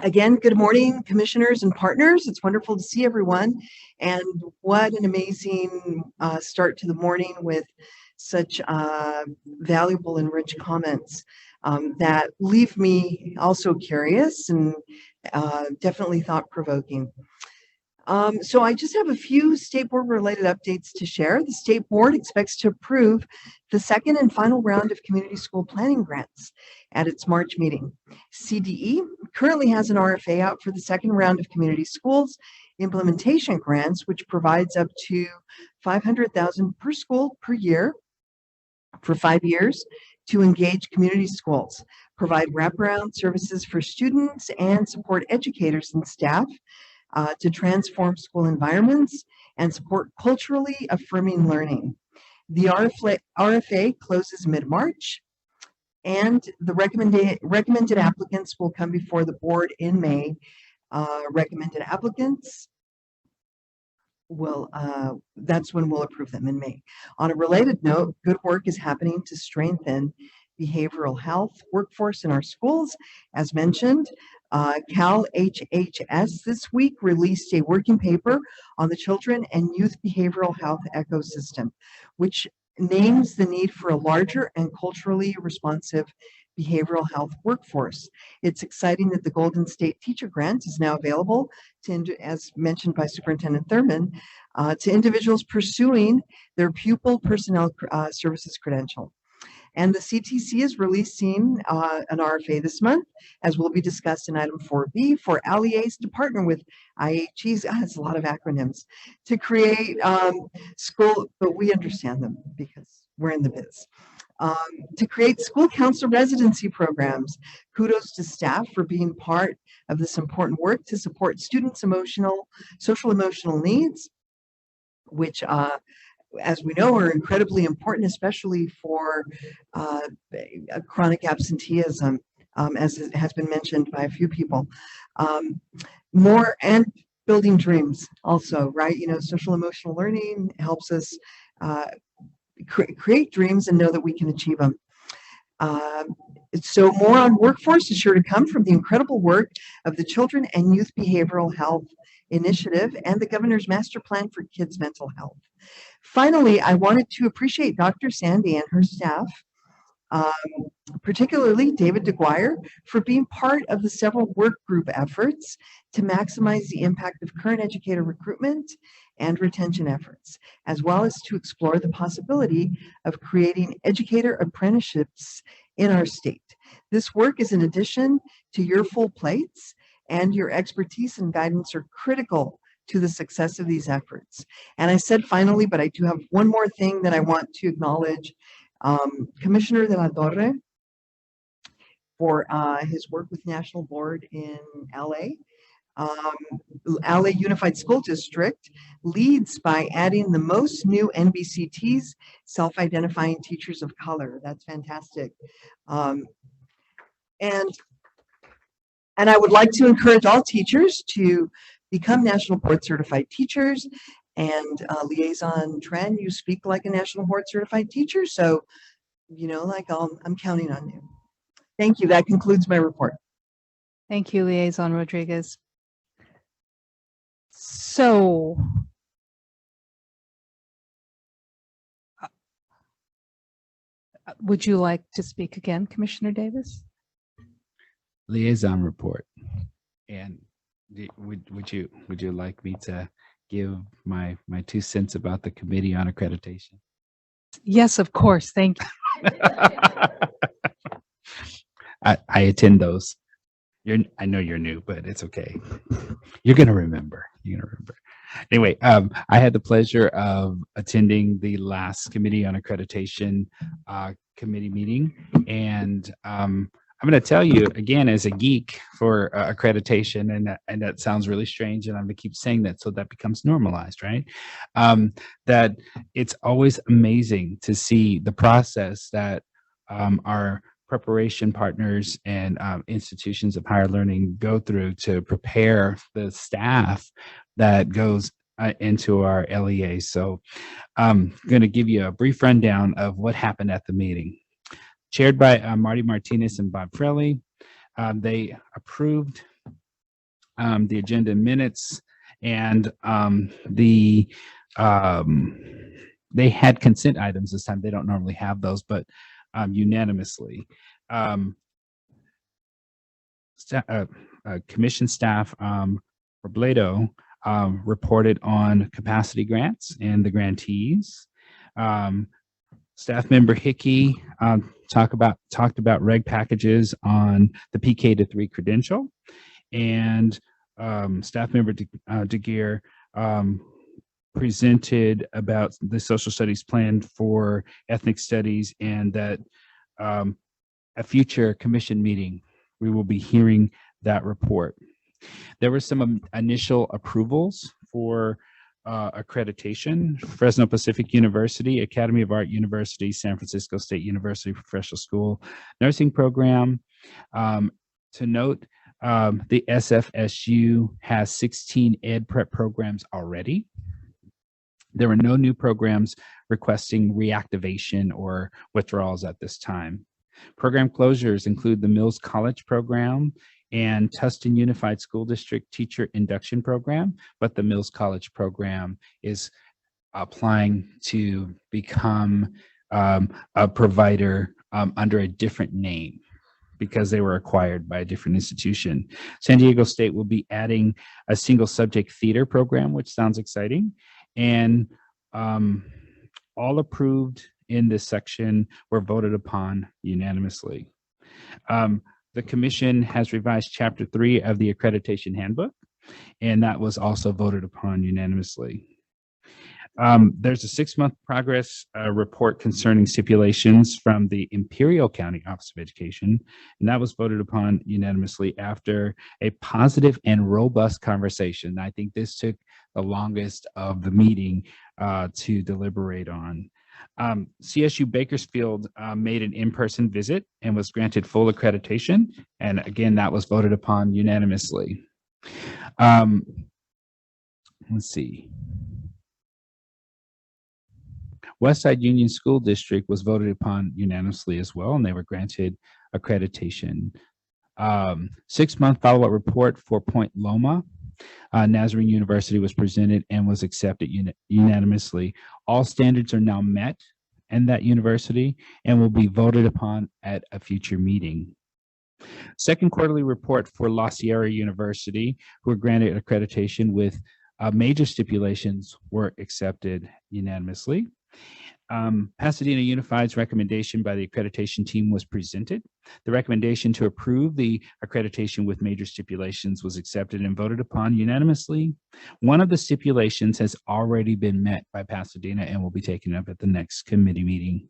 again, good morning, commissioners and partners. It's wonderful to see everyone. And what an amazing start to the morning with such valuable and rich comments that leave me also curious and definitely thought-provoking. So I just have a few State Board related updates to share. The State Board expects to approve the second and final round of community school planning grants at its March meeting. CDE currently has an RFA out for the second round of community schools implementation grants, which provides up to $500,000 per school per year for 5 years to engage community schools, provide wraparound services for students, and support educators and staff to transform school environments and support culturally affirming learning. The RFA closes mid-March, and the recommended applicants will come before the board in May. Recommended applicants will, that's when we'll approve them, in May. On a related note, good work is happening to strengthen behavioral health workforce in our schools. As mentioned, Cal HHS this week released a working paper on the children and youth behavioral health ecosystem, which names the need for a larger and culturally responsive behavioral health workforce. It's exciting that the Golden State Teacher Grant is now available to, as mentioned by Superintendent Thurman, to individuals pursuing their pupil personnel services credential. And the CTC is releasing an RFA this month, as will be discussed in item 4B, for allies to partner with IHEs, it's a lot of acronyms, to create school, but we understand them because we're in the biz, to create school council residency programs. Kudos to staff for being part of this important work to support students' social emotional needs, which as we know, are incredibly important, especially for chronic absenteeism, as it has been mentioned by a few people. More and building dreams also, right? You know, social emotional learning helps us create dreams and know that we can achieve them. So more on workforce is sure to come from the incredible work of the Children and Youth Behavioral Health Initiative and the Governor's Master Plan for Kids' Mental Health. Finally, I wanted to appreciate Dr. Sandy and her staff, particularly David DeGuire, for being part of the several work group efforts to maximize the impact of current educator recruitment and retention efforts, as well as to explore the possibility of creating educator apprenticeships in our state. This work is in addition to your full plates, and your expertise and guidance are critical to the success of these efforts. And I said finally, but I do have one more thing that I want to acknowledge. Commissioner de la Torre for his work with National Board in LA. LA Unified School District leads by adding the most new NBCTs, self-identifying teachers of color. That's fantastic. And I would like to encourage all teachers to become National Board Certified Teachers. And Liaison Tran, you speak like a National Board Certified Teacher. So, you know, like I'm counting on you. Thank you. That concludes my report. Thank you, Liaison Rodriguez. So, would you like to speak again, Commissioner Davis? Liaison report. And would you like me to give my 2 cents about the Committee on Accreditation? Yes, of course. Thank you. I attend those. I know you're new, but it's okay. You're gonna remember. Anyway, I had the pleasure of attending the last Committee on Accreditation committee meeting, and I'm going to tell you again, as a geek for accreditation, and that sounds really strange, and I'm going to keep saying that so that becomes normalized, right? That it's always amazing to see the process that our preparation partners and institutions of higher learning go through to prepare the staff that goes into our LEA. So I'm going to give you a brief rundown of what happened at the meeting. Chaired by Marty Martinez and Bob Frelly, they approved the agenda minutes, and they had consent items this time. They don't normally have those, but unanimously. Commission staff Robledo reported on capacity grants and the grantees. Staff member Hickey talked about reg packages on the PK to 3 credential, and staff member DeGear presented about the social studies plan for ethnic studies, and that a future commission meeting we will be hearing that report. There were some initial approvals for accreditation: Fresno Pacific University, Academy of Art University, San Francisco State University Professional School Nursing Program. To note, the SFSU has 16 ed prep programs already. There were no new programs requesting reactivation or withdrawals at this time. Program closures include the Mills College program and Tustin Unified School District Teacher Induction Program, but the Mills College program is applying to become a provider under a different name because they were acquired by a different institution. San Diego State will be adding a single subject theater program, which sounds exciting. And all approved in this section were voted upon unanimously. The commission has revised Chapter 3 of the Accreditation Handbook, and that was also voted upon unanimously. There's a 6-month progress report concerning stipulations from the Imperial County Office of Education, and that was voted upon unanimously after a positive and robust conversation. I think this took the longest of the meeting to deliberate on. CSU Bakersfield made an in-person visit and was granted full accreditation, and again, that was voted upon unanimously. Let's see. Westside Union School District was voted upon unanimously as well, and they were granted accreditation. 6-month follow-up report for Point Loma. Nazarene University was presented and was accepted unanimously. All standards are now met in that university and will be voted upon at a future meeting. Second quarterly report for La Sierra University, who were granted accreditation with major stipulations, were accepted unanimously. Pasadena Unified's recommendation by the accreditation team was presented. The recommendation to approve the accreditation with major stipulations was accepted and voted upon unanimously. One of the stipulations has already been met by Pasadena and will be taken up at the next committee meeting.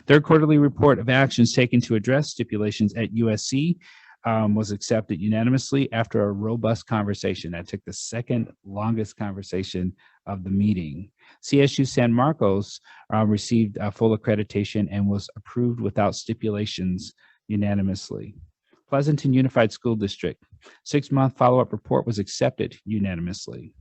Their quarterly report of actions taken to address stipulations at USC was accepted unanimously after a robust conversation. That took the second longest conversation of the meeting. CSU San Marcos received full accreditation and was approved without stipulations unanimously. Pleasanton Unified School District 6-month follow-up report was accepted unanimously.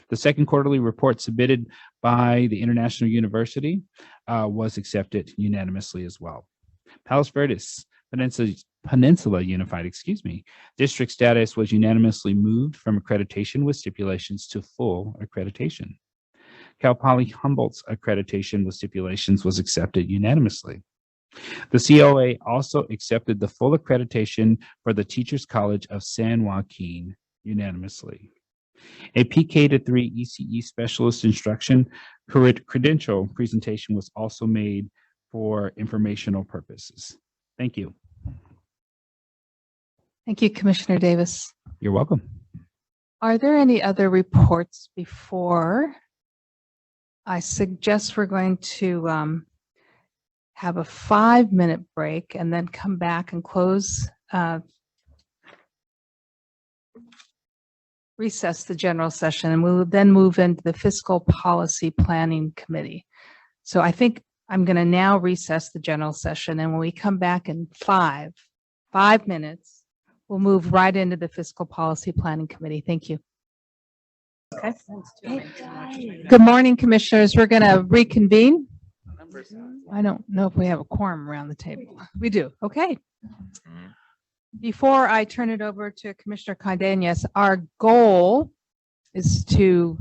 The second quarterly report submitted by the International University was accepted unanimously as well. Palos Verdes Peninsula Unified, district status was unanimously moved from accreditation with stipulations to full accreditation. Cal Poly Humboldt's accreditation with stipulations was accepted unanimously. The COA also accepted the full accreditation for the Teachers College of San Joaquin unanimously. A PK-3 ECE specialist instruction credential presentation was also made for informational purposes. Thank you. Thank you, Commissioner Davis. You're welcome. Are there any other reports before? I suggest we're going to have a 5-minute break and then come back and close, recess the general session, and we will then move into the Fiscal Policy Planning Committee. So I think I'm going to now recess the general session, and when we come back in five minutes, we'll move right into the Fiscal Policy Planning Committee. Thank you. Okay. Good morning, commissioners. We're going to reconvene. I don't know if we have a quorum around the table. We do. Okay. Before I turn it over to Commissioner Cardenas, our goal is to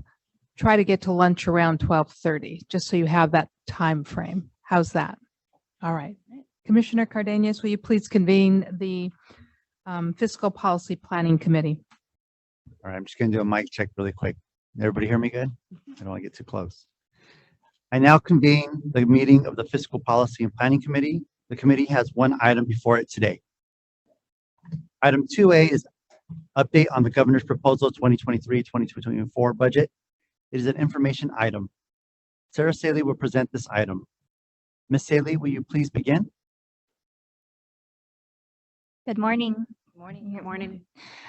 try to get to lunch around 12:30, just so you have that time frame. How's that? All right. Commissioner Cardenas, will you please convene the Fiscal Policy Planning Committee? All right, I'm just going to do a mic check really quick. Everybody hear me good? I don't want to get too close. I now convene the meeting of the Fiscal Policy and Planning Committee. The committee has one item before it today. Item 2A is update on the governor's proposal 2023-2024 budget. It is an information item. Sarah Saley will present this item. Ms. Saley, will you please begin? Good morning. Good morning.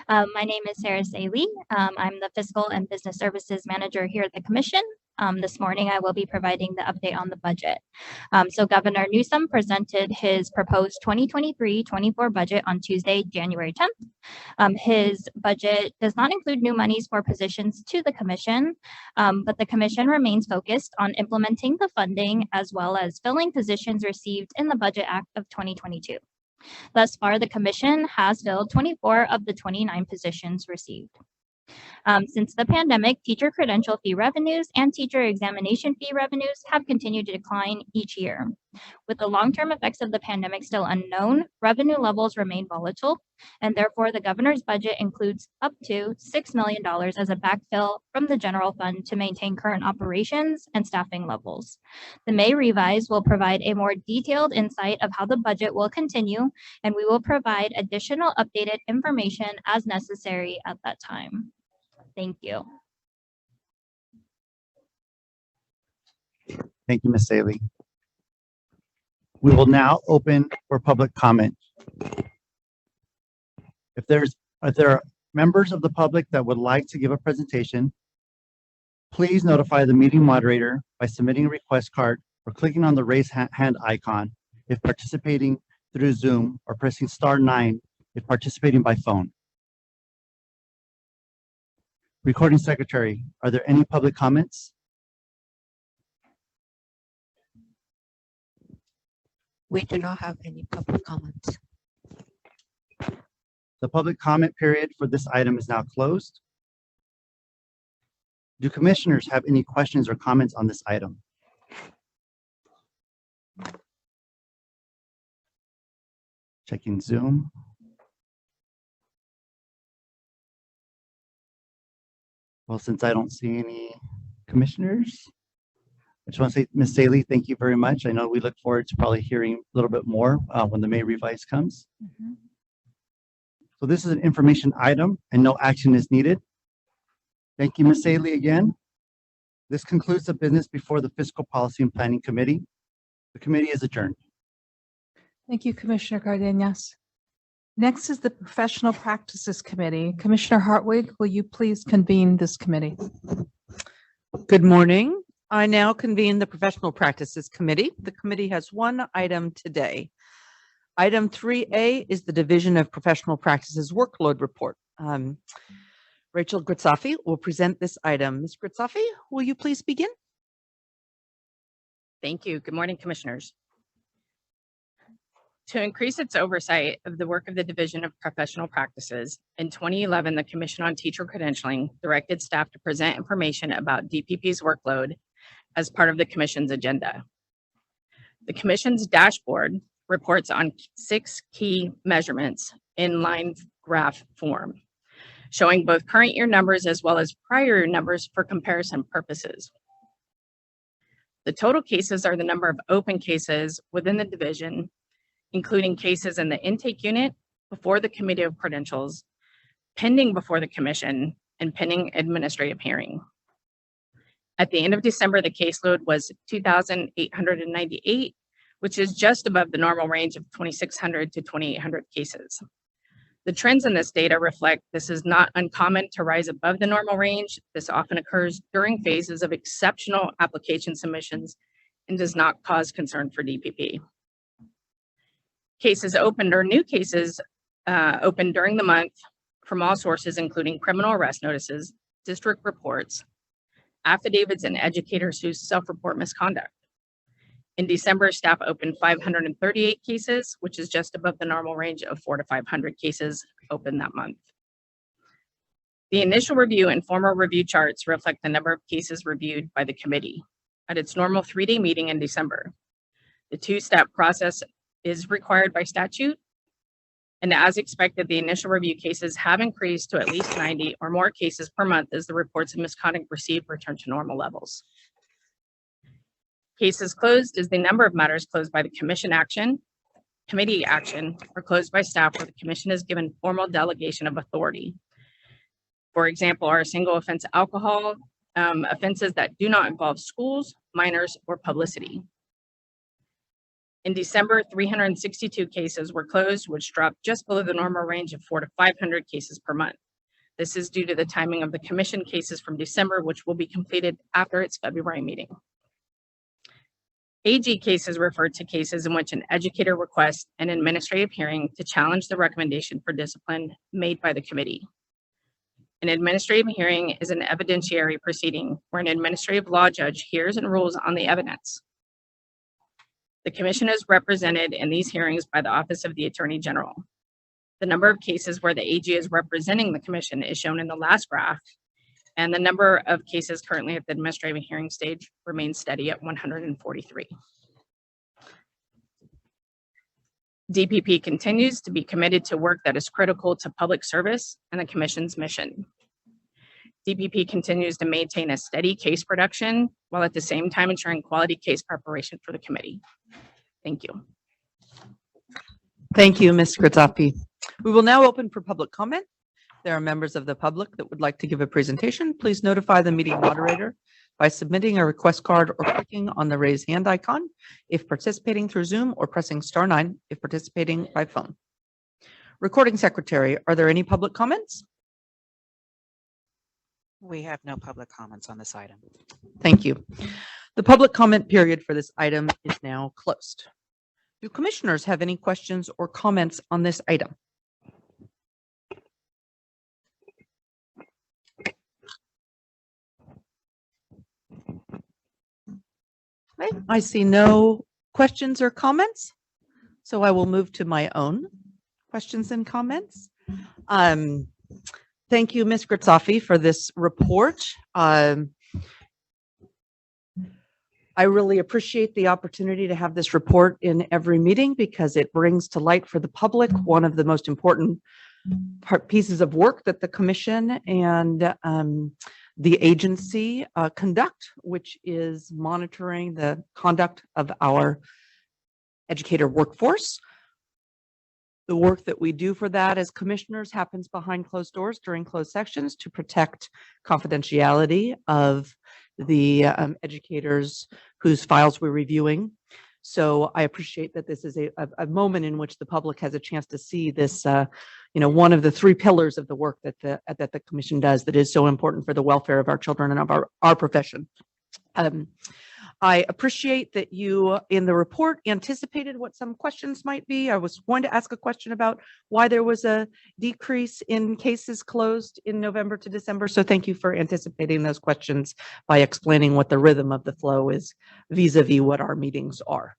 My name is Sarah Saley. I'm the Fiscal and Business Services Manager here at the Commission. This morning, I will be providing the update on the budget. So Governor Newsom presented his proposed 2023-24 budget on Tuesday, January 10th. His budget does not include new monies for positions to the Commission, but the Commission remains focused on implementing the funding as well as filling positions received in the Budget Act of 2022. Thus far, the Commission has filled 24 of the 29 positions received. Since the pandemic, teacher credential fee revenues and teacher examination fee revenues have continued to decline each year. With the long-term effects of the pandemic still unknown, revenue levels remain volatile, and therefore the governor's budget includes up to $6 million as a backfill from the general fund to maintain current operations and staffing levels. The May revise will provide a more detailed insight of how the budget will continue, and we will provide additional updated information as necessary at that time. Thank you. Thank you, Ms. Saley. We will now open for public comment. If there are members of the public that would like to give a presentation, please notify the meeting moderator by submitting a request card or clicking on the raise hand icon if participating through Zoom, or pressing *9 if participating by phone. Recording Secretary, are there any public comments? We do not have any public comments. The public comment period for this item is now closed. Do commissioners have any questions or comments on this item? Checking Zoom. Well, since I don't see any commissioners, I just want to say, Ms. Saley, thank you very much. I know we look forward to probably hearing a little bit more when the May revise comes. So this is an information item and no action is needed. Thank you, Ms. Saley, again. This concludes the business before the Fiscal Policy and Planning Committee. The committee is adjourned. Thank you, Commissioner Cardenas. Next is the Professional Practices Committee. Commissioner Hartwig, will you please convene this committee? Good morning. I now convene the Professional Practices Committee. The committee has one item today. Item 3A is the Division of Professional Practices Workload Report. Rachel Gritzofi will present this item. Ms. Gritzofi, will you please begin? Thank you. Good morning, Commissioners. To increase its oversight of the work of the Division of Professional Practices, in 2011, the Commission on Teacher Credentialing directed staff to present information about DPP's workload as part of the Commission's agenda. The Commission's dashboard reports on 6 key measurements in line graph form, showing both current year numbers as well as prior year numbers for comparison purposes. The total cases are the number of open cases within the division, including cases in the intake unit, before the Committee of Credentials, pending before the Commission, and pending administrative hearing. At the end of December, the caseload was 2,898, which is just above the normal range of 2,600 to 2,800 cases. The trends in this data reflect this is not uncommon to rise above the normal range. This often occurs during phases of exceptional application submissions and does not cause concern for DPP. Cases opened or new cases opened during the month from all sources, including criminal arrest notices, district reports, affidavits, and educators who self-report misconduct. In December, staff opened 538 cases, which is just above the normal range of 400 to 500 cases open that month. The initial review and formal review charts reflect the number of cases reviewed by the committee at its normal 3-day meeting in December. The 2-step process is required by statute, and as expected, the initial review cases have increased to at least 90 or more cases per month as the reports of misconduct received return to normal levels. Cases closed is the number of matters closed by the commission action, committee action, or closed by staff where the commission is given formal delegation of authority. For example, are single offense alcohol offenses that do not involve schools, minors, or publicity. In December, 362 cases were closed, which dropped just below the normal range of 400 to 500 cases per month. This is due to the timing of the commission cases from December, which will be completed after its February meeting. AG cases refer to cases in which an educator requests an administrative hearing to challenge the recommendation for discipline made by the committee. An administrative hearing is an evidentiary proceeding where an administrative law judge hears and rules on the evidence. The commission is represented in these hearings by the Office of the Attorney General. The number of cases where the AG is representing the commission is shown in the last graph, and the number of cases currently at the administrative hearing stage remains steady at 143. DPP continues to be committed to work that is critical to public service and the commission's mission. DPP continues to maintain a steady case production while at the same time ensuring quality case preparation for the committee. Thank you. Thank you, Ms. Gritzofi. We will now open for public comment. There are members of the public that would like to give a presentation. Please notify the meeting moderator by submitting a request card or clicking on the raise hand icon if participating through Zoom, or pressing *9 if participating by phone. Recording secretary, are there any public comments? We have no public comments on this item. Thank you. The public comment period for this item is now closed. Do commissioners have any questions or comments on this item? Okay, I see no questions or comments, so I will move to my own questions and comments. Thank you, Ms. Gritzofi, for this report. I really appreciate the opportunity to have this report in every meeting because it brings to light for the public one of the most important pieces of work that the commission and the agency conduct, which is monitoring the conduct of our educator workforce. The work that we do for that as commissioners happens behind closed doors during closed sessions to protect confidentiality of the educators whose files we're reviewing. So I appreciate that this is a moment in which the public has a chance to see this, one of the three pillars of the work that the commission does that is so important for the welfare of our children and of our profession. I appreciate that you, in the report, anticipated what some questions might be. I was going to ask a question about why there was a decrease in cases closed in November to December. So thank you for anticipating those questions by explaining what the rhythm of the flow is vis-a-vis what our meetings are.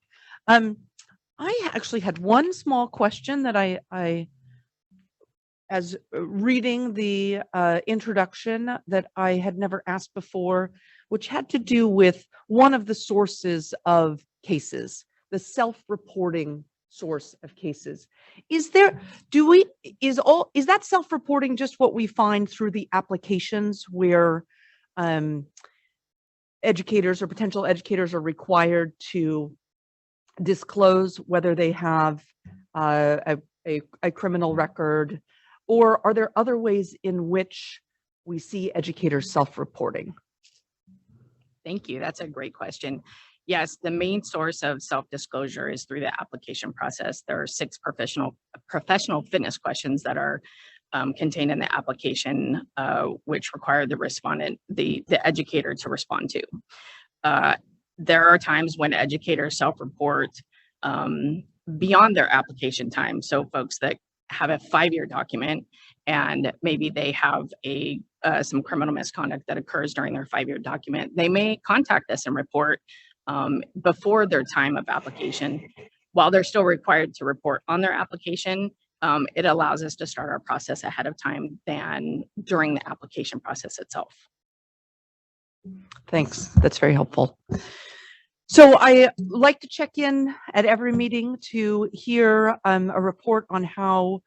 I actually had one small question that I as reading the introduction that I had never asked before, which had to do with one of the sources of cases, the self-reporting source of cases. Is that self-reporting just what we find through the applications where educators or potential educators are required to disclose whether they have a criminal record, or are there other ways in which we see educators self-reporting? Thank you. That's a great question. Yes, the main source of self-disclosure is through the application process. There are 6 professional fitness questions that are contained in the application, which require the respondent, the educator, to respond to. There are times when educators self-report beyond their application time. So folks that have a 5-year document and maybe they have some criminal misconduct that occurs during their 5-year document, they may contact us and report before their time of application. While they're still required to report on their application, it allows us to start our process ahead of time than during the application process itself. Thanks. That's very helpful. So I like to check in at every meeting to hear a report on how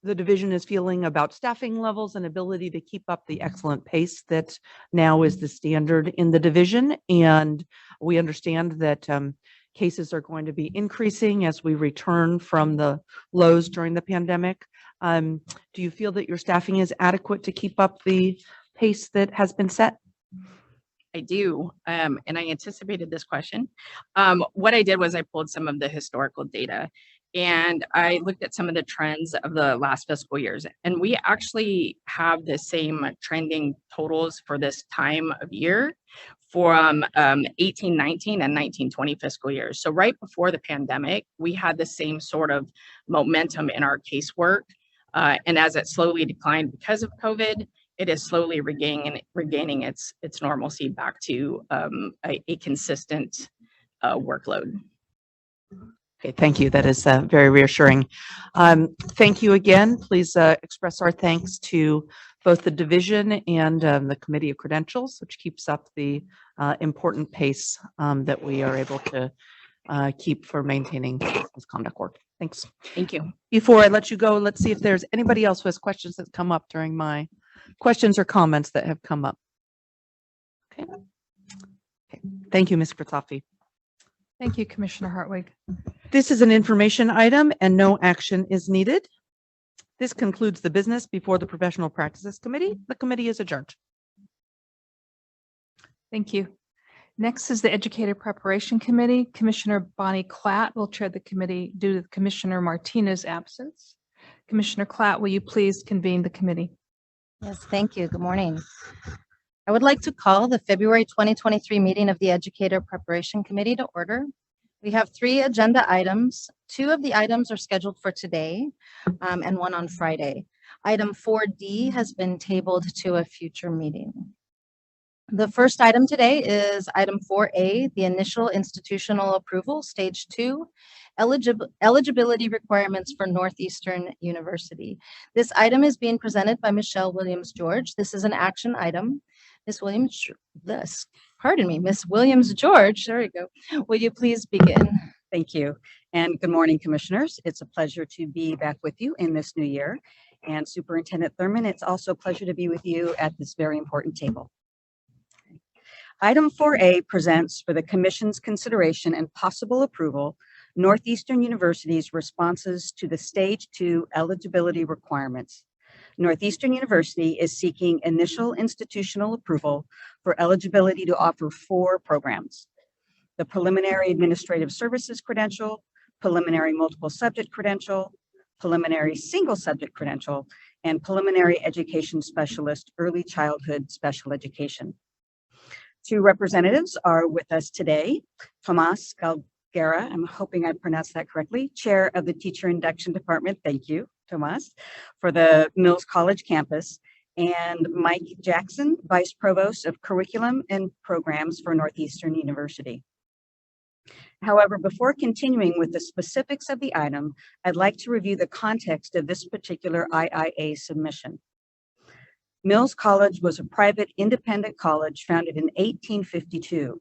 the division is feeling about staffing levels and ability to keep up the excellent pace that now is the standard in the division. And we understand that cases are going to be increasing as we return from the lows during the pandemic. Do you feel that your staffing is adequate to keep up the pace that has been set? I do, and I anticipated this question. What I did was I pulled some of the historical data and I looked at some of the trends of the last fiscal years, and we actually have the same trending totals for this time of year from 1819 and 1920 fiscal years. So right before the pandemic, we had the same sort of momentum in our casework, and as it slowly declined because of COVID, it is slowly regaining its normalcy back to a consistent workload. Okay, thank you. That is very reassuring. Thank you again. Please express our thanks to both the division and the Committee of Credentials, which keeps up the important pace that we are able to keep for maintaining misconduct work. Thanks. Thank you. Before I let you go, let's see if there's anybody else who has questions that come up during my questions or comments that have come up. Okay. Thank you, Ms. Kratoffi. Thank you, Commissioner Hartwig. This is an information item and no action is needed. This concludes the business before the Professional Practices Committee. The committee is adjourned. Thank you. Next is the Educator Preparation Committee. Commissioner Bonnie Klatt will chair the committee due to Commissioner Martinez's absence. Commissioner Klatt, will you please convene the committee? Yes, thank you. Good morning. I would like to call the February 2023 meeting of the Educator Preparation Committee to order. We have 3 agenda items. 2 of the items are scheduled for today and 1 on Friday. Item 4D has been tabled to a future meeting. The first item today is item 4A, the initial institutional approval, stage 2, eligibility requirements for Northeastern University. This item is being presented by Michelle Williams-George. This is an action item. Ms. Williams-George, there we go. Will you please begin? Thank you. And good morning, commissioners. It's a pleasure to be back with you in this new year. And Superintendent Thurman, it's also a pleasure to be with you at this very important table. Item 4A presents for the Commission's consideration and possible approval Northeastern University's responses to the Stage 2 eligibility requirements. Northeastern University is seeking initial institutional approval for eligibility to offer 4 programs: the Preliminary Administrative Services Credential, Preliminary Multiple Subject Credential, Preliminary Single Subject Credential, and Preliminary Education Specialist Early Childhood Special Education. 2 representatives are with us today. Tomas Galguera, I'm hoping I pronounced that correctly, Chair of the Teacher Induction Department. Thank you, Tomas, for the Mills College campus, and Mike Jackson, Vice Provost of Curriculum and Programs for Northeastern University. However, before continuing with the specifics of the item, I'd like to review the context of this particular IIA submission. Mills College was a private independent college founded in 1852.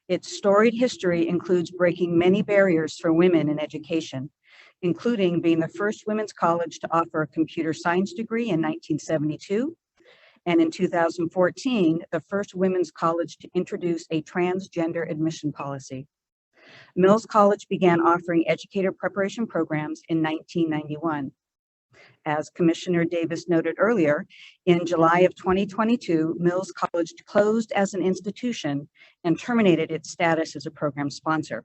Its storied history includes breaking many barriers for women in education, including being the first women's college to offer a computer science degree in 1972, and in 2014, the first women's college to introduce a transgender admission policy. Mills College began offering educator preparation programs in 1991. As Commissioner Davis noted earlier, in July of 2022, Mills College closed as an institution and terminated its status as a program sponsor.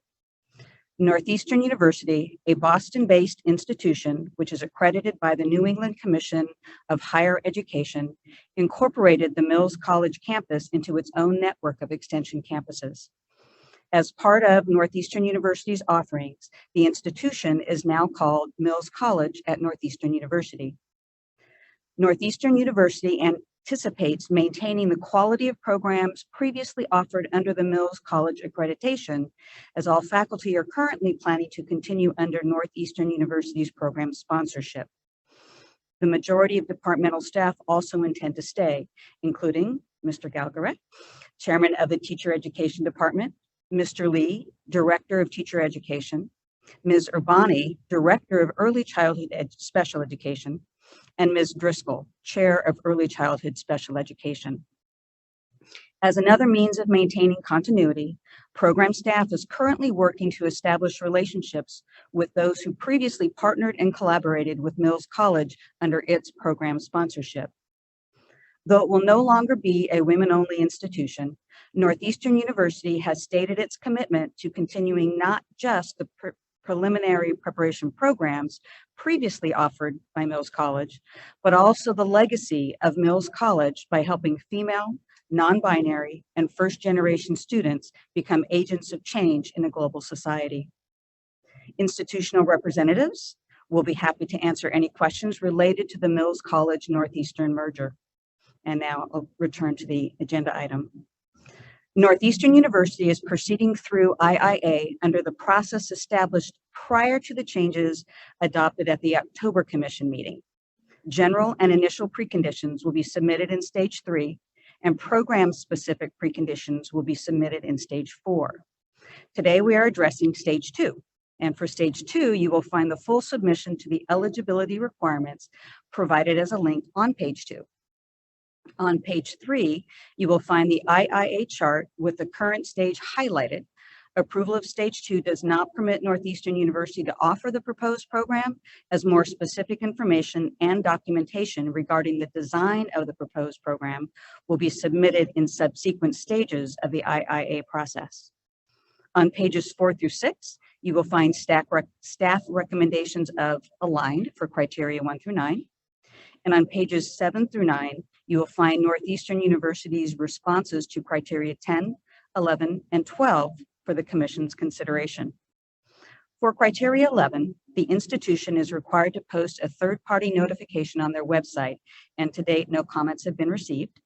Northeastern University, a Boston-based institution which is accredited by the New England Commission of Higher Education, incorporated the Mills College campus into its own network of extension campuses. As part of Northeastern University's offerings, the institution is now called Mills College at Northeastern University. Northeastern University anticipates maintaining the quality of programs previously offered under the Mills College accreditation, as all faculty are currently planning to continue under Northeastern University's program sponsorship. The majority of departmental staff also intend to stay, including Mr. Galguera, Chairman of the Teacher Education Department, Mr. Lee, Director of Teacher Education, Ms. Urbani, Director of Early Childhood Special Education, and Ms. Driscoll, Chair of Early Childhood Special Education. As another means of maintaining continuity, program staff is currently working to establish relationships with those who previously partnered and collaborated with Mills College under its program sponsorship. Though it will no longer be a women-only institution, Northeastern University has stated its commitment to continuing not just the preliminary preparation programs previously offered by Mills College, but also the legacy of Mills College by helping female, non-binary, and first-generation students become agents of change in a global society. Institutional representatives will be happy to answer any questions related to the Mills College Northeastern merger. And now I'll return to the agenda item. Northeastern University is proceeding through IIA under the process established prior to the changes adopted at the October Commission meeting. General and initial preconditions will be submitted in Stage 3, and program-specific preconditions will be submitted in Stage 4. Today, we are addressing Stage 2, and for Stage 2, you will find the full submission to the eligibility requirements provided as a link on page 2. On page 3, you will find the IIA chart with the current stage highlighted. Approval of Stage 2 does not permit Northeastern University to offer the proposed program, as more specific information and documentation regarding the design of the proposed program will be submitted in subsequent stages of the IIA process. On pages 4 through 6, you will find staff recommendations of aligned for criteria 1 through 9. And on pages 7 through 9, you will find Northeastern University's responses to criteria 10, 11, and 12 for the Commission's consideration. For criteria 11, the institution is required to post a third-party notification on their website, and to date, no comments have been received.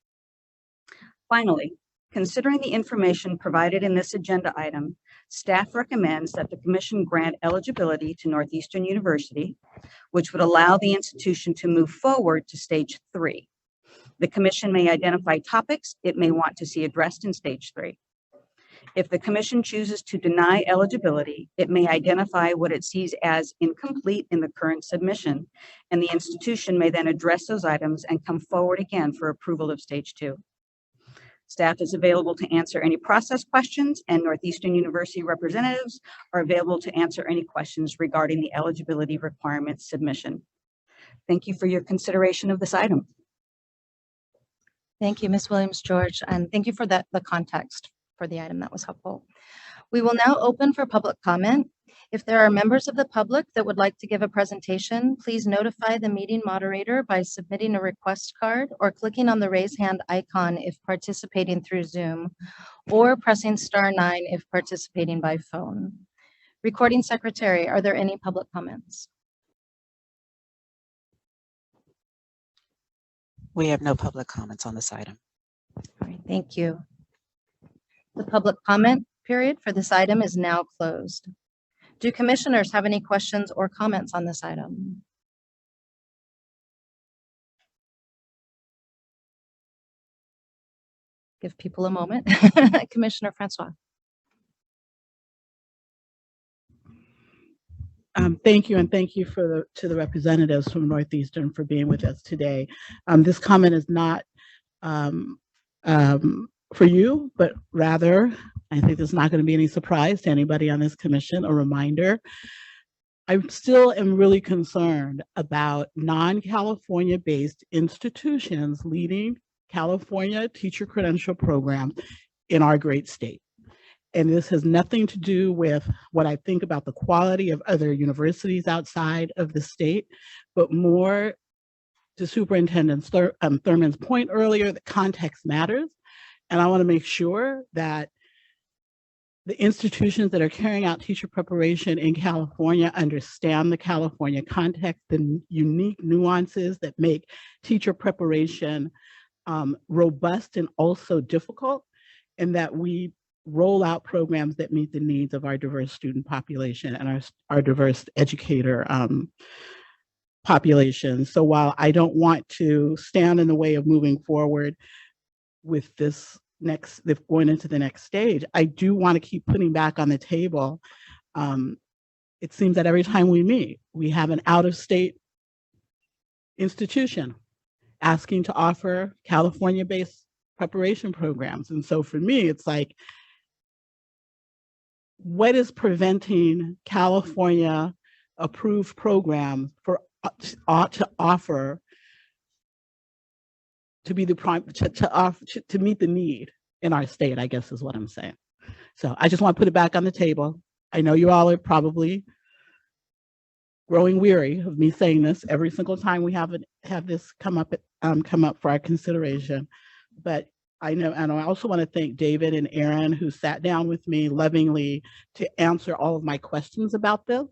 Finally, considering the information provided in this agenda item, staff recommends that the Commission grant eligibility to Northeastern University, which would allow the institution to move forward to Stage 3. The Commission may identify topics it may want to see addressed in Stage 3. If the commission chooses to deny eligibility, it may identify what it sees as incomplete in the current submission, and the institution may then address those items and come forward again for approval of stage 2. Staff is available to answer any process questions, and Northeastern University representatives are available to answer any questions regarding the eligibility requirements submission. Thank you for your consideration of this item. Thank you, Ms. Williams-George, and thank you for the context for the item. That was helpful. We will now open for public comment. If there are members of the public that would like to give a presentation, please notify the meeting moderator by submitting a request card or clicking on the raise hand icon if participating through Zoom, or pressing *9 if participating by phone. Recording secretary, are there any public comments? We have no public comments on this item. All right, thank you. The public comment period for this item is now closed. Do commissioners have any questions or comments on this item? Give people a moment. Commissioner Francois. Thank you, and thank you to the representatives from Northeastern for being with us today. This comment is not for you, but rather, I think there's not going to be any surprise to anybody on this commission. A reminder, I still am really concerned about non-California based institutions leading California teacher credential programs in our great state. And this has nothing to do with what I think about the quality of other universities outside of the state, but more to Superintendent Thurman's point earlier, that context matters. And I want to make sure that the institutions that are carrying out teacher preparation in California understand the California context, the unique nuances that make teacher preparation robust and also difficult, and that we roll out programs that meet the needs of our diverse student population and our diverse educator population. So while I don't want to stand in the way of moving forward with this going into the next stage, I do want to keep putting back on the table. It seems that every time we meet, we have an out-of-state institution asking to offer California-based preparation programs. And so for me, it's like, what is preventing California approved programs to offer to be the prime to meet the need in our state, I guess is what I'm saying. So I just want to put it back on the table. I know you all are probably growing weary of me saying this every single time we have this come up for our consideration, but I know, and I also want to thank David and Aaron, who sat down with me lovingly to answer all of my questions about this.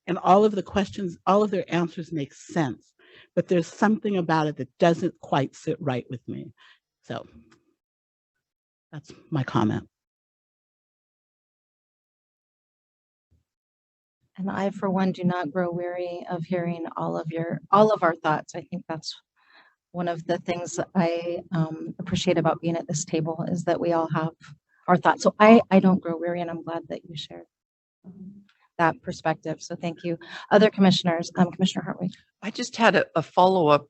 And all of their answers make sense, but there's something about it that doesn't quite sit right with me. So that's my comment. And I, for one, do not grow weary of hearing all of our thoughts. I think that's one of the things that I appreciate about being at this table, is that we all have our thoughts. So I don't grow weary, and I'm glad that you shared that perspective. So thank you. Other commissioners, Commissioner Hartwig. I just had a follow-up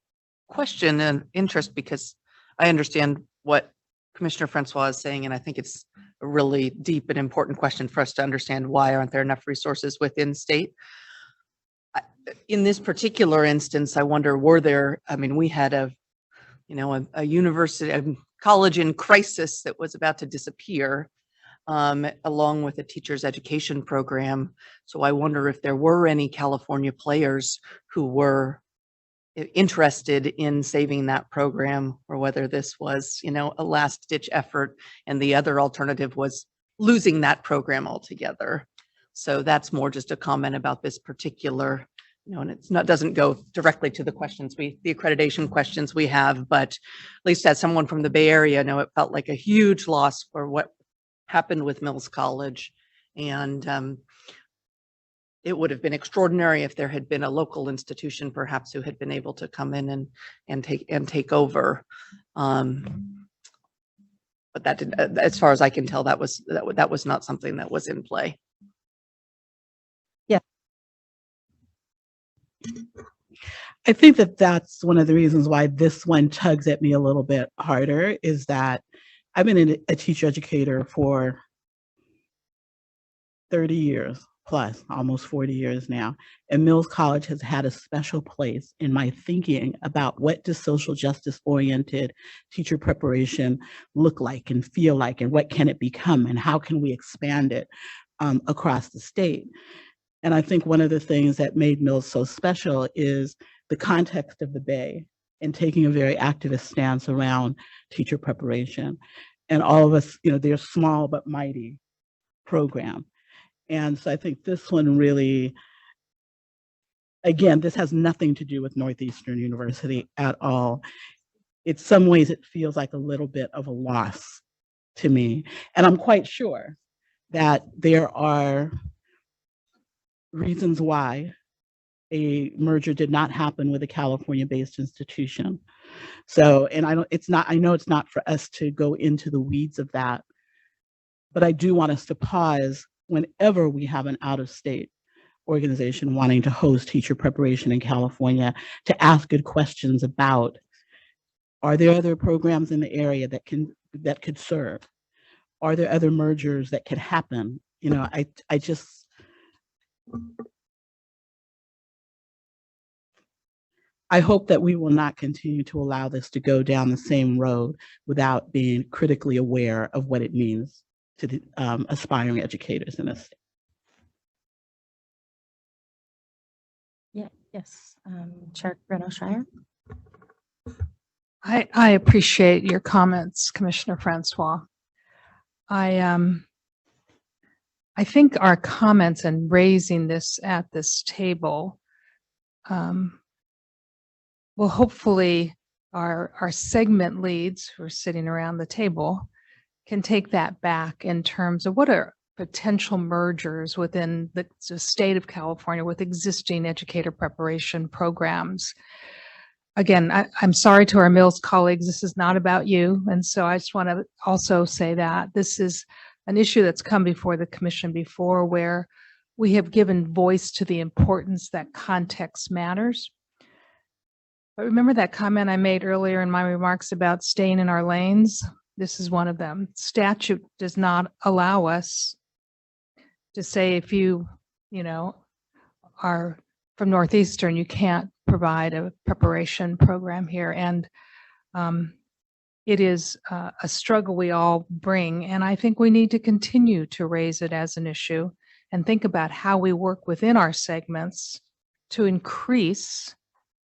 question and interest, because I understand what Commissioner Francois is saying, and I think it's a really deep and important question for us to understand why aren't there enough resources within state. In this particular instance, I wonder, we had a university, a college in crisis that was about to disappear, along with a teacher's education program. So I wonder if there were any California players who were interested in saving that program, or whether this was, a last ditch effort and the other alternative was losing that program altogether. So that's more just a comment about this particular, and doesn't go directly to the questions the accreditation questions we have, but at least as someone from the Bay Area, it felt like a huge loss for what happened with Mills College. And it would have been extraordinary if there had been a local institution perhaps who had been able to come in and take over. But that did, as far as I can tell, that was not something that was in play. I think that that's one of the reasons why this one tugs at me a little bit harder is that I've been a teacher educator for 30 years plus, almost 40 years now. And Mills College has had a special place in my thinking about what does social justice oriented teacher preparation look like and feel like, and what can it become, and how can we expand it across the state. And I think one of the things that made Mills so special is the context of the Bay and taking a very activist stance around teacher preparation. And all of us, they're small but mighty program. And so I think this one really, again, this has nothing to do with Northeastern University at all. In some ways, it feels like a little bit of a loss to me. And I'm quite sure that there are reasons why a merger did not happen with a California-based institution. So, and I know it's not for us to go into the weeds of that, but I do want us to pause whenever we have an out-of-state organization wanting to host teacher preparation in California to ask good questions about, are there other programs in the area that could serve? Are there other mergers that could happen? I hope that we will not continue to allow this to go down the same road without being critically aware of what it means to the aspiring educators in this state. Yes, Chair Greno-Shire. I appreciate your comments, Commissioner Francois. I think our comments and raising this at this table will hopefully our segment leads who are sitting around the table can take that back in terms of what are potential mergers within the state of California with existing educator preparation programs. Again, I'm sorry to our Mills colleagues, this is not about you. And so I just want to also say that this is an issue that's come before the commission before, where we have given voice to the importance that context matters. But remember that comment I made earlier in my remarks about staying in our lanes? This is one of them. Statute does not allow us to say if you are from Northeastern, you can't provide a preparation program here. And it is a struggle we all bring. And I think we need to continue to raise it as an issue and think about how we work within our segments to increase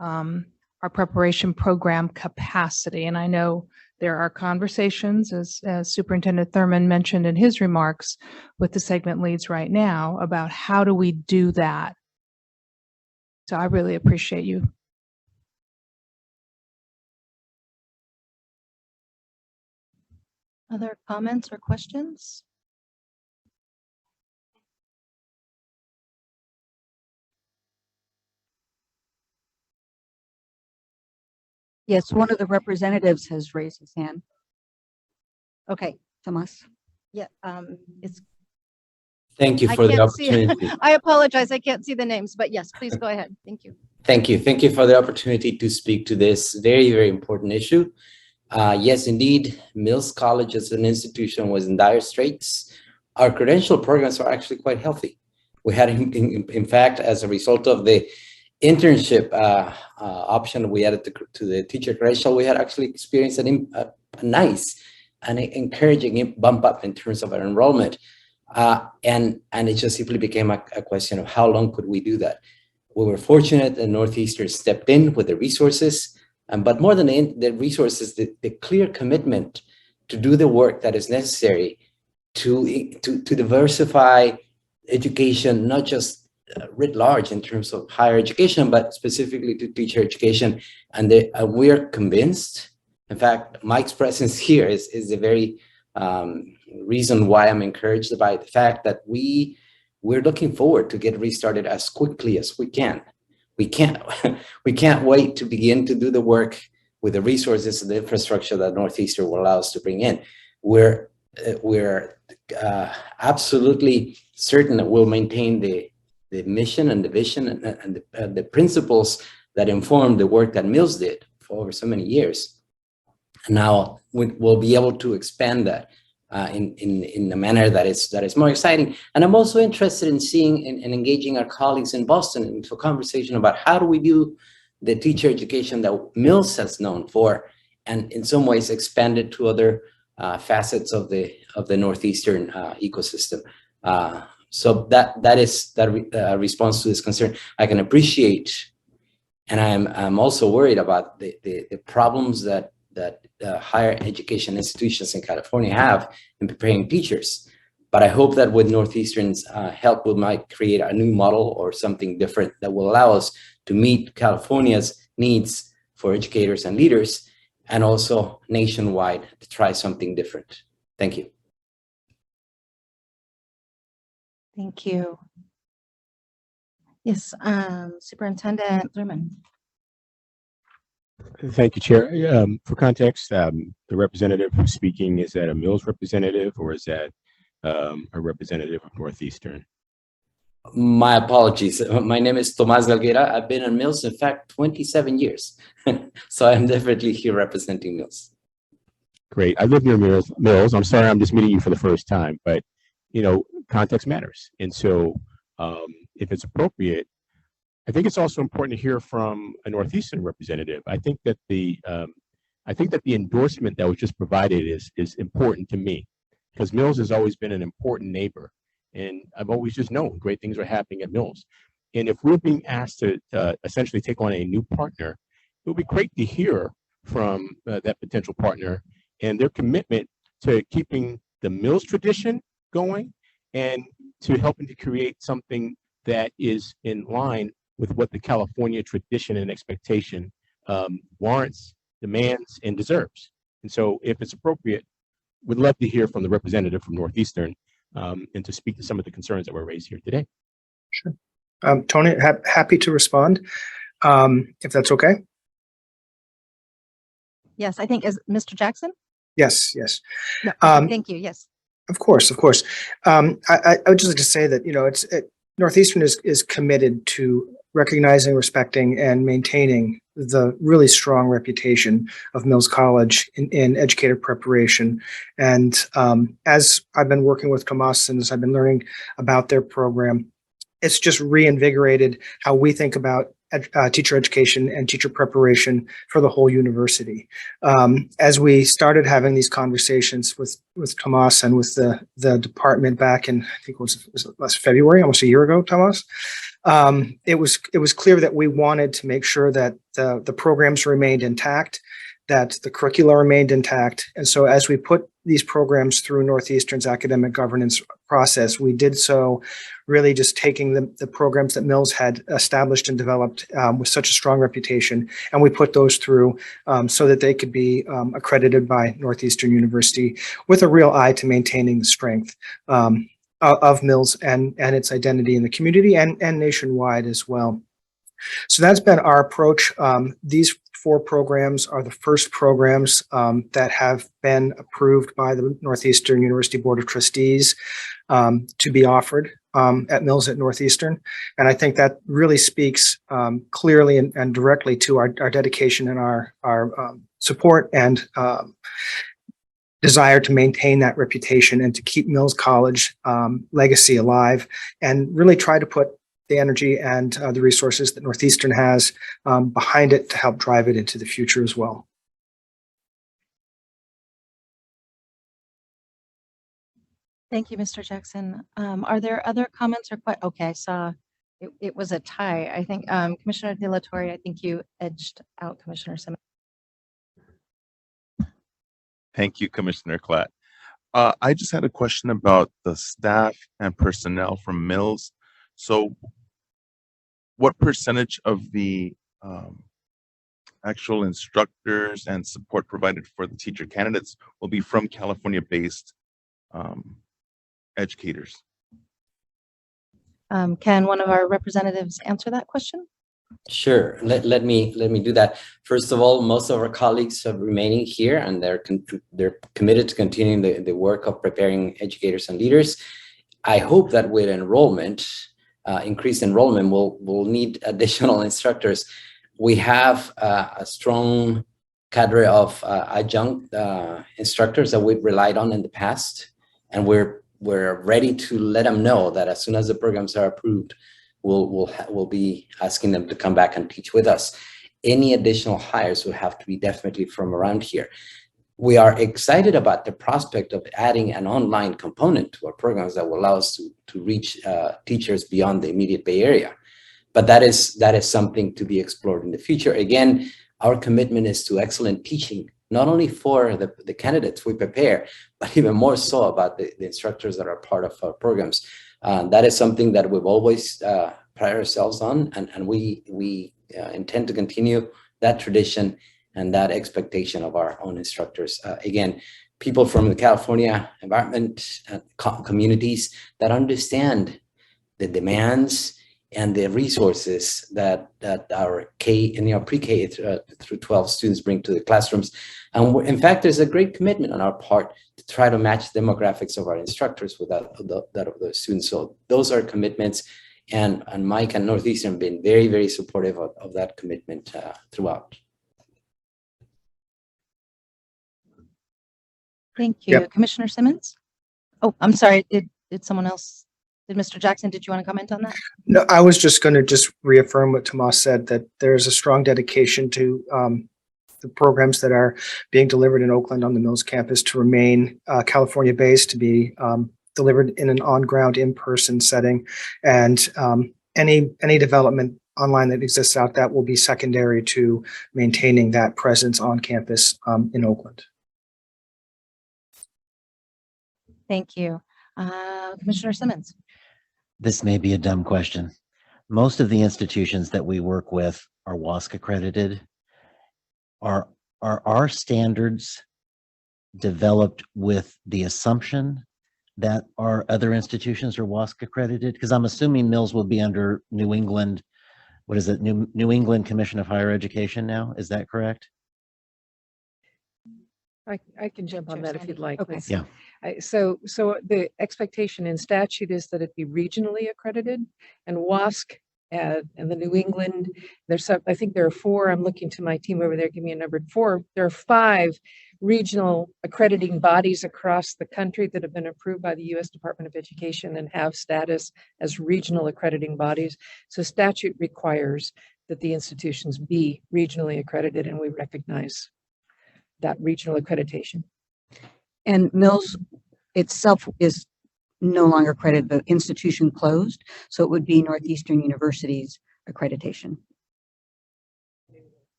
our preparation program capacity. And I know there are conversations, as Superintendent Thurman mentioned in his remarks, with the segment leads right now about how do we do that. So I really appreciate you. Other comments or questions? Yes, one of the representatives has raised his hand. Okay, Tomas. Yeah, it's. Thank you I for the can't see- opportunity. I apologize, I can't see the names, but yes, please go ahead. Thank you. Thank you. Thank you for the opportunity to speak to this very, very important issue. Yes, indeed, Mills College as an institution was in dire straits. Our credential programs are actually quite healthy. We had, in fact, as a result of the internship option we added to the teacher credential, we had actually experienced a nice and encouraging bump up in terms of our enrollment. And it just simply became a question of how long could we do that? We were fortunate that Northeastern stepped in with the resources, but more than the resources, the clear commitment to do the work that is necessary to diversify education, not just writ large in terms of higher education, but specifically to teacher education. And we're convinced, in fact, Mike's presence here is the very reason why I'm encouraged by the fact that we're looking forward to get restarted as quickly as we can. We can't wait to begin to do the work with the resources and the infrastructure that Northeastern will allow us to bring in. we're absolutely certain that we'll maintain the mission and the vision and the principles that inform the work that Mills did for over so many years. And now we'll be able to expand that in a manner that is more exciting. And I'm also interested in seeing and engaging our colleagues in Boston into a conversation about how do we do the teacher education that Mills has known for, and in some ways expand it to other facets of the Northeastern ecosystem. So that is that response to this concern. I can appreciate, and I'm also worried about the problems that higher education institutions in California have in preparing teachers. But I hope that with Northeastern's help, we might create a new model or something different that will allow us to meet California's needs for educators and leaders, and also nationwide to try something different. Thank you. Thank you. Yes, Superintendent Thurman. Thank you, Chair. For context, the representative who's speaking, is that a Mills representative or is that a representative of Northeastern? My apologies. My name is Tomas Galguera. I've been on Mills, in fact, 27 years. So I'm definitely here representing Mills. Great. I live near Mills. I'm sorry, I'm just meeting you for the first time, but context matters. And so if it's appropriate, I think it's also important to hear from a Northeastern representative. I think that the endorsement that was just provided is important to me, because Mills has always been an important neighbor, and I've always just known great things are happening at Mills. And if we're being asked to essentially take on a new partner, it would be great to hear from that potential partner and their commitment to keeping the Mills tradition going and to helping to create something that is in line with what the California tradition and expectation warrants, demands, and deserves. And so if it's appropriate, we'd love to hear from the representative from Northeastern and to speak to some of the concerns that were raised here today. Sure. Tony, happy to respond, if that's okay. Yes, I think, is Mr. Jackson? Yes, yes. No, thank you, yes. Of course, of course. I would just like to say that, Northeastern is committed to recognizing, respecting, and maintaining the really strong reputation of Mills College in educator preparation. And as I've been working with Tomas and as I've been learning about their program, it's just reinvigorated how we think about teacher education and teacher preparation for the whole university. As we started having these conversations with Tomas and with the department back in, I think it was last February, almost a year ago, Tomas, it was clear that we wanted to make sure that the programs remained intact, that the curricula remained intact. And so as we put these programs through Northeastern's academic governance process, we did so really just taking the programs that Mills had established and developed with such a strong reputation, and we put those through so that they could be accredited by Northeastern University with a real eye to maintaining the strength of Mills and its identity in the community and nationwide as well. So that's been our approach. These 4 programs are the first programs that have been approved by the Northeastern University Board of Trustees to be offered at Mills at Northeastern. And I think that really speaks clearly and directly to our dedication and our support and desire to maintain that reputation and to keep Mills College legacy alive, and really try to put the energy and the resources that Northeastern has behind it to help drive it into the future as well. Thank you, Mr. Jackson. Are there other comments or questions? Okay, I saw it was a tie. I think Commissioner De La Torre, I think you edged out Commissioner Simmons. Thank you, Commissioner Klatt. I just had a question about the staff and personnel from Mills. So what percentage of the actual instructors and support provided for the teacher candidates will be from California-based educators? Can one of our representatives answer that question? Sure. Let me do that. First of all, most of our colleagues are remaining here, and they're committed to continuing the work of preparing educators and leaders. I hope that with enrollment, increased enrollment, we'll need additional instructors. We have a strong cadre of adjunct instructors that we've relied on in the past, and we're ready to let them know that as soon as the programs are approved, we'll be asking them to come back and teach with us. Any additional hires would have to be definitely from around here. We are excited about the prospect of adding an online component to our programs that will allow us to reach teachers beyond the immediate Bay Area. But that is something to be explored in the future. Again, our commitment is to excellent teaching, not only for the candidates we prepare, but even more so about the instructors that are part of our programs. That is something that we've always prided ourselves on, and we intend to continue that tradition and that expectation of our own instructors. Again, people from the California environment communities that understand the demands and the resources that our pre-K through 12 students bring to the classrooms. And in fact, there's a great commitment on our part to try to match demographics of our instructors with that of the students. So those are commitments, and Mike and Northeastern have been very, very supportive of that commitment throughout. Thank you. Yep. Commissioner Simmons? Oh, I'm sorry. Did someone else? Did Mr. Jackson, did you want to comment on that? No, I was just going to reaffirm what Tomas said, that there's a strong dedication to the programs that are being delivered in Oakland on the Mills campus to remain California-based, to be delivered in an on-ground, in-person setting. And any development online that exists out, that will be secondary to maintaining that presence on campus in Oakland. Thank you. Commissioner Simmons? This may be a dumb question. Most of the institutions that we work with are WASC accredited. Are our standards developed with the assumption that our other institutions are WASC accredited? Because I'm assuming Mills will be under New England, what is it, New England Commission of Higher Education now? Is that correct? I can jump on that if you'd like. Okay. Yeah. So the expectation in statute is that it be regionally accredited, and WASC and the New England, I think there are 4. I'm looking to my team over there, give me a number 4. There are 5 regional accrediting bodies across the country that have been approved by the U.S. Department of Education and have status as regional accrediting bodies. So statute requires that the institutions be regionally accredited, and we recognize that regional accreditation. And Mills itself is no longer accredited, the institution closed, so it would be Northeastern University's accreditation.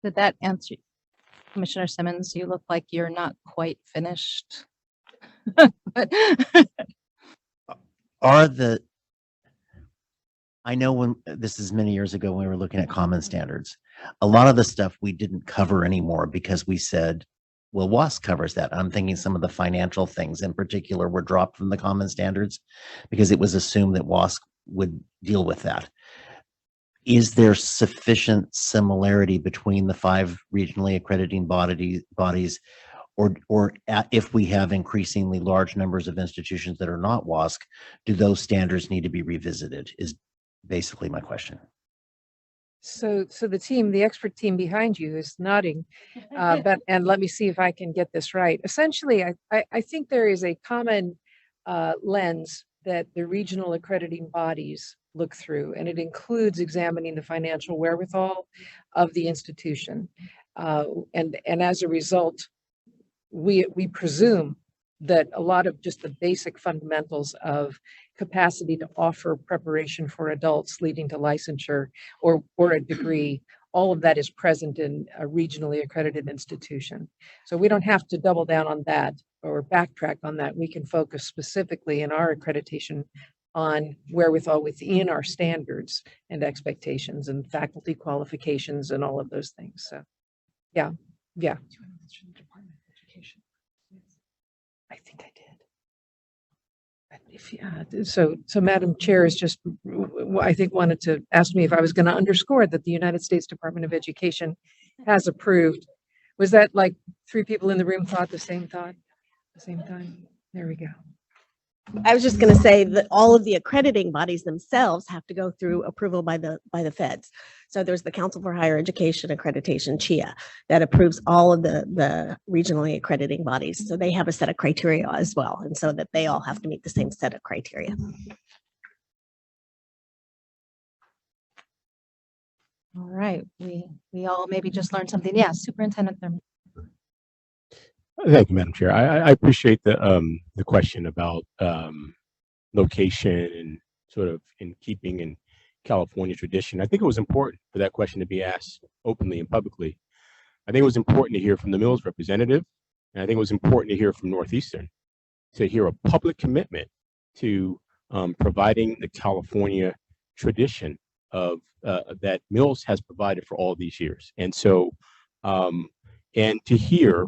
Did that answer? Commissioner Simmons, you look like you're not quite finished. But I know when this is many years ago when we were looking at common standards, a lot of the stuff we didn't cover anymore because we said, well, WASC covers that. I'm thinking some of the financial things in particular were dropped from the common standards because it was assumed that WASC would deal with that. Is there sufficient similarity between the 5 regionally accrediting bodies, or if we have increasingly large numbers of institutions that are not WASC, do those standards need to be revisited? Is basically my question. So the expert team behind you is nodding, and let me see if I can get this right. Essentially, I think there is a common lens that the regional accrediting bodies look through, and it includes examining the financial wherewithal of the institution. And as a result, we presume that a lot of just the basic fundamentals of capacity to offer preparation for adults leading to licensure or a degree, all of that is present in a regionally accredited institution. So we don't have to double down on that or backtrack on that. We can focus specifically in our accreditation on wherewithal within our standards and expectations and faculty qualifications and all of those things. So yeah. I think I did. So Madam Chair is just, I think, wanted to ask me if I was going to underscore that the United States Department of Education has approved. Was that like 3 people in the room thought the same thought at the same time? There we go. I was just going to say that all of the accrediting bodies themselves have to go through approval by the feds. So there's the Council for Higher Education Accreditation, CHIA, that approves all of the regionally accrediting bodies. So they have a set of criteria as well, and so that they all have to meet the same set of criteria. All right, we all maybe just learned something. Yeah, Superintendent Thurman. Thank you, Madam Chair. I appreciate the question about location and sort of in keeping in California tradition. I think it was important for that question to be asked openly and publicly. I think it was important to hear from the Mills representative, and I think it was important to hear from Northeastern, to hear a public commitment to providing the California tradition of that Mills has provided for all these years. And so, and to hear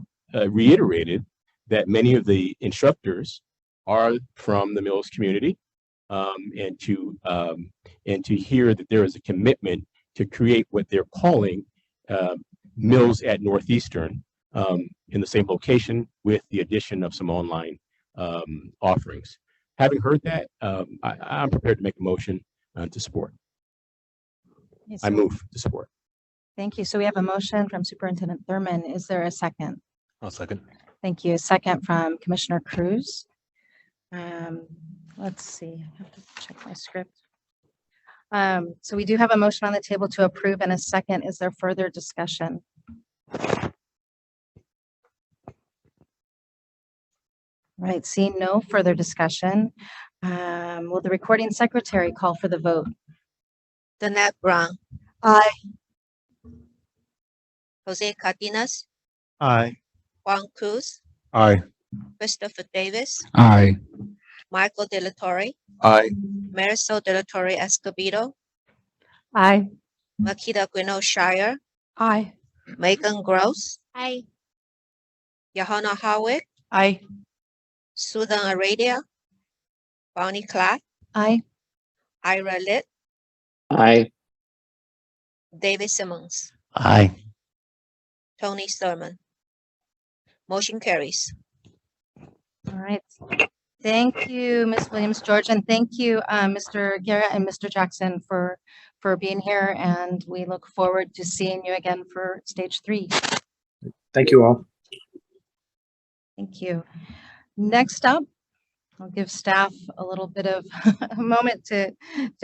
reiterated that many of the instructors are from the Mills community, and to hear that there is a commitment to create what they're calling Mills at Northeastern in the same location with the addition of some online offerings. Having heard that, I'm prepared to make a motion to support. Yes, I move to support. Thank you. So we have a motion from Superintendent Thurman. Is there a second? I'll second. Thank you. A second from Commissioner Cruz. Let's see, I have to check my script. So we do have a motion on the table to approve and a second. Is there further discussion? All right, seeing no further discussion, will the recording secretary call for the vote? Danette Brown, Aye. Jose Cardenas, Aye. Juan Cruz, Aye. Christopher Davis, Aye. Michael De La Torre, Aye. Marisol De La Torre Escobedo, Aye. Makita Gwino Shire, Aye. Megan Gross, Aye. Johanna Howick, Aye. Susan Aradia, Bonnie Clark, Aye. Ira Litt, Aye. David Simmons, Aye. Tony Thurman. Motion carries. All right. Thank you, Ms. Williams-George, and thank you, Mr. Guerra and Mr. Jackson for being here, and we look forward to seeing you again for stage 3. Thank you all. Thank you. Next up, I'll give staff a little bit of a moment to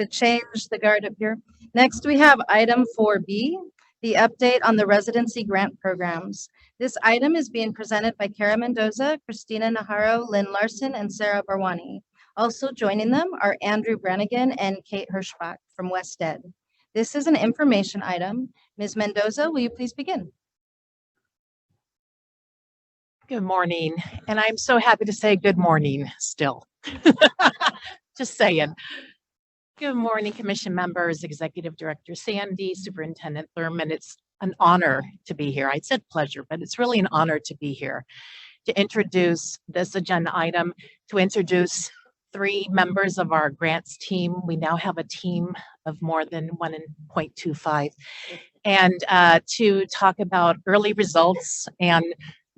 change the guard up here. Next, we have item 4B, the update on the residency grant programs. This item is being presented by Kara Mendoza, Christina Najarro, Lynn Larson, and Sarah Barwani. Also joining them are Andrew Brannigan and Kate Hirschbach from West Ed. This is an information item. Ms. Mendoza, will you please begin? Good morning, and I'm so happy to say good morning still. Just saying. Good morning, commission members, Executive Director Sandy, Superintendent Thurman. It's an honor to be here. I said pleasure, but it's really an honor to be here to introduce this agenda item, to introduce 3 members of our grants team. We now have a team of more than 1.25, and to talk about early results and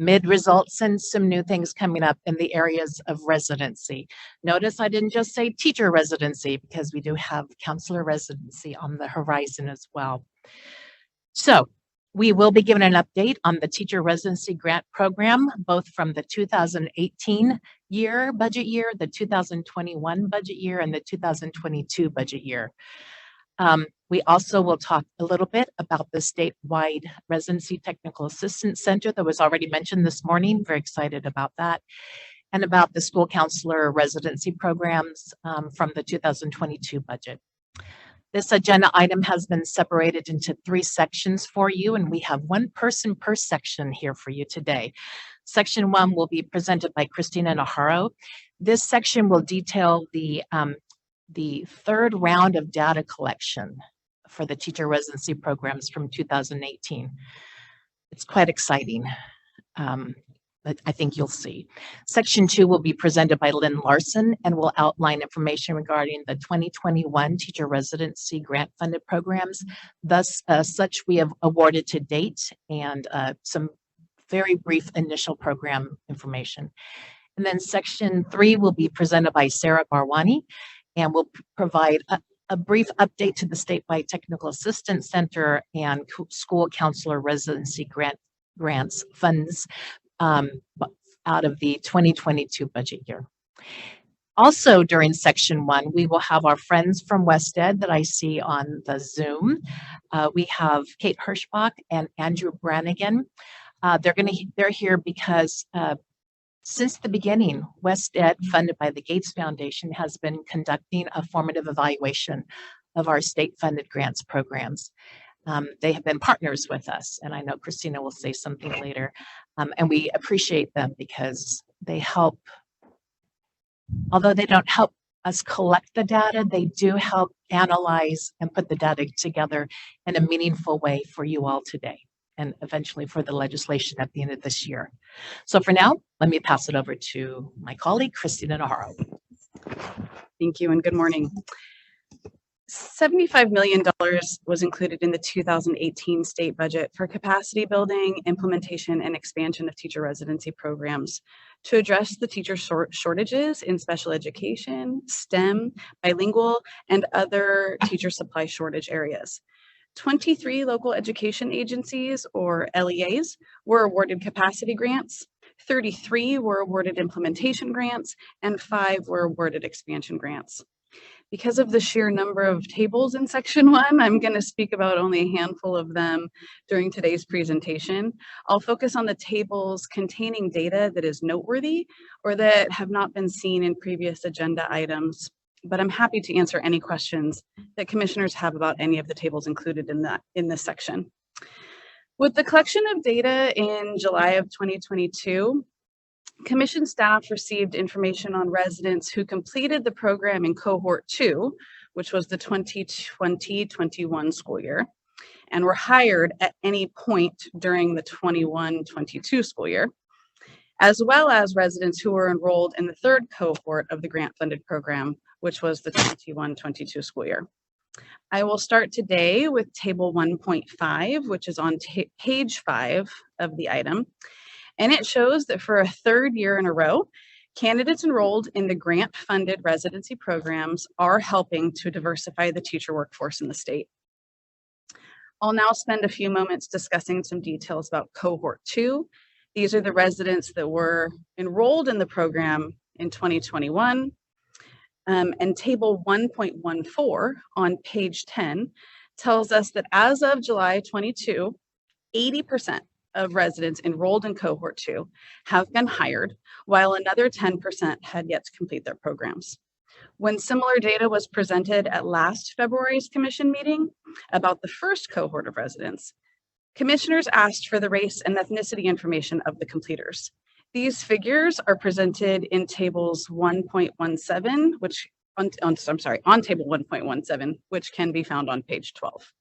mid results and some new things coming up in the areas of residency. Notice I didn't just say teacher residency, because we do have counselor residency on the horizon as well. So we will be given an update on the teacher residency grant program, both from the 2018 budget year, the 2021 budget year, and the 2022 budget year. We also will talk a little bit about the statewide Residency Technical Assistance Center that was already mentioned this morning. Very excited about that. And about the school counselor residency programs from the 2022 budget. This agenda item has been separated into 3 sections for you, and we have 1 person per section here for you today. Section 1 will be presented by Christina Najarro. This section will detail the 3rd round of data collection for the teacher residency programs from 2018. It's quite exciting. I think you'll see. Section 2 will be presented by Lynn Larson and will outline information regarding the 2021 teacher residency grant funded programs. Thus, such we have awarded to date and some very brief initial program information. And then section 3 will be presented by Sarah Barwani and will provide a brief update to the statewide technical assistance center and school counselor residency grants funds out of the 2022 budget year. Also during section 1, we will have our friends from West Ed that I see on the Zoom. We have Kate Hirschbach and Andrew Brannigan. They're here because since the beginning, West Ed, funded by the Gates Foundation, has been conducting a formative evaluation of our state-funded grants programs. They have been partners with us, and I know Christina will say something later, and we appreciate them because they help, although they don't help us collect the data, they do help analyze and put the data together in a meaningful way for you all today, and eventually for the legislation at the end of this year. So for now, let me pass it over to my colleague, Christina Najarro. Thank you and good morning. $75 million was included in the 2018 state budget for capacity building, implementation, and expansion of teacher residency programs to address the teacher shortages in special education, STEM, bilingual, and other teacher supply shortage areas. 23 local education agencies, or LEAs, were awarded capacity grants, 33 were awarded implementation grants, and 5 were awarded expansion grants. Because of the sheer number of tables in section 1, I'm going to speak about only a handful of them during today's presentation. I'll focus on the tables containing data that is noteworthy or that have not been seen in previous agenda items, but I'm happy to answer any questions that commissioners have about any of the tables included in this section. With the collection of data in July of 2022, Commission staff received information on residents who completed the program in cohort 2, which was the 2020-21 school year, and were hired at any point during the 21-22 school year, as well as residents who were enrolled in the 3rd cohort of the grant-funded program, which was the 21-22 school year. I will start today with table 1.5, which is on page 5 of the item. And it shows that for a 3rd year in a row, candidates enrolled in the grant-funded residency programs are helping to diversify the teacher workforce in the state. I'll now spend a few moments discussing some details about cohort 2. These are the residents that were enrolled in the program in 2021. And table 1.14 on page 10 tells us that as of July 22, 80% of residents enrolled in cohort 2 have been hired, while another 10% had yet to complete their programs. When similar data was presented at last February's commission meeting about the 1st cohort of residents, commissioners asked for the race and ethnicity information of the completers. These figures are presented in tables 1.17, on table 1.17, which can be found on page 12.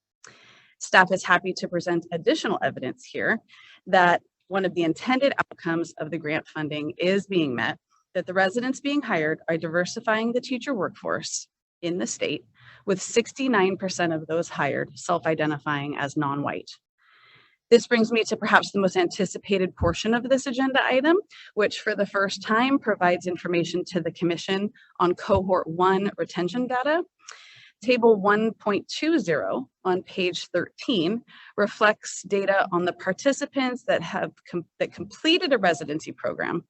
Staff is happy to present additional evidence here that one of the intended outcomes of the grant funding is being met, that the residents being hired are diversifying the teacher workforce in the state, with 69% of those hired self-identifying as non-white. This brings me to perhaps the most anticipated portion of this agenda item, which for the first time provides information to the commission on cohort 1 retention data. Table 1.20 on page 13 reflects data on the participants that completed a residency program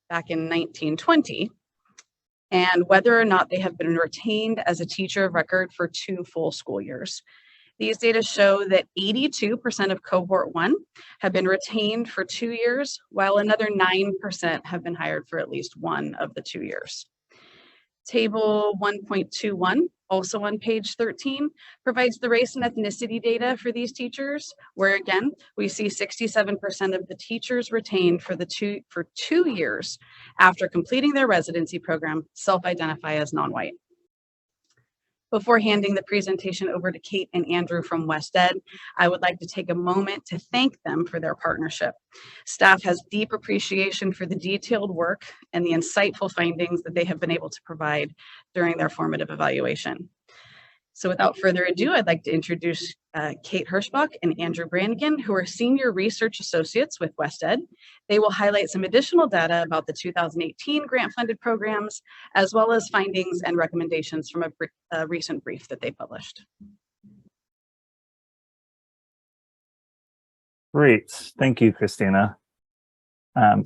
back in 1920 and whether or not they have been retained as a teacher of record for 2 full school years. These data show that 82% of cohort 1 have been retained for 2 years, while another 9% have been hired for at least 1 of the 2 years. Table 1.21, also on page 13, provides the race and ethnicity data for these teachers, where again, we see 67% of the teachers retained for 2 years after completing their residency program self-identify as non-white. Before handing the presentation over to Kate and Andrew from West Ed, I would like to take a moment to thank them for their partnership. Staff has deep appreciation for the detailed work and the insightful findings that they have been able to provide during their formative evaluation. So without further ado, I'd like to introduce Kate Hirschbach and Andrew Brannigan, who are Senior Research Associates with West Ed. They will highlight some additional data about the 2018 grant-funded programs, as well as findings and recommendations from a recent brief that they published. Great, thank you, Christina. I'm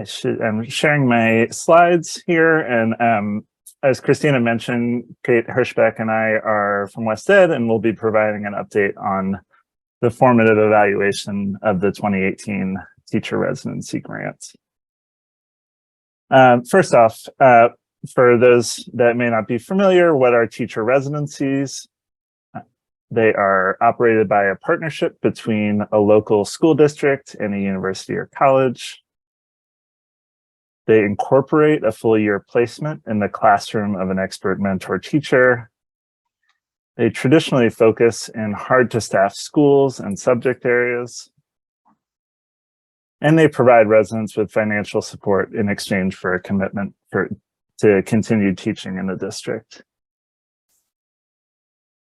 sharing my slides here, and as Christina mentioned, Kate Hirschbach and I are from West Ed, and we'll be providing an update on the formative evaluation of the 2018 teacher residency grant. First off, for those that may not be familiar, what are teacher residencies? They are operated by a partnership between a local school district and a university or college. They incorporate a full year placement in the classroom of an expert mentor teacher. They traditionally focus in hard to staff schools and subject areas. And they provide residents with financial support in exchange for a commitment to continue teaching in the district.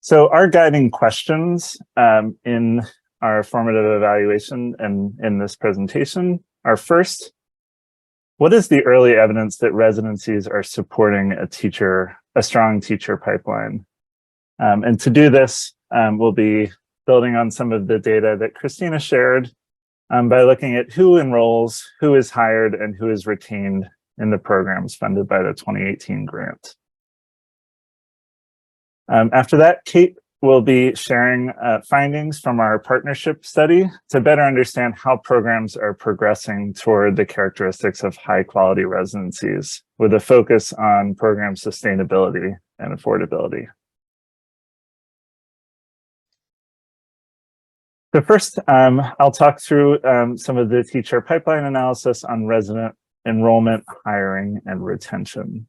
So our guiding questions in our formative evaluation and in this presentation are: first, what is the early evidence that residencies are supporting a strong teacher pipeline? And to do this, we'll be building on some of the data that Christina shared by looking at who enrolls, who is hired, and who is retained in the programs funded by the 2018 grant. After that, Kate will be sharing findings from our partnership study to better understand how programs are progressing toward the characteristics of high quality residencies, with a focus on program sustainability and affordability. So first, I'll talk through some of the teacher pipeline analysis on resident enrollment, hiring, and retention.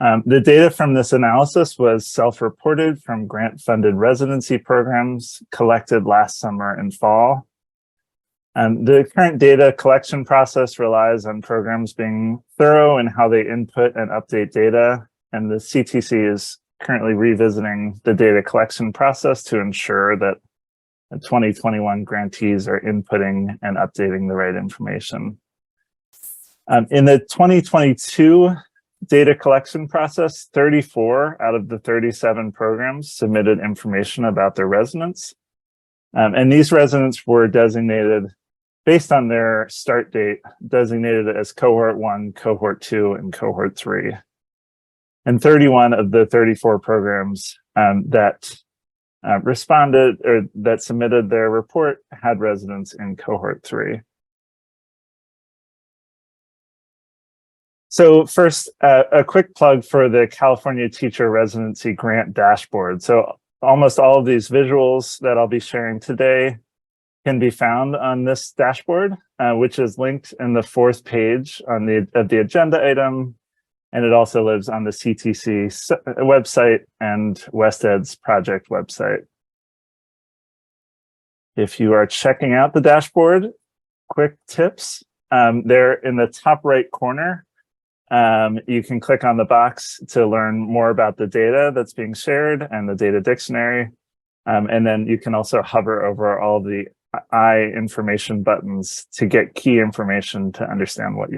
The data from this analysis was self-reported from grant-funded residency programs collected last summer and fall. The current data collection process relies on programs being thorough in how they input and update data, and the CTC is currently revisiting the data collection process to ensure that the 2021 grantees are inputting and updating the right information. In the 2022 data collection process, 34 out of the 37 programs submitted information about their residents. And these residents were designated based on their start date, designated as cohort 1, cohort 2, and cohort 3. And 31 of the 34 programs that responded or that submitted their report had residents in cohort 3. So first, a quick plug for the California Teacher Residency Grant Dashboard. So almost all of these visuals that I'll be sharing today can be found on this dashboard, which is linked in the 4th page on the agenda item. And it also lives on the CTC website and West Ed's project website. If you are checking out the dashboard, quick tips. There in the top right corner, you can click on the box to learn more about the data that's being shared and the data dictionary. And then you can also hover over all the I information buttons to get key information to understand what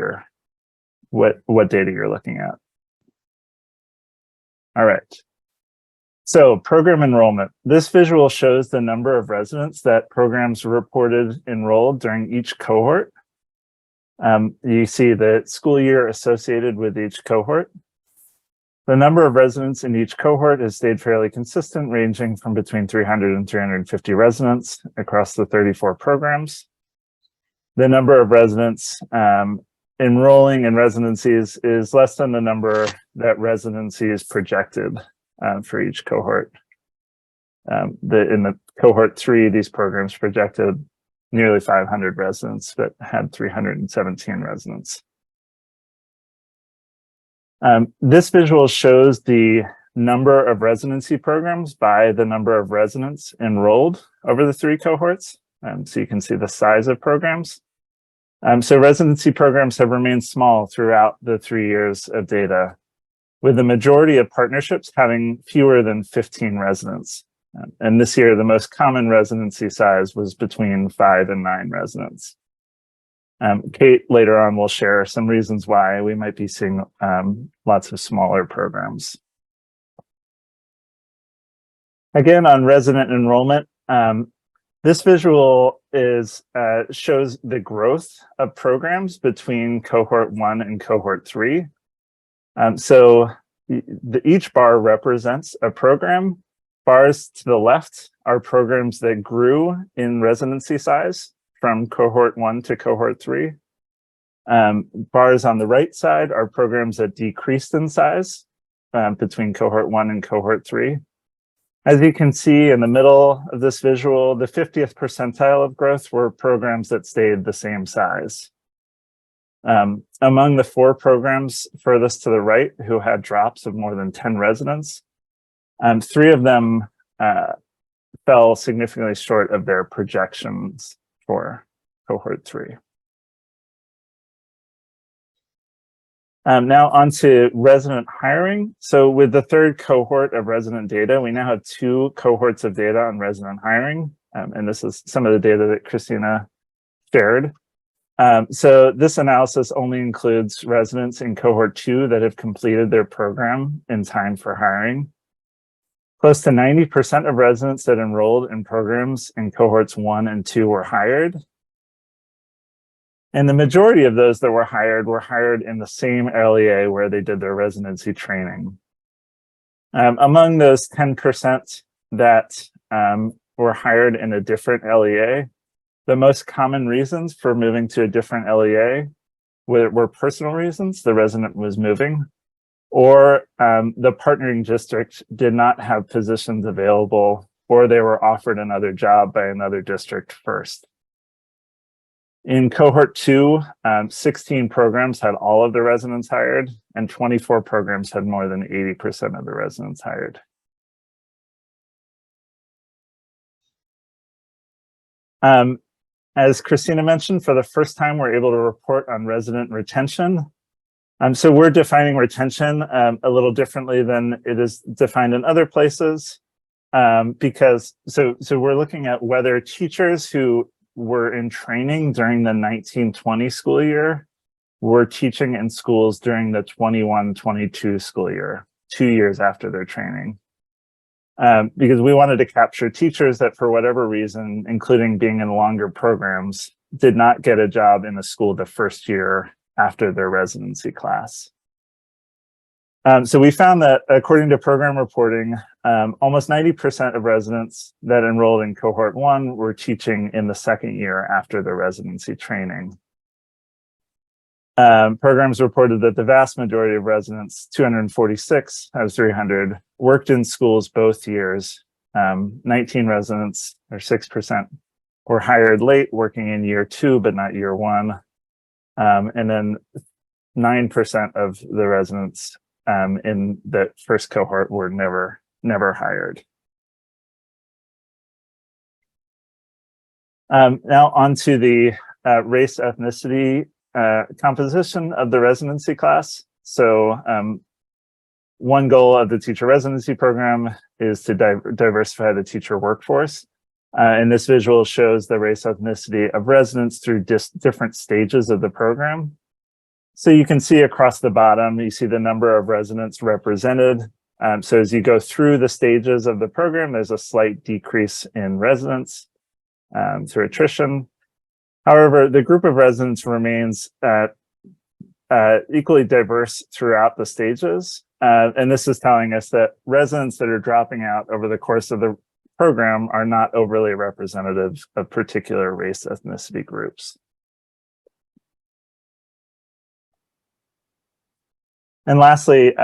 data you're looking at. All right. So program enrollment. This visual shows the number of residents that programs reported enrolled during each cohort. You see the school year associated with each cohort. The number of residents in each cohort has stayed fairly consistent, ranging from between 300 and 350 residents across the 34 programs. The number of residents enrolling in residencies is less than the number that residencies projected for each cohort. In the cohort 3, these programs projected nearly 500 residents, but had 317 residents. This visual shows the number of residency programs by the number of residents enrolled over the 3 cohorts. So you can see the size of programs. So residency programs have remained small throughout the 3 years of data, with the majority of partnerships having fewer than 15 residents. And this year, the most common residency size was between 5 and 9 residents. Kate later on will share some reasons why we might be seeing lots of smaller programs. Again, on resident enrollment, this visual shows the growth of programs between cohort 1 and cohort 3. So each bar represents a program. Bars to the left are programs that grew in residency size from cohort 1 to cohort 3. Bars on the right side are programs that decreased in size between cohort 1 and cohort 3. As you can see in the middle of this visual, the 50th percentile of growth were programs that stayed the same size. Among the 4 programs furthest to the right who had drops of more than 10 residents, 3 of them fell significantly short of their projections for cohort 3. Now on to resident hiring. So with the 3rd cohort of resident data, we now have 2 cohorts of data on resident hiring. And this is some of the data that Christina shared. So this analysis only includes residents in cohort 2 that have completed their program in time for hiring. Close to 90% of residents that enrolled in programs in cohorts 1 and 2 were hired. And the majority of those that were hired in the same LEA where they did their residency training. Among those 10% that were hired in a different LEA, the most common reasons for moving to a different LEA were personal reasons, the resident was moving, or the partnering district did not have positions available, or they were offered another job by another district first. In cohort 2, 16 programs had all of the residents hired, and 24 programs had more than 80% of the residents hired. As Christina mentioned, for the first time, we're able to report on resident retention. So we're defining retention a little differently than it is defined in other places, because we're looking at whether teachers who were in training during the 1920 school year were teaching in schools during the 21-22 school year, 2 years after their training. Because we wanted to capture teachers that for whatever reason, including being in longer programs, did not get a job in the school the first year after their residency class. So we found that according to program reporting, almost 90% of residents that enrolled in cohort 1 were teaching in the second year after their residency training. Programs reported that the vast majority of residents, 246 out of 300, worked in schools both years. 19 residents, or 6%, were hired late, working in year 2, but not year 1. And then 9% of the residents in the first cohort were never hired. Now on to the race ethnicity composition of the residency class. So one goal of the teacher residency program is to diversify the teacher workforce. And this visual shows the race ethnicity of residents through different stages of the program. So you can see across the bottom, you see the number of residents represented. So as you go through the stages of the program, there's a slight decrease in residents through attrition. However, the group of residents remains equally diverse throughout the stages. And this is telling us that residents that are dropping out over the course of the program are not overly representative of particular race ethnicity groups. And lastly,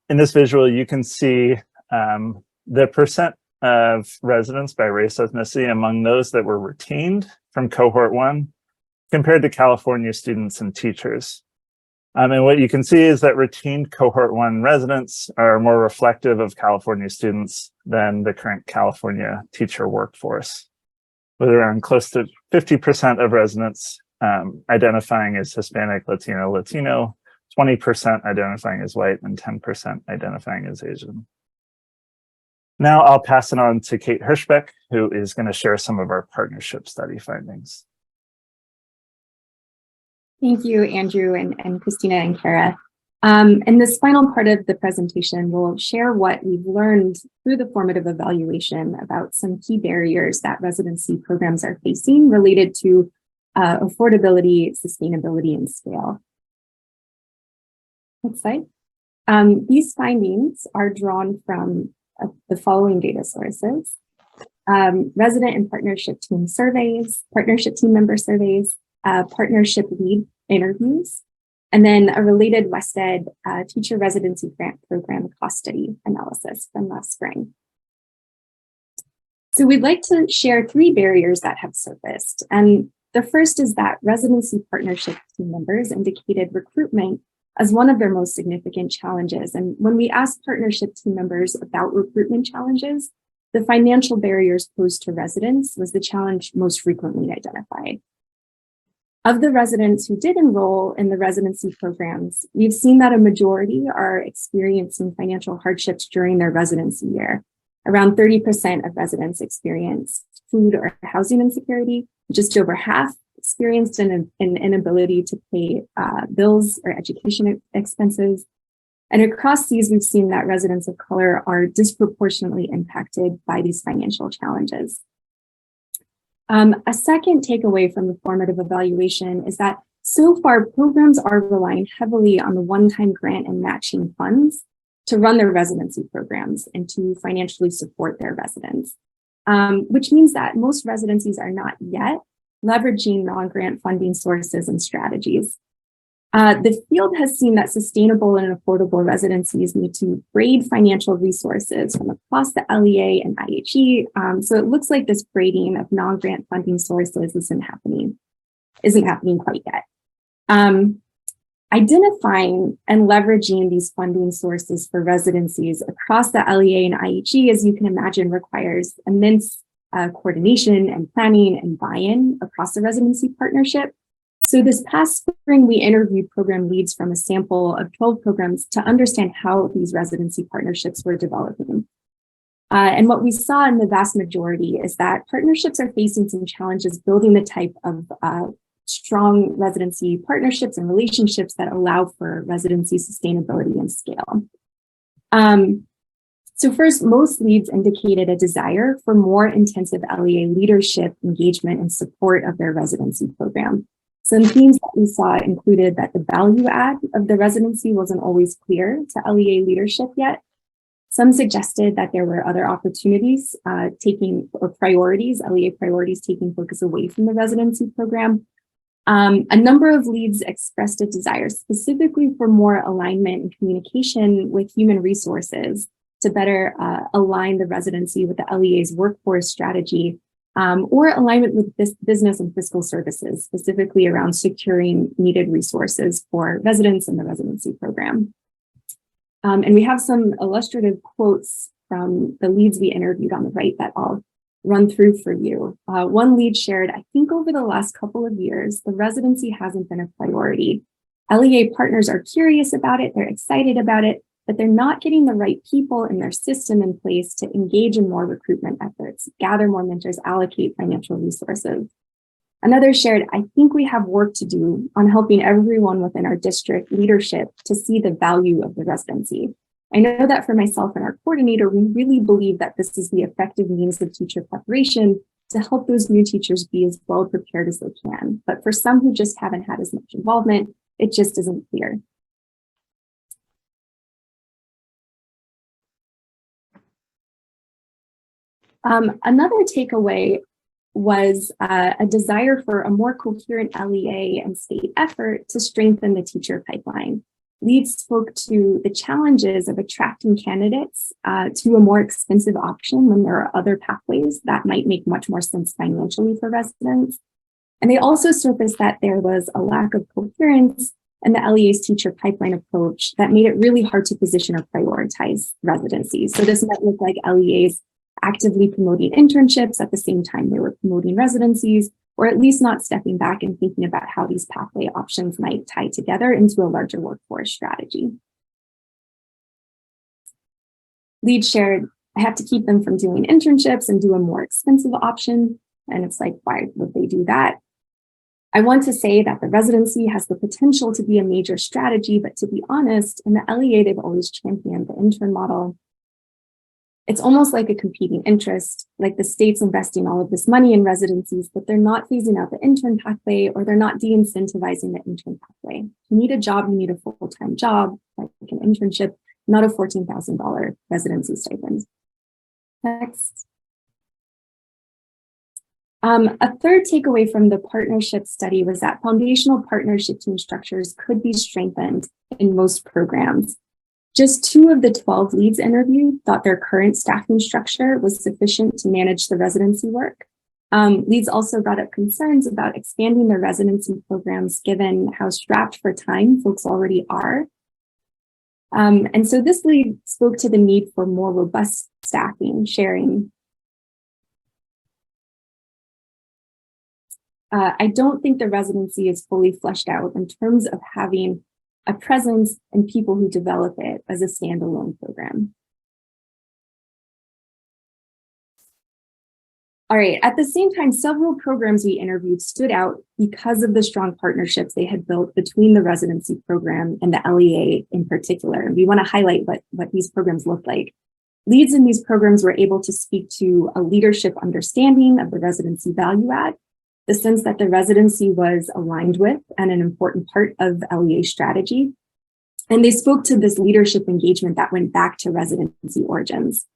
in this visual, you can see the percent of residents by race ethnicity among those that were retained from cohort 1 compared to California students and teachers. And what you can see is that retained cohort 1 residents are more reflective of California students than the current California teacher workforce, with around close to 50% of residents identifying as Hispanic, Latino, 20% identifying as white, and 10% identifying as Asian. Now I'll pass it on to Kate Hirschbeck, who is going to share some of our partnership study findings. Thank you, Andrew and Christina and Kara. In this final part of the presentation, we'll share what we've learned through the formative evaluation about some key barriers that residency programs are facing related to affordability, sustainability, and scale. Next slide. These findings are drawn from the following data sources: resident and partnership team surveys, partnership team member surveys, partnership lead interviews, and then a related WestEd teacher residency grant program cost study analysis from last spring. So we'd like to share 3 barriers that have surfaced. And the first is that residency partnership team members indicated recruitment as one of their most significant challenges. And when we asked partnership team members about recruitment challenges, the financial barriers posed to residents was the challenge most frequently identified. Of the residents who did enroll in the residency programs, we've seen that a majority are experiencing financial hardships during their residency year. Around 30% of residents experienced food or housing insecurity. Just over half experienced an inability to pay bills or education expenses. And across these, we've seen that residents of color are disproportionately impacted by these financial challenges. A second takeaway from the formative evaluation is that so far programs are relying heavily on the one-time grant and matching funds to run their residency programs and to financially support their residents, which means that most residencies are not yet leveraging non-grant funding sources and strategies. The field has seen that sustainable and affordable residencies need to braid financial resources from across the LEA and IHE. So it looks like this braiding of non-grant funding sources isn't happening quite yet. Identifying and leveraging these funding sources for residencies across the LEA and IHE, as you can imagine, requires immense coordination and planning and buy-in across the residency partnership. So this past spring, we interviewed program leads from a sample of 12 programs to understand how these residency partnerships were developing. And what we saw in the vast majority is that partnerships are facing some challenges building the type of strong residency partnerships and relationships that allow for residency sustainability and scale. So first, most leads indicated a desire for more intensive LEA leadership, engagement, and support of their residency program. Some themes that we saw included that the value add of the residency wasn't always clear to LEA leadership yet. Some suggested that there were other opportunities priorities, LEA priorities taking focus away from the residency program. A number of leads expressed a desire specifically for more alignment and communication with human resources to better align the residency with the LEA's workforce strategy, or alignment with business and fiscal services, specifically around securing needed resources for residents in the residency program. And we have some illustrative quotes from the leads we interviewed on the right that I'll run through for you. One lead shared, "I think over the last couple of years, the residency hasn't been a priority. LEA partners are curious about it, they're excited about it, but they're not getting the right people in their system in place to engage in more recruitment efforts, gather more mentors, allocate financial resources." Another shared, "I think we have work to do on helping everyone within our district leadership to see the value of the residency. I know that for myself and our coordinator, we really believe that this is the effective means of teacher preparation to help those new teachers be as well prepared as they can. But for some who just haven't had as much involvement, it just isn't clear." Another takeaway was a desire for a more coherent LEA and state effort to strengthen the teacher pipeline. Leads spoke to the challenges of attracting candidates to a more expensive option when there are other pathways that might make much more sense financially for residents. And they also surfaced that there was a lack of coherence and the LEA's teacher pipeline approach that made it really hard to position or prioritize residencies. So this might look like LEAs actively promoting internships at the same time they were promoting residencies, or at least not stepping back and thinking about how these pathway options might tie together into a larger workforce strategy. Lead shared, I have to keep them from doing internships and do a more expensive option. And it's like, why would they do that? I want to say that the residency has the potential to be a major strategy, but to be honest, in the LEA, they've always championed the intern model. It's almost like a competing interest, like the state's investing all of this money in residencies, but they're not phasing out the intern pathway, or they're not de-incentivizing the intern pathway. You need a job, you need a full-time job, like an internship, not a $14,000 residency stipend. Next. A third takeaway from the partnership study was that foundational partnership team structures could be strengthened in most programs. Just 2 of the 12 leads interviewed thought their current staffing structure was sufficient to manage the residency work. Leads also brought up concerns about expanding their residency programs given how strapped for time folks already are. And so this lead spoke to the need for more robust staffing, sharing. I don't think the residency is fully fleshed out in terms of having a presence and people who develop it as a standalone program. All right, at the same time, several programs we interviewed stood out because of the strong partnerships they had built between the residency program and the LEA in particular. And we want to highlight what these programs look like. Leads in these programs were able to speak to a leadership understanding of the residency value add, the sense that the residency was aligned with and an important part of LEA strategy. And they spoke to this leadership engagement that went back to residency origins.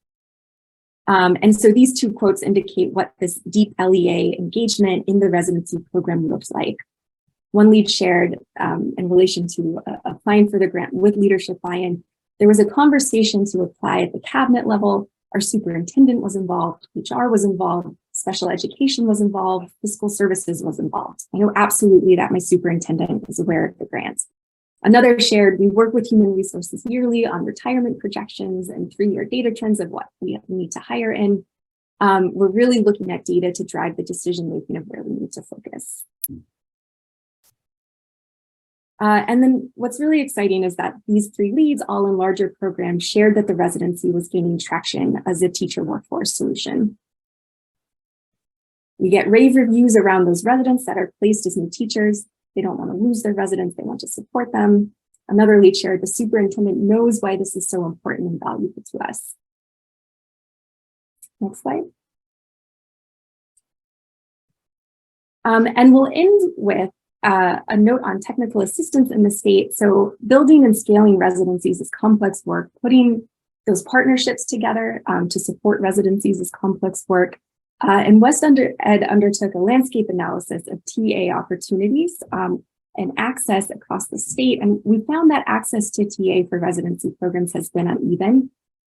And so these 2 quotes indicate what this deep LEA engagement in the residency program looks like. One lead shared in relation to applying for the grant with leadership buy-in, there was a conversation to apply at the cabinet level. Our superintendent was involved, HR was involved, special education was involved, fiscal services was involved. I know absolutely that my superintendent is aware of the grants. Another shared, we work with human resources yearly on retirement projections and 3-year data trends of what we need to hire in. We're really looking at data to drive the decision-making of where we need to focus. And then what's really exciting is that these 3 leads, all in larger programs, shared that the residency was gaining traction as a teacher workforce solution. We get rave reviews around those residents that are placed as new teachers. They don't want to lose their residents, they want to support them. Another lead shared, the superintendent knows why this is so important and valuable to us. Next slide. And we'll end with a note on technical assistance in the state. So building and scaling residencies is complex work. Putting those partnerships together to support residencies is complex work. And West Ed undertook a landscape analysis of TA opportunities and access across the state. And we found that access to TA for residency programs has been uneven.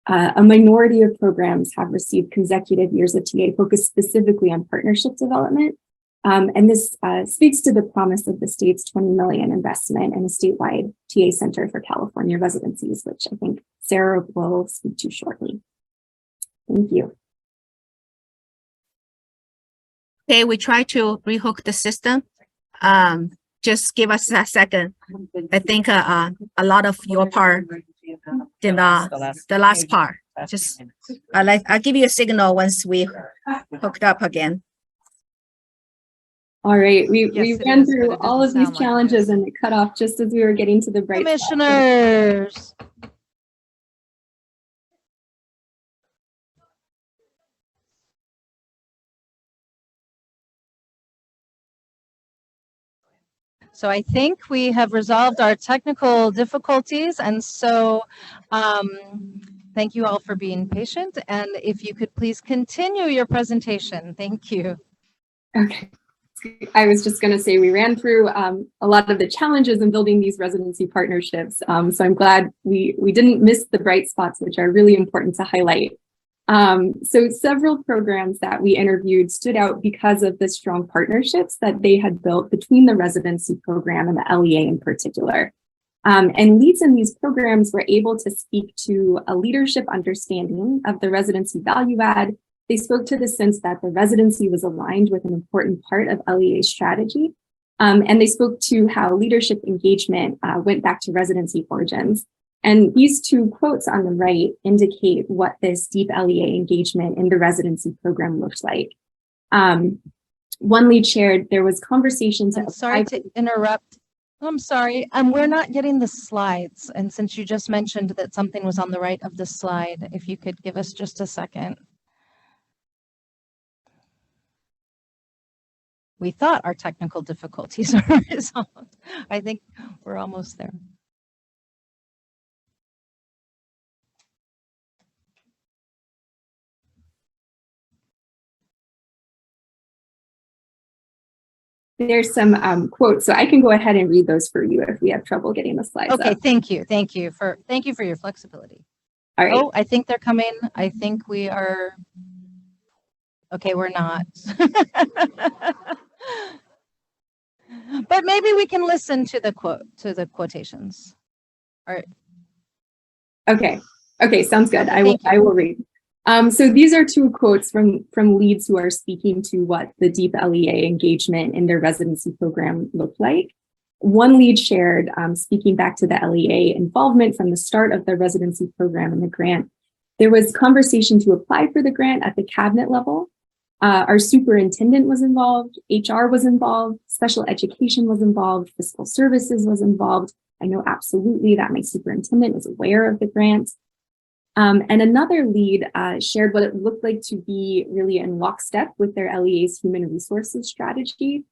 A minority of programs have received consecutive years of TA focused specifically on partnership development. And this speaks to the promise of the state's $20 million investment in a statewide TA Center for California residencies, which I think Sarah will speak to shortly. Thank you. Okay, we try to rehook the system. Just give us a second. I think a lot of your part did the last part. Just I'll give you a signal once we hooked up again. All right, we ran through all of these challenges and it cut off just as we were getting to the bright spot. Commissioners. So I think we have resolved our technical difficulties. And so thank you all for being patient. And if you could please continue your presentation. Thank you. Okay. I was just going to say we ran through a lot of the challenges in building these residency partnerships. So I'm glad we didn't miss the bright spots, which are really important to highlight. So several programs that we interviewed stood out because of the strong partnerships that they had built between the residency program and the LEA in particular. And leads in these programs were able to speak to a leadership understanding of the residency value add. They spoke to the sense that the residency was aligned with an important part of LEA's strategy. And they spoke to how leadership engagement went back to residency origins. And these two quotes on the right indicate what this deep LEA engagement in the residency program looks like. One lead shared there was conversation to— I'm sorry to interrupt. I'm sorry. We're not getting the slides. And since you just mentioned that something was on the right of the slide, if you could give us just a second. We thought our technical difficulties were resolved. I think we're almost there. There's some quotes, so I can go ahead and read those for you if we have trouble getting the slides Okay, up. thank you for your flexibility. All right. Oh, I think they're coming. I think we are. Okay, we're not. But maybe we can listen to the quotations. All right. Okay, sounds good. I will read. So these are two quotes from leads who are speaking to what the deep LEA engagement in their residency program looked like. One lead shared, speaking back to the LEA involvement from the start of the residency program and the grant, there was conversation to apply for the grant at the cabinet level. Our superintendent was involved, HR was involved, special education was involved, fiscal services was involved. I know absolutely that my superintendent is aware of the grant. And another lead shared what it looked like to be really in lockstep with their LEA's human resources strategy,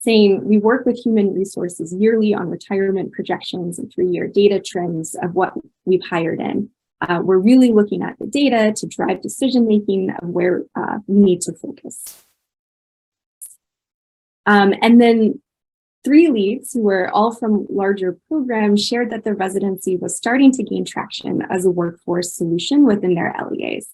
saying we work with human resources yearly on retirement projections and 3-year data trends of what we've hired in. We're really looking at the data to drive decision-making of where we need to focus. And then 3 leads who were all from larger programs shared that the residency was starting to gain traction as a workforce solution within their LEAs.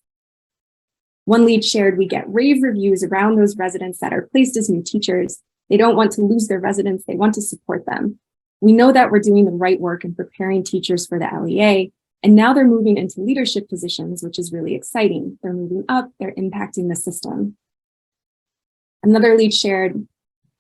One lead shared, we get rave reviews around those residents that are placed as new teachers. They don't want to lose their residents, they want to support them. We know that we're doing the right work in preparing teachers for the LEA, and now they're moving into leadership positions, which is really exciting. They're moving up, they're impacting the system. Another lead shared,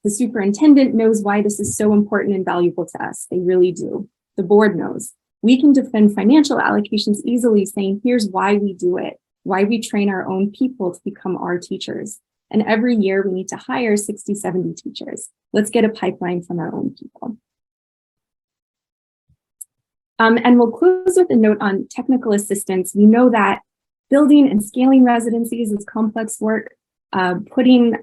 the superintendent knows why this is so important and valuable to us. They really do. The board knows. We can defend financial allocations easily, saying, here's why we do it, why we train our own people to become our teachers. And every year we need to hire 60, 70 teachers. Let's get a pipeline from our own people. And we'll close with a note on technical assistance. We know that building and scaling residencies is complex work. Putting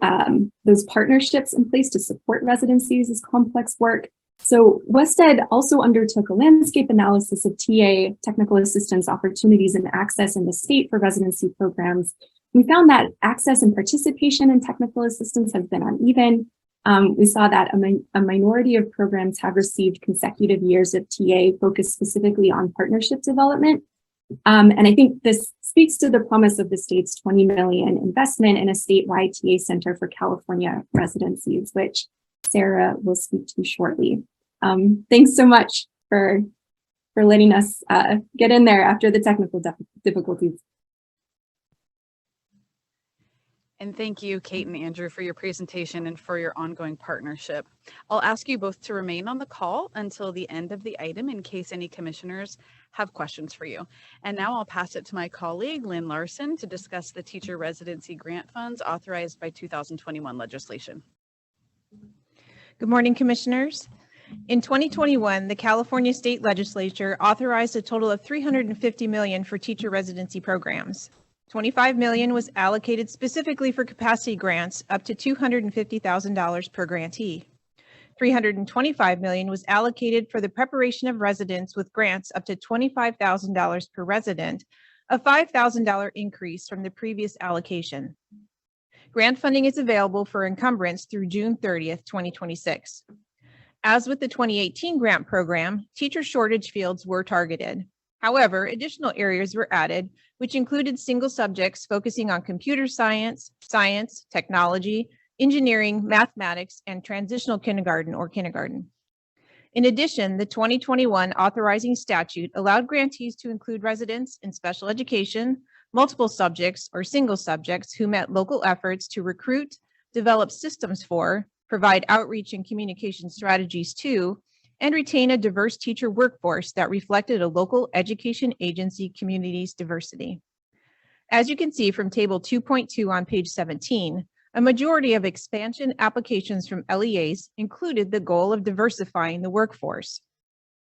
those partnerships in place to support residencies is complex work. So WestEd also undertook a landscape analysis of TA, technical assistance opportunities and access in the state for residency programs. We found that access and participation in technical assistance has been uneven. We saw that a minority of programs have received consecutive years of TA focused specifically on partnership development. And I think this speaks to the promise of the state's $20 million investment in a statewide TA center for California residencies, which Sarah will speak to shortly. Thanks so much for letting us get in there after the technical difficulties. And thank you, Kate and Andrew, for your presentation and for your ongoing partnership. I'll ask you both to remain on the call until the end of the item in case any commissioners have questions for you. And now I'll pass it to my colleague, Lynn Larson, to discuss the teacher residency grant funds authorized by 2021 legislation. Good morning, commissioners. In 2021, the California State Legislature authorized a total of $350 million for teacher residency programs. $25 million was allocated specifically for capacity grants up to $250,000 per grantee. $325 million was allocated for the preparation of residents with grants up to $25,000 per resident, a $5,000 increase from the previous allocation. Grant funding is available for encumbrance through June 30th, 2026. As with the 2018 grant program, teacher shortage fields were targeted. However, additional areas were added, which included single subjects focusing on computer science, science, technology, engineering, mathematics, and transitional kindergarten or kindergarten. In addition, the 2021 authorizing statute allowed grantees to include residents in special education, multiple subjects, or single subjects who met local efforts to recruit, develop systems for, provide outreach and communication strategies to, and retain a diverse teacher workforce that reflected a local education agency community's diversity. As you can see from Table 2.2 on page 17, a majority of expansion applications from LEAs included the goal of diversifying the workforce.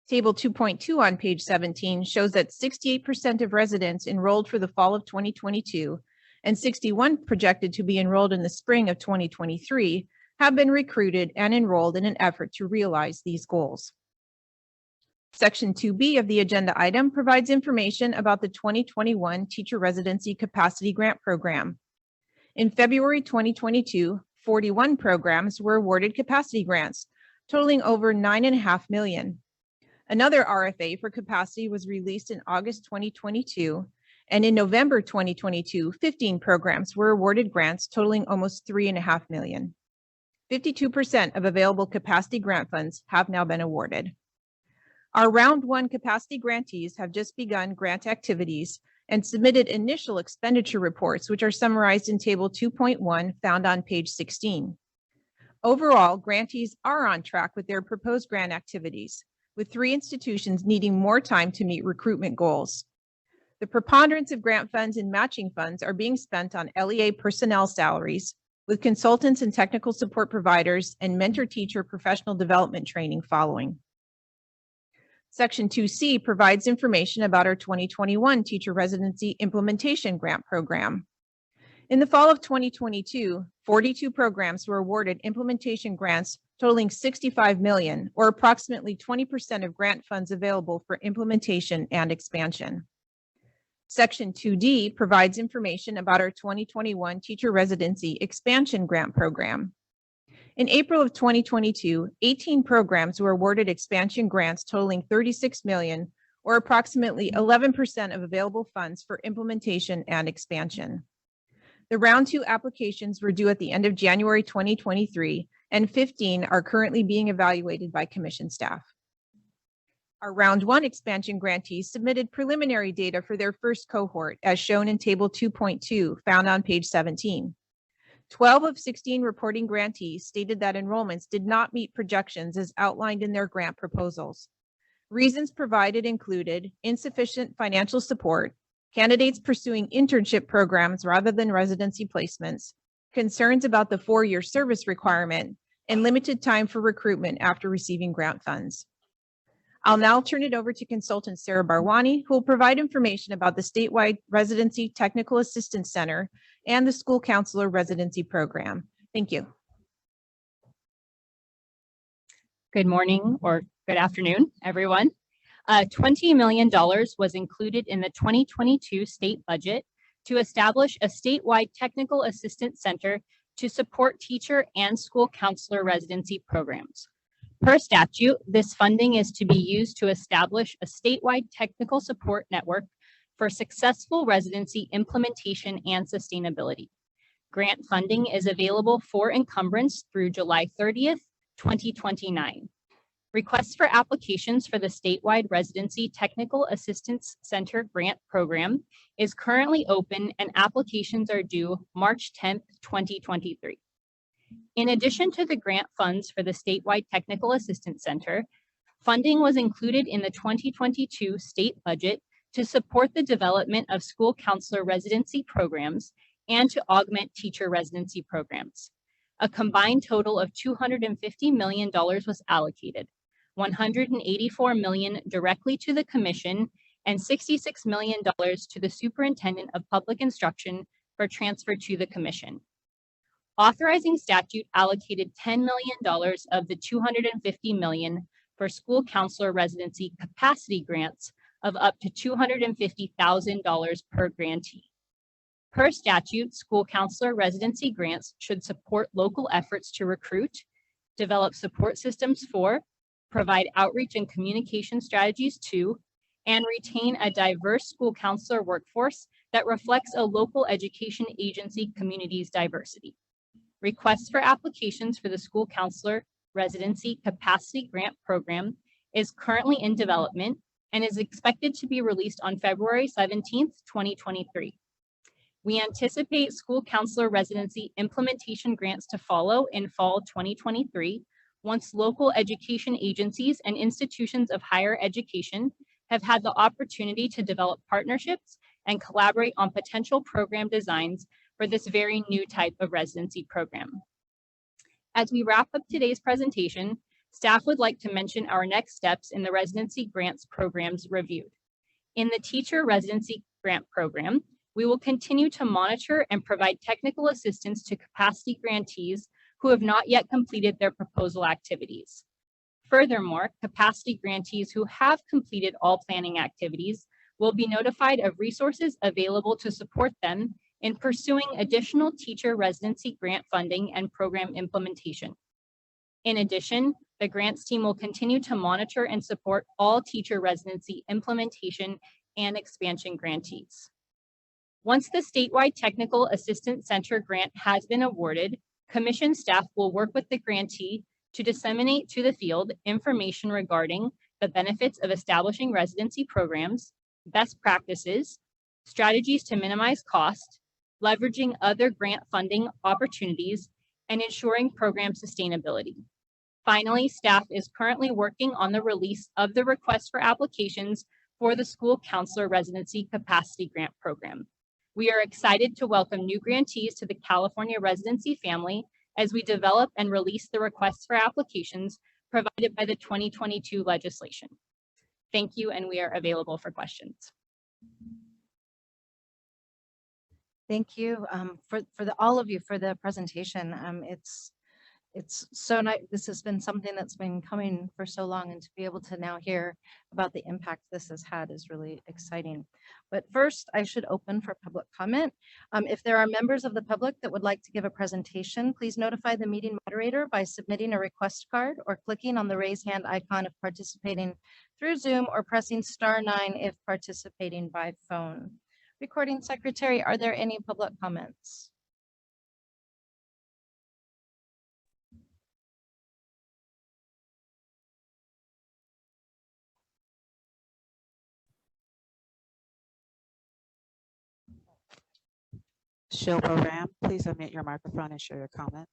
Table 2.2 on page 17 shows that 68% of residents enrolled for the fall of 2022 and 61 projected to be enrolled in the spring of 2023 have been recruited and enrolled in an effort to realize these goals. Section 2B of the agenda item provides information about the 2021 Teacher Residency Capacity Grant Program. In February 2022, 41 programs were awarded capacity grants, totaling over $9.5 million. Another RFA for capacity was released in August 2022, and in November 2022, 15 programs were awarded grants totaling almost $3.5 million. 52% of available capacity grant funds have now been awarded. Our Round 1 capacity grantees have just begun grant activities and submitted initial expenditure reports, which are summarized in Table 2.1 found on page 16. Overall, grantees are on track with their proposed grant activities, with 3 institutions needing more time to meet recruitment goals. The preponderance of grant funds and matching funds are being spent on LEA personnel salaries, with consultants and technical support providers and mentor teacher professional development training following. Section 2C provides information about our 2021 Teacher Residency Implementation Grant Program. In the fall of 2022, 42 programs were awarded implementation grants totaling $65 million, or approximately 20% of grant funds available for implementation and expansion. Section 2D provides information about our 2021 Teacher Residency Expansion Grant Program. In April of 2022, 18 programs were awarded expansion grants totaling $36 million, or approximately 11% of available funds for implementation and expansion. The Round 2 applications were due at the end of January 2023, and 15 are currently being evaluated by Commission staff. Our Round 1 expansion grantees submitted preliminary data for their first cohort, as shown in Table 2.2, found on page 17. 12 of 16 reporting grantees stated that enrollments did not meet projections as outlined in their grant proposals. Reasons provided included insufficient financial support, candidates pursuing internship programs rather than residency placements, concerns about the 4-year service requirement, and limited time for recruitment after receiving grant funds. I'll now turn it over to consultant Sarah Barwani, who will provide information about the statewide Residency Technical Assistance Center and the School Counselor Residency Program. Thank you. Good morning or good afternoon, everyone. $20 million was included in the 2022 state budget to establish a statewide technical assistance center to support teacher and school counselor residency programs. Per statute, this funding is to be used to establish a statewide technical support network for successful residency implementation and sustainability. Grant funding is available for encumbrance through July 30th, 2029. Requests for applications for the statewide Residency Technical Assistance Center Grant Program is currently open and applications are due March 10th, 2023. In addition to the grant funds for the statewide Technical Assistance Center, funding was included in the 2022 state budget to support the development of school counselor residency programs and to augment teacher residency programs. A combined total of $250 million was allocated, $184 million directly to the Commission and $66 million to the Superintendent of Public Instruction for transfer to the Commission. Authorizing statute allocated $10 million of the $250 million for school counselor residency capacity grants of up to $250,000 per grantee. Per statute, school counselor residency grants should support local efforts to recruit, develop support systems for, provide outreach and communication strategies to, and retain a diverse school counselor workforce that reflects a local education agency community's diversity. Requests for applications for the school counselor residency capacity grant program is currently in development and is expected to be released on February 17th, 2023. We anticipate school counselor residency implementation grants to follow in fall 2023 once local education agencies and institutions of higher education have had the opportunity to develop partnerships and collaborate on potential program designs for this very new type of residency program. As we wrap up today's presentation, staff would like to mention our next steps in the residency grants programs reviewed. In the teacher residency grant program, we will continue to monitor and provide technical assistance to capacity grantees who have not yet completed their proposal activities. Furthermore, capacity grantees who have completed all planning activities will be notified of resources available to support them in pursuing additional teacher residency grant funding and program implementation. In addition, the grants team will continue to monitor and support all teacher residency implementation and expansion grantees. Once the statewide Technical Assistance Center grant has been awarded, commission staff will work with the grantee to disseminate to the field information regarding the benefits of establishing residency programs, best practices, strategies to minimize cost, leveraging other grant funding opportunities, and ensuring program sustainability. Finally, staff is currently working on the release of the request for applications for the school counselor residency capacity grant program. We are excited to welcome new grantees to the California residency family as we develop and release the requests for applications provided by the 2022 legislation. Thank you, and we are available for questions. Thank you for all of you for the presentation. It's so nice. This has been something that's been coming for so long, and to be able to now hear about the impact this has had is really exciting. But first, I should open for public comment. If there are members of the public that would like to give a presentation, please notify the meeting moderator by submitting a request card or clicking on the raise hand icon if participating through Zoom, or pressing *9 if participating by phone. Recording secretary, are there any public comments? Shilpa Ram, please unmute your microphone and share your comment.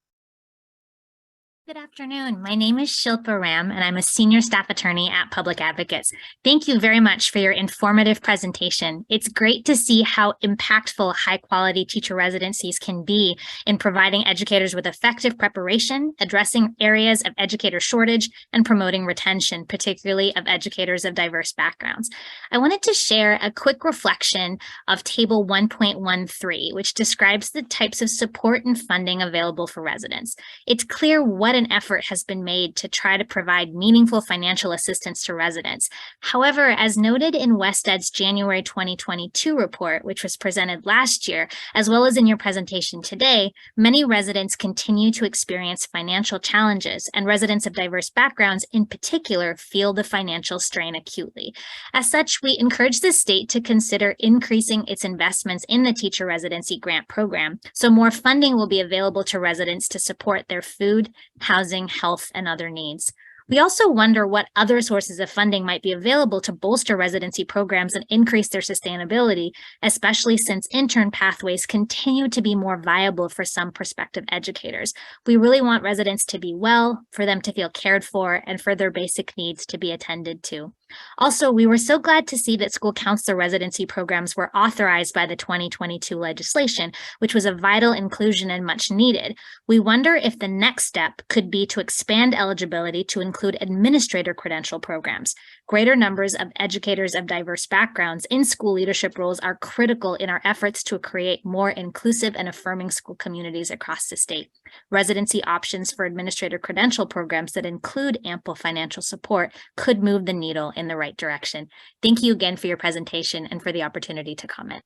Good afternoon. My name is Shilpa Ram, and I'm a senior staff attorney at Public Advocates. Thank you very much for your informative presentation. It's great to see how impactful high-quality teacher residencies can be in providing educators with effective preparation, addressing areas of educator shortage, and promoting retention, particularly of educators of diverse backgrounds. I wanted to share a quick reflection of Table 1.13, which describes the types of support and funding available for residents. It's clear what an effort has been made to try to provide meaningful financial assistance to residents. However, as noted in WestEd's January 2022 report, which was presented last year, as well as in your presentation today, many residents continue to experience financial challenges, and residents of diverse backgrounds in particular feel the financial strain acutely. As such, we encourage the state to consider increasing its investments in the teacher residency grant program, so more funding will be available to residents to support their food, housing, health, and other needs. We also wonder what other sources of funding might be available to bolster residency programs and increase their sustainability, especially since intern pathways continue to be more viable for some prospective educators. We really want residents to be well, for them to feel cared for, and for their basic needs to be attended to. Also, we were so glad to see that school counselor residency programs were authorized by the 2022 legislation, which was a vital inclusion and much needed. We wonder if the next step could be to expand eligibility to include administrator credential programs. Greater numbers of educators of diverse backgrounds in school leadership roles are critical in our efforts to create more inclusive and affirming school communities across the state. Residency options for administrator credential programs that include ample financial support could move the needle in the right direction. Thank you again for your presentation and for the opportunity to comment.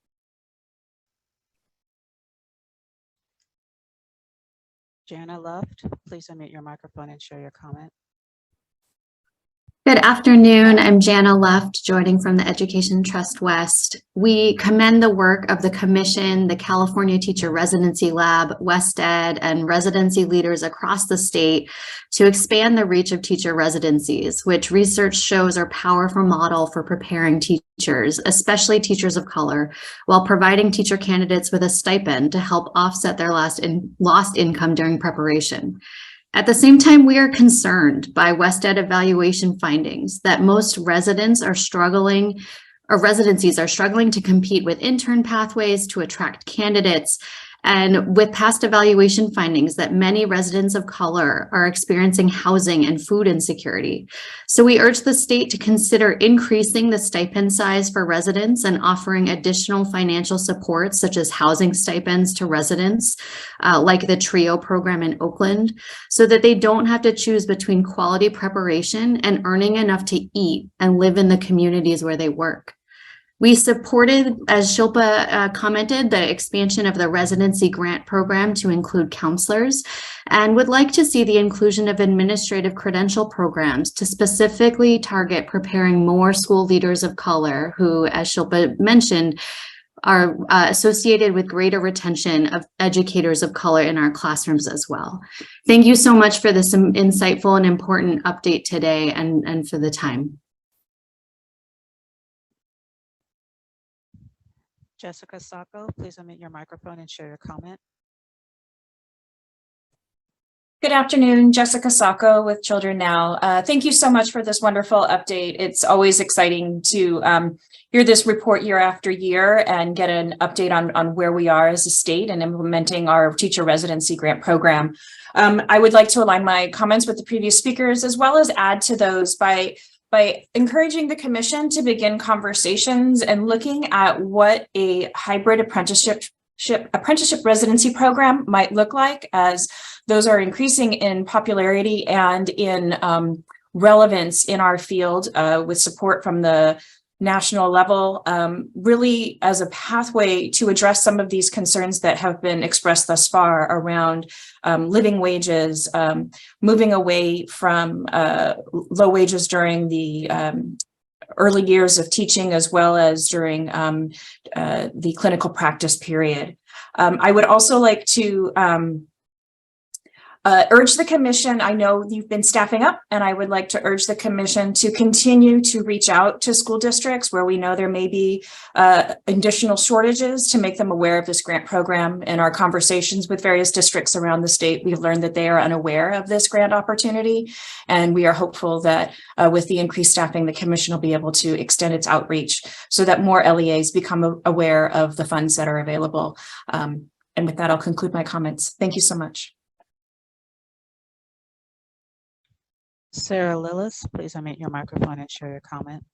Jana Luft, please unmute your microphone and share your comment. Good afternoon. I'm Jana Luft, joining from the Education Trust West. We commend the work of the Commission, the California Teacher Residency Lab, WestEd, and residency leaders across the state to expand the reach of teacher residencies, which research shows are a powerful model for preparing teachers, especially teachers of color, while providing teacher candidates with a stipend to help offset their lost income during preparation. At the same time, we are concerned by WestEd evaluation findings that most residents are struggling, or residencies are struggling to compete with intern pathways to attract candidates, and with past evaluation findings that many residents of color are experiencing housing and food insecurity. So we urge the state to consider increasing the stipend size for residents and offering additional financial support, such as housing stipends to residents, like the TRIO program in Oakland, so that they don't have to choose between quality preparation and earning enough to eat and live in the communities where they work. We supported, as Shilpa commented, the expansion of the residency grant program to include counselors, and would like to see the inclusion of administrative credential programs to specifically target preparing more school leaders of color who, as Shilpa mentioned, are associated with greater retention of educators of color in our classrooms as well. Thank you so much for this insightful and important update today and for the time. Jessica Sacco, please unmute your microphone and share your comment. Good afternoon, Jessica Sacco with Children Now. Thank you so much for this wonderful update. It's always exciting to hear this report year after year and get an update on where we are as a state and implementing our teacher residency grant program. I would like to align my comments with the previous speakers, as well as add to those by encouraging the Commission to begin conversations and looking at what a hybrid apprenticeship residency program might look like, as those are increasing in popularity and in relevance in our field, with support from the national level, really as a pathway to address some of these concerns that have been expressed thus far around living wages, moving away from low wages during the early years of teaching, as well as during the clinical practice period. I would also like to urge the Commission, I know you've been staffing up, and I would like to urge the Commission to continue to reach out to school districts where we know there may be additional shortages, to make them aware of this grant program. In our conversations with various districts around the state, we've learned that they are unaware of this grant opportunity, and we are hopeful that with the increased staffing, the Commission will be able to extend its outreach so that more LEAs become aware of the funds that are available. And with that, I'll conclude my comments. Thank you so much. Sarah Lillis, please unmute your microphone and share your comment.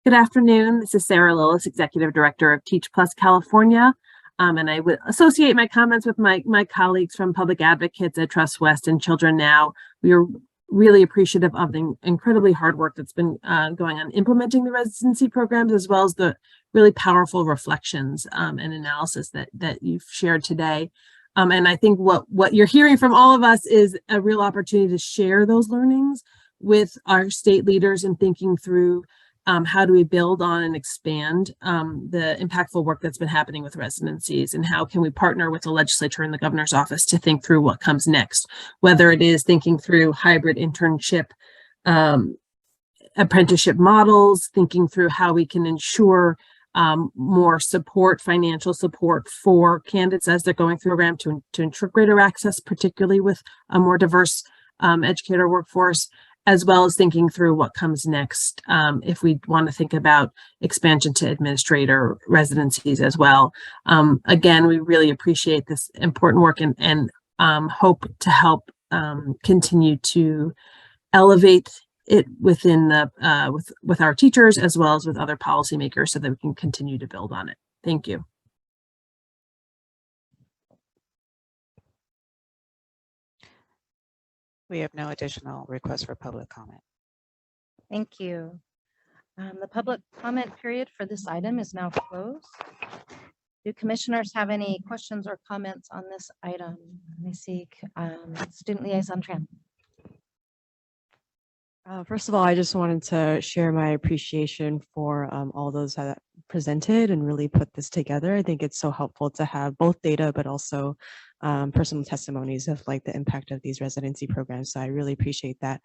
Good afternoon. This is Sarah Lillis, Executive Director of Teach Plus California. And I would associate my comments with my colleagues from Public Advocates at Trust West and Children Now. We are really appreciative of the incredibly hard work that's been going on implementing the residency programs, as well as the really powerful reflections and analysis that you've shared today. And I think what you're hearing from all of us is a real opportunity to share those learnings with our state leaders and thinking through how do we build on and expand the impactful work that's been happening with residencies, and how can we partner with the legislature and the governor's office to think through what comes next, whether it is thinking through hybrid internship apprenticeship models, thinking through how we can ensure more support, financial support for candidates as they're going through a program to ensure greater access, particularly with a more diverse educator workforce, as well as thinking through what comes next if we want to think about expansion to administrator residencies as well. Again, we really appreciate this important work and hope to help continue to elevate it within the with our teachers, as well as with other policymakers, so that we can continue to build on it. Thank you. We have no additional requests for public comment. Thank you. The public comment period for this item is now closed. Do commissioners have any questions or comments on this item? Let me see. Student Liaison Tran. First of all, I just wanted to share my appreciation for all those that presented and really put this together. I think it's so helpful to have both data, but also personal testimonies of like the impact of these residency programs. So I really appreciate that.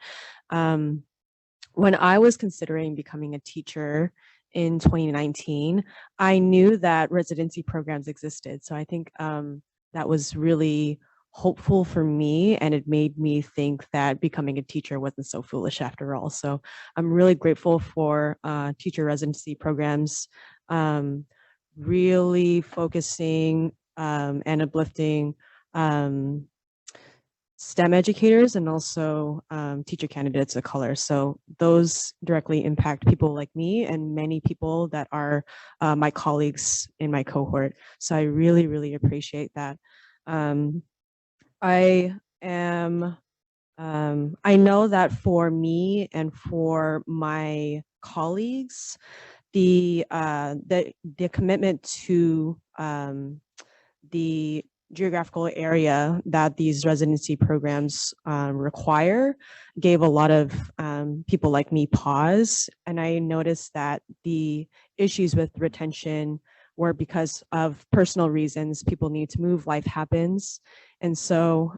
When I was considering becoming a teacher in 2019, I knew that residency programs existed. So I think that was really hopeful for me, and it made me think that becoming a teacher wasn't so foolish after all. So I'm really grateful for teacher residency programs, really focusing and uplifting STEM educators and also teacher candidates of color. So those directly impact people like me and many people that are my colleagues in my cohort. So I really, really appreciate that. I know that for me and for my colleagues, the commitment to the geographical area that these residency programs require gave a lot of people like me pause. And I noticed that the issues with retention were because of personal reasons. People need to move, life happens. And so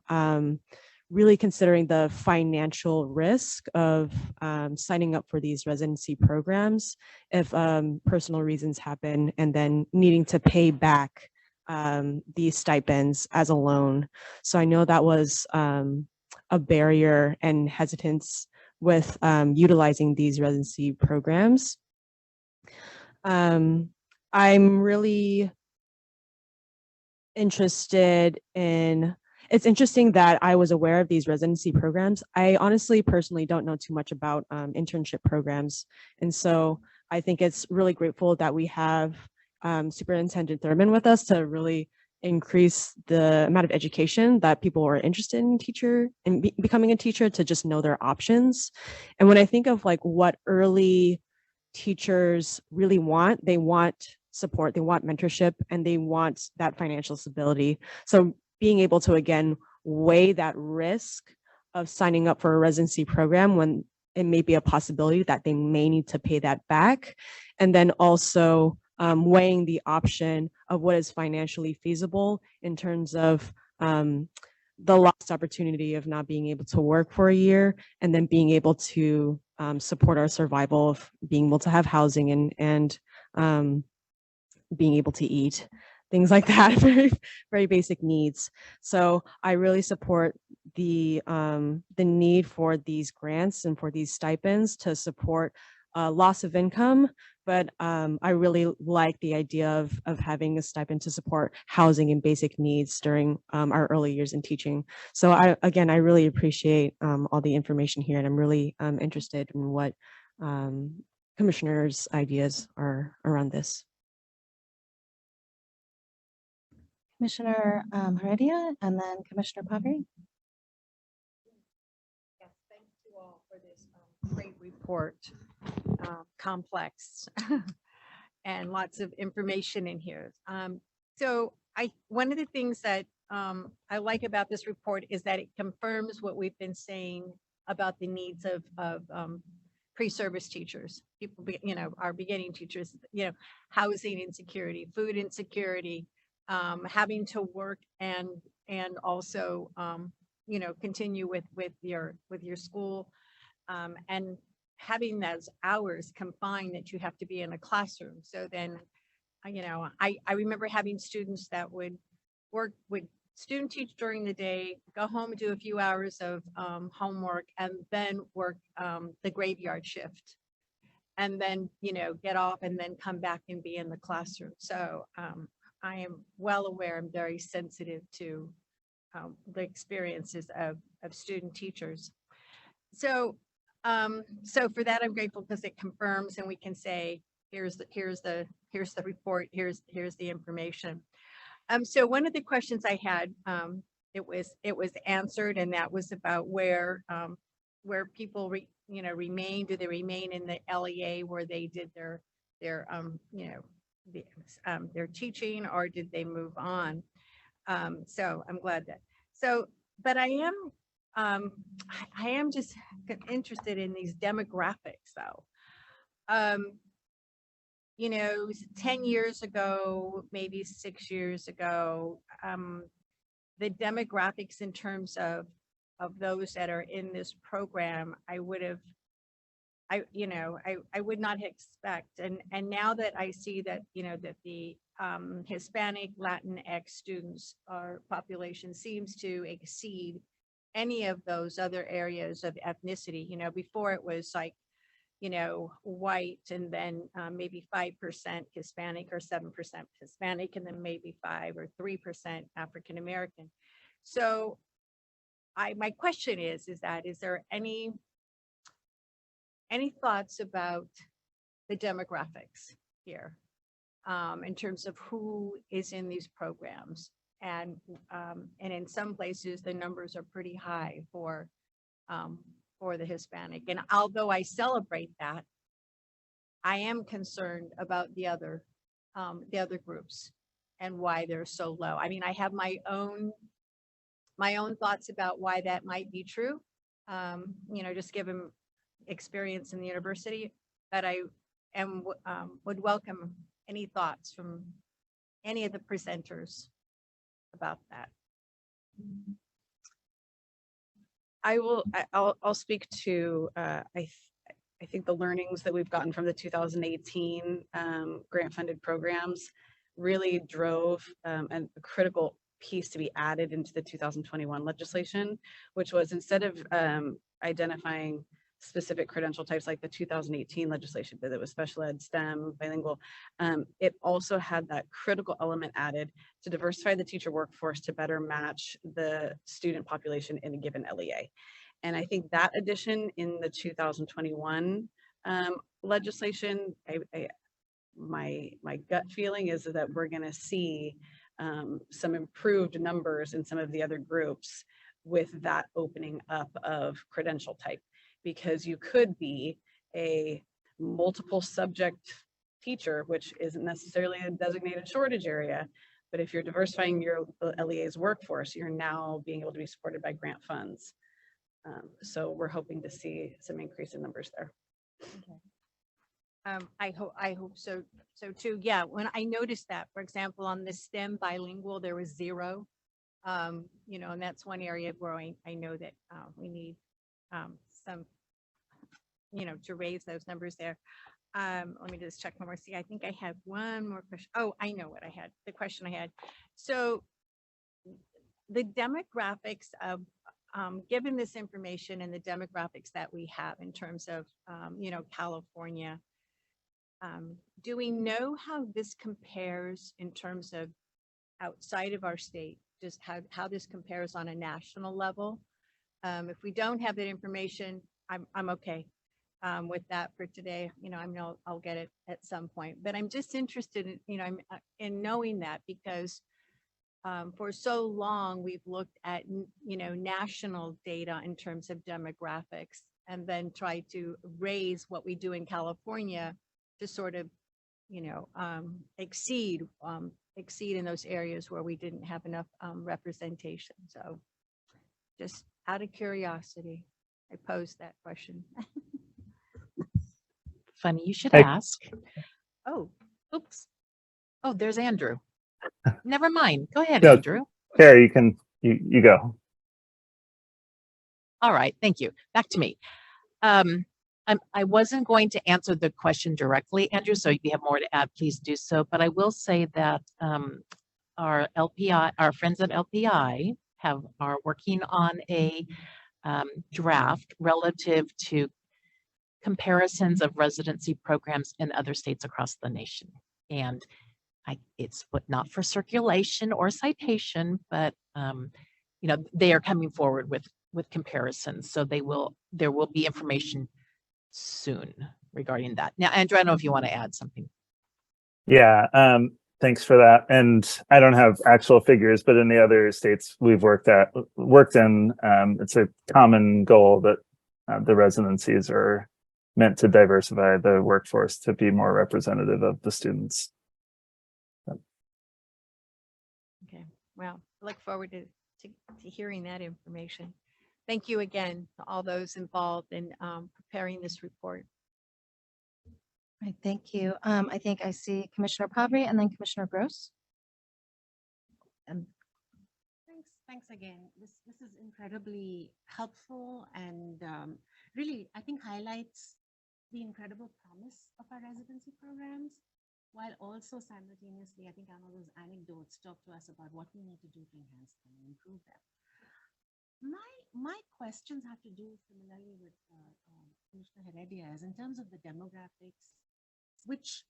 really considering the financial risk of signing up for these residency programs if personal reasons happen and then needing to pay back these stipends as a loan. So I know that was a barrier and hesitance with utilizing these residency programs. I'm really interested in, it's interesting that I was aware of these residency programs. I honestly personally don't know too much about internship programs. And so I think it's really grateful that we have Superintendent Thurman with us to really increase the amount of education that people are interested in becoming a teacher, to just know their options. And when I think of like what early teachers really want, they want support, they want mentorship, and they want that financial stability. So being able to, again, weigh that risk of signing up for a residency program when it may be a possibility that they may need to pay that back. And then also weighing the option of what is financially feasible in terms of the lost opportunity of not being able to work for a year, and then being able to support our survival of being able to have housing and being able to eat, things like that, very, very basic needs. So I really support the need for these grants and for these stipends to support loss of income. But I really like the idea of having a stipend to support housing and basic needs during our early years in teaching. So I really appreciate all the information here, and I'm really interested in what commissioners' ideas are around this. Commissioner Heredia, and then Commissioner Paveri. Yes, thank you all for this great report, complex and lots of information in here. So one of the things that I like about this report is that it confirms what we've been saying about the needs of pre-service teachers, people, our beginning teachers, housing insecurity, food insecurity, having to work and also continue with your school, and having those hours confined that you have to be in a classroom. So then I remember having students that would student teach during the day, go home, do a few hours of homework, and then work the graveyard shift, and then get off and then come back and be in the classroom. So I am well aware, I'm very sensitive to the experiences of student teachers. So for that, I'm grateful because it confirms, and we can say, here's the report, here's the information. So one of the questions I had, it was answered, and that was about where people remain. Do they remain in the LEA where they did their teaching, or did they move on? So I'm glad that. But I am I am just interested in these demographics though. 10 years ago, maybe 6 years ago, the demographics in terms of those that are in this program, I would not expect. And now that I see that, that the Hispanic, Latinx students or population seems to exceed any of those other areas of ethnicity. Before it was like, white, and then maybe 5% Hispanic or 7% Hispanic, and then maybe 5 or 3% African American. So my question is there any thoughts about the demographics here in terms of who is in these programs? And in some places, the numbers are pretty high for the Hispanic. And although I celebrate that, I am concerned about the other groups and why they're so low. I mean, I have my own thoughts about why that might be true. Just given experience in the university, but I would welcome any thoughts from any of the presenters about that. I'll speak to, I think the learnings that we've gotten from the 2018 grant funded programs really drove a critical piece to be added into the 2021 legislation, which was instead of identifying specific credential types like the 2018 legislation did, it was special ed, STEM, bilingual. It also had that critical element added to diversify the teacher workforce to better match the student population in a given LEA. And I think that addition in the 2021 legislation, my gut feeling is that we're going to see some improved numbers in some of the other groups with that opening up of credential type, because you could be a multiple subject teacher, which isn't necessarily a designated shortage area, but if you're diversifying your LEA's workforce, you're now being able to be supported by grant funds. So we're hoping to see some increase in numbers there. Okay. I hope so too. Yeah, when I noticed that, for example, on the STEM bilingual, there was 0. And that's one area where I know that we need some, to raise those numbers there. Let me just check one more. See, I think I had one more question. Oh, I know what I had. The question I had. So the demographics of, given this information and the demographics that we have in terms of, California, do we know how this compares in terms of outside of our state, just how this compares on a national level? If we don't have that information, I'm okay with that for today. I mean, I'll get it at some point, but I'm just interested in, in knowing that, because for so long we've looked at, national data in terms of demographics, and then try to raise what we do in California to sort of, exceed in those areas where we didn't have enough representation. So just out of curiosity, I posed that question. Funny you should Hey. ask. Oh, oops. Oh, there's Andrew. Never mind. Go ahead, No, Andrew. Carrie, you go. All right. Thank you. Back to me. I wasn't going to answer the question directly, Andrew, so if you have more to add, please do so. But I will say that our friends at LPI are working on a draft relative to comparisons of residency programs in other states across the nation. And it's not for circulation or citation, but they are coming forward with comparisons. So there will be information soon regarding that. Now, Andrew, I don't know if you want to add something. Yeah, thanks for that. And I don't have actual figures, but in the other states we've worked in, it's a common goal that the residencies are meant to diversify the workforce to be more representative of the students. Okay, well, I look forward to hearing that information. thank you again to all those involved in preparing this report. All right, thank you. I think I see Commissioner Pabry and then Commissioner Gross. And Thanks again. This is incredibly helpful and really, I think, highlights the incredible promise of our residency programs, while also simultaneously, I think Anna's anecdotes talk to us about what we need to do to enhance them and improve them. My questions have to do similarly with Commissioner Heredia's in terms of the demographics, which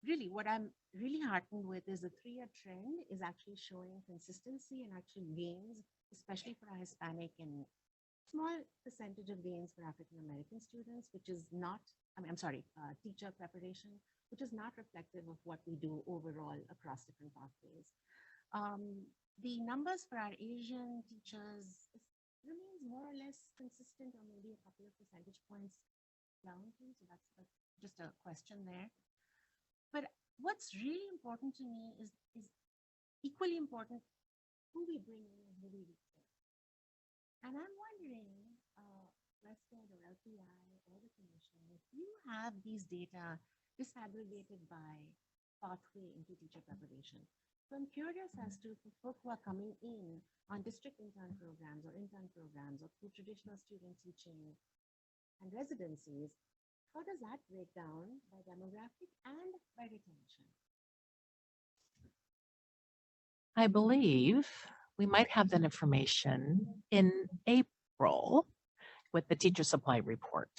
really what I'm really heartened with is the 3-year trend is actually showing consistency and actual gains, especially for our Hispanic and small percentage of gains for African American students, which is not, teacher preparation, which is not reflective of what we do overall across different pathways. The numbers for our Asian teachers remains more or less consistent, or maybe a couple of percentage points down. So that's just a question there. But what's really important to me is equally important who we bring in and who we retain. And I'm wondering, Wested or LPI or the Commission, if you have these data disaggregated by pathway into teacher preparation. So I'm curious as to for folk who are coming in on district intern programs or through traditional student teaching and residencies, how does that break down by demographic and by retention? I believe we might have that information in April with the teacher supply report.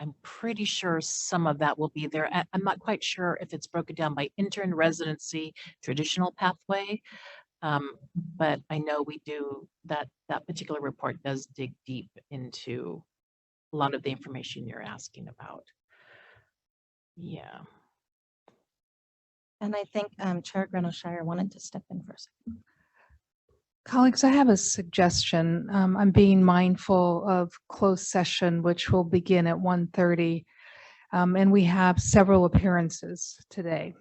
I'm pretty sure some of that will be there. I'm not quite sure if it's broken down by intern, residency, traditional pathway, but I know we do that particular report does dig deep into a lot of the information you're asking about. Yeah. And I think Chair Greno-Shire wanted to step in for a second. Colleagues, I have a suggestion. I'm being mindful of closed session, which will begin at 1:30, and we have several appearances today.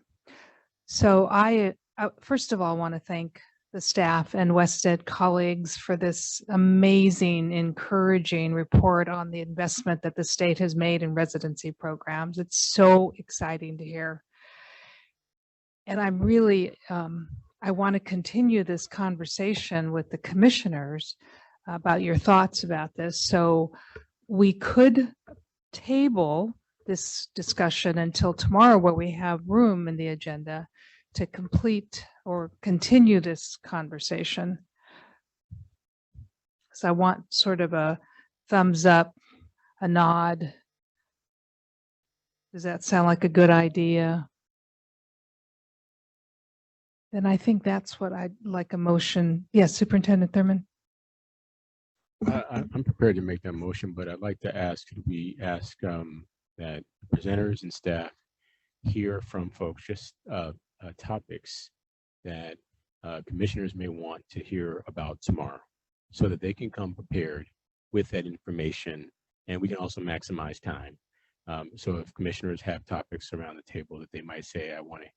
So I first of all want to thank the staff and Wested colleagues for this amazing, encouraging report on the investment that the state has made in residency programs. It's so exciting to hear. And I'm really, I want to continue this conversation with the commissioners about your thoughts about this. So we could table this discussion until tomorrow, where we have room in the agenda to complete or continue this conversation. So I want sort of a thumbs up, a nod. Does that sound like a good idea? Then I think that's what I'd like a motion. Yes, Superintendent Thurman. I'm prepared to make that motion, but I'd like to ask, could we ask that presenters and staff hear from folks just topics that commissioners may want to hear about tomorrow, so that they can come prepared with that information, and we can also maximize time. So if commissioners have topics around the table that they might say, I want to,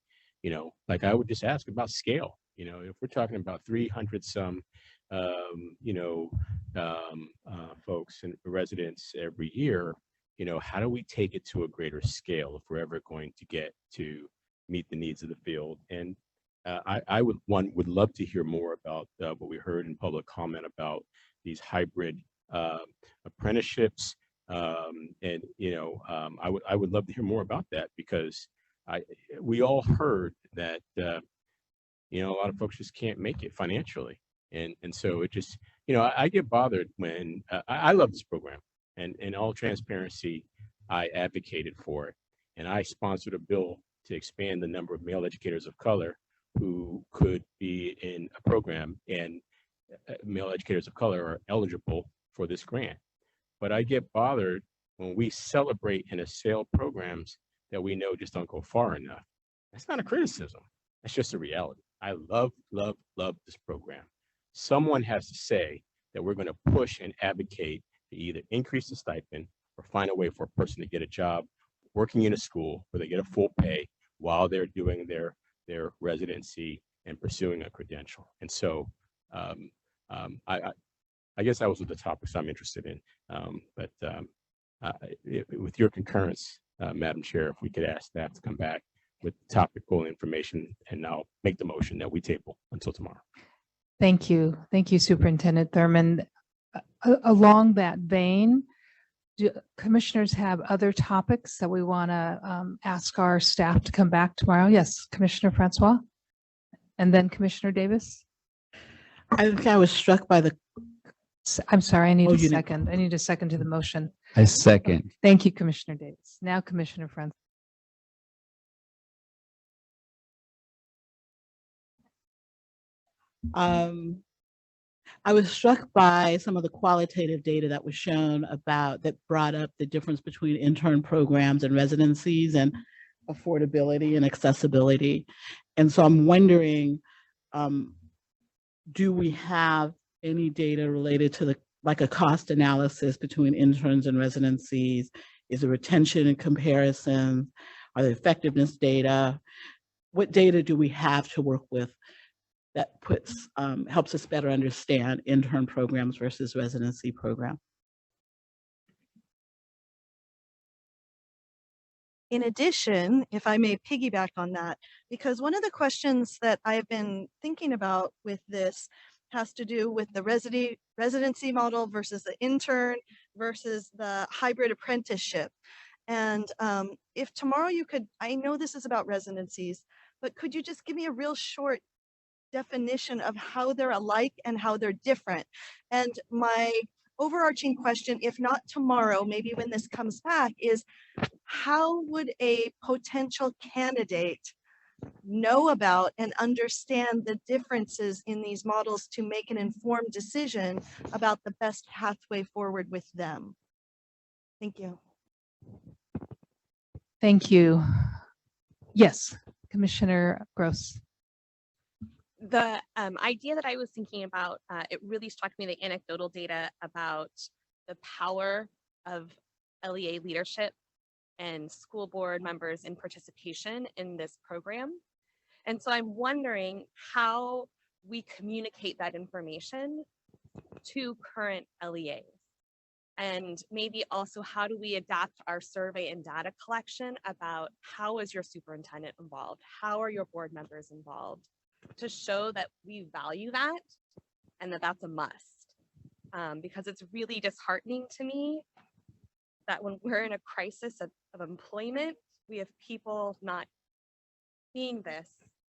like I would just ask about scale. If we're talking about 300 some, folks and residents every year, how do we take it to a greater scale if we're ever going to get to meet the needs of the field? And I would love to hear more about what we heard in public comment about these hybrid apprenticeships, and I would love to hear more about that, because we all heard that a lot of folks just can't make it financially, and so it just I get bothered when I love this program, and in all transparency, I advocated for it, and I sponsored a bill to expand the number of male educators of color who could be in a program, and male educators of color are eligible for this grant. But I get bothered when we celebrate and assail programs that we know just don't go far enough. That's not a criticism. That's just a reality. I love, love, love this program. Someone has to say that we're going to push and advocate to either increase the stipend or find a way for a person to get a job working in a school where they get a full pay while they're doing their residency and pursuing a credential. And so I guess that was the topics I'm interested in. With your concurrence, Madam Chair, if we could ask staff to come back with topical information, and I'll make the motion that we table until tomorrow. Thank you. Thank you, Superintendent Thurman. Along that vein, do commissioners have other topics that we want to ask our staff to come back tomorrow? Yes, Commissioner Francois, and then Commissioner Davis. I think I was struck by the. I'm sorry, I need a second. I need a second to the motion. I second. Thank you, Commissioner Davis. Now, Commissioner Francois. I was struck by some of the qualitative data that was shown about that brought up the difference between intern programs and residencies and affordability and accessibility. And so I'm wondering, do we have any data related to like a cost analysis between interns and residencies? Is there retention and comparison? Are there effectiveness data? What data do we have to work with that helps us better understand intern programs versus residency program? In addition, if I may piggyback on that, because one of the questions that I've been thinking about with this has to do with the residency model versus the intern versus the hybrid apprenticeship. And if tomorrow you could, I know this is about residencies, but could you just give me a real short definition of how they're alike and how they're different? And my overarching question, if not tomorrow, maybe when this comes back, is how would a potential candidate know about and understand the differences in these models to make an informed decision about the best pathway forward with them? Thank you. Thank you. Yes, Commissioner Gross. The idea that I was thinking about, it really struck me, the anecdotal data about the power of LEA leadership and school board members in participation in this program. And so I'm wondering how we communicate that information to current LEAs. And maybe also how do we adapt our survey and data collection about how is your superintendent involved? How are your board members involved? To show that we value that and that that's a must. Because it's really disheartening to me that when we're in a crisis of employment, we have people not seeing this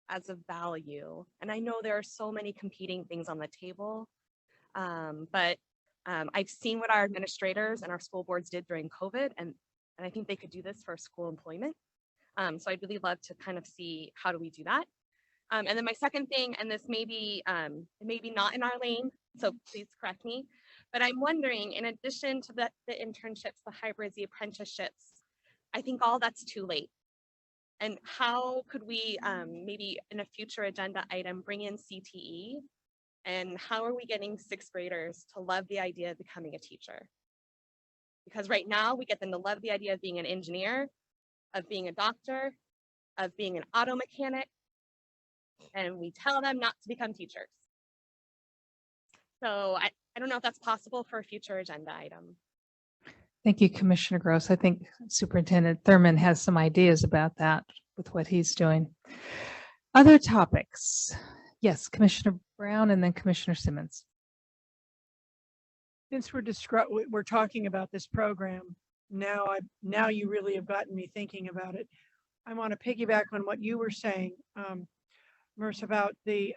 as a value. And I know there are so many competing things on the table, but I've seen what our administrators and our school boards did during COVID, and I think they could do this for school employment. So I'd really love to kind of see how do we do that. And then my second thing, and this may be not in our lane, so please correct me, but I'm wondering, in addition to the internships, the hybrids, the apprenticeships, I think all that's too late. And how could we maybe in a future agenda item bring in CTE? And how are we getting sixth graders to love the idea of becoming a teacher? Because right now we get them to love the idea of being an engineer, of being a doctor, of being an auto mechanic, and we tell them not to become teachers. So I don't know if that's possible for a future agenda item. Thank you, Commissioner Gross. I think Superintendent Thurman has some ideas about that with what he's doing. Other topics? Yes, Commissioner Brown and then Commissioner Simmons. Since we're talking about this program, now you really have gotten me thinking about it. I want to piggyback on what you were saying, Merce, about the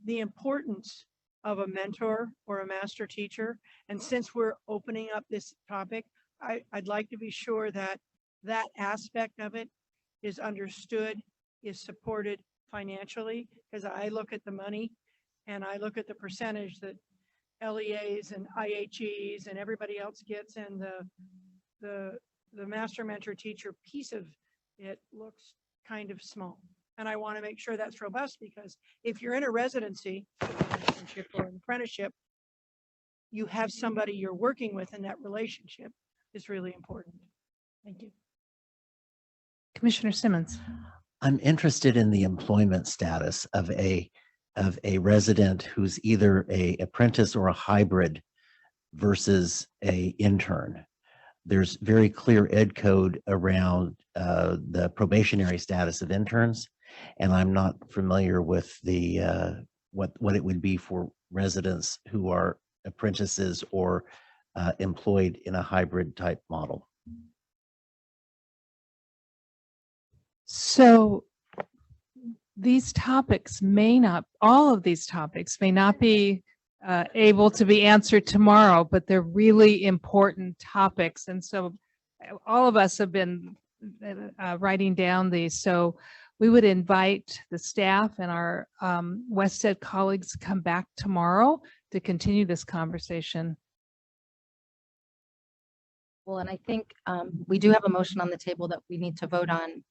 importance of a mentor or a master teacher. And since we're opening up this topic, I'd like to be sure that that aspect of it is understood, is supported financially, because I look at the money and I look at the percentage that LEAs and IHEs and everybody else gets, and the master mentor teacher piece of it looks kind of small. And I want to make sure that's robust, because if you're in a residency or an apprenticeship, you have somebody you're working with, and that relationship is really important. Thank you. Commissioner Simmons. I'm interested in the employment status of a resident who's either a apprentice or a hybrid versus a intern. There's very clear ed code around the probationary status of interns, and I'm not familiar with the what it would be for residents who are apprentices or employed in a hybrid type model. So these topics may not, all of these topics may not be able to be answered tomorrow, but they're really important topics. And so all of us have been writing down these. So we would invite the staff and our West Ed colleagues to come back tomorrow to continue this conversation. Well, and I think we do have a motion on the table that we need to vote on.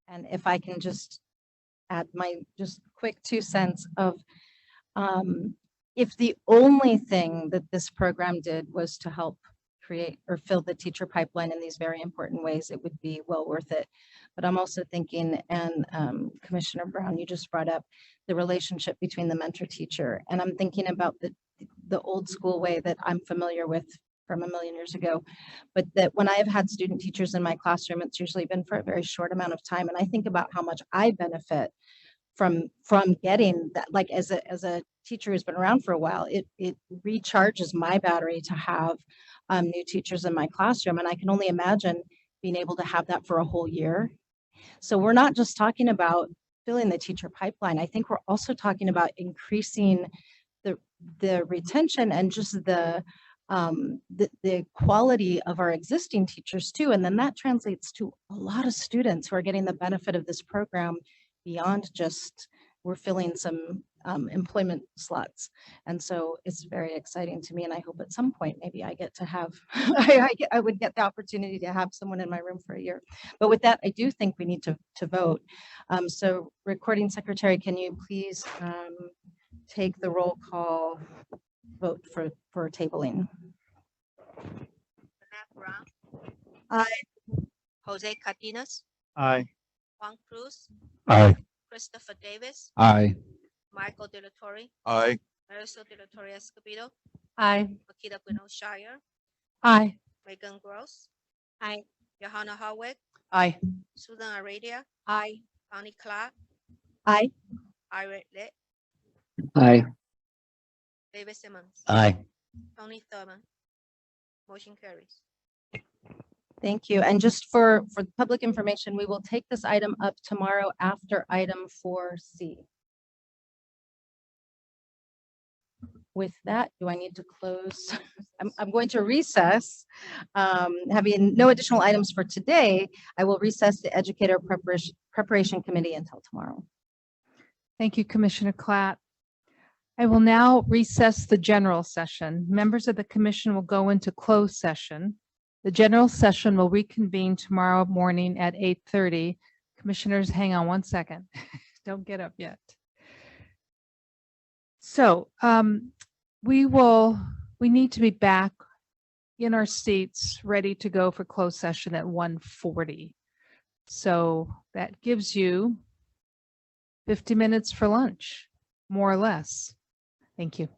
And if I can just add my just quick 2 cents of if the only thing that this program did was to help create or fill the teacher pipeline in these very important ways, it would be well worth it. But I'm also thinking, and Commissioner Brown, you just brought up the relationship between the mentor teacher. And I'm thinking about the old school way that I'm familiar with from a million years ago, but that when I have had student teachers in my classroom, it's usually been for a very short amount of time. And I think about how much I benefit from getting that, like as a teacher who's been around for a while, it recharges my battery to have new teachers in my classroom. And I can only imagine being able to have that for a whole year. So we're not just talking about filling the teacher pipeline. I think we're also talking about increasing the retention and just the quality of our existing teachers too. And then that translates to a lot of students who are getting the benefit of this program beyond just we're filling some employment slots. And so it's very exciting to me. And I hope at some point, maybe I get to have, I would get the opportunity to have someone in my room for a year. But with that, I do think we need to vote. So recording secretary, can you please take the roll call vote for tabling? Brown. Aye. Jose Cardenas. Aye. Juan Cruz. Aye. Christopher Davis. Aye. Michael De La Torre. Aye. Marisol De La Torre Escobedo. Aye. Makita Bueno Shire. Aye. Megan Gross. Aye. Johanna Howard. Aye. Susan Aradia. Aye. Bonnie Clark. Aye. Ira Lit. Aye. David Simmons. Aye. Tony Thurman. Motion carries. Thank you. And just for public information, we will take this item up tomorrow after item 4C. With that, do I need to close? I'm going to recess. Having no additional items for today, I will recess the Educator Preparation Committee until tomorrow. Thank you, Commissioner Klatt. I will now recess the general session. Members of the commission will go into closed session. The general session will reconvene tomorrow morning at 8:30. Commissioners, hang on one second. Don't get up yet. So we need to be back in our seats, ready to go for closed session at 1:40. So that gives you 50 minutes for lunch, more or less. Thank you.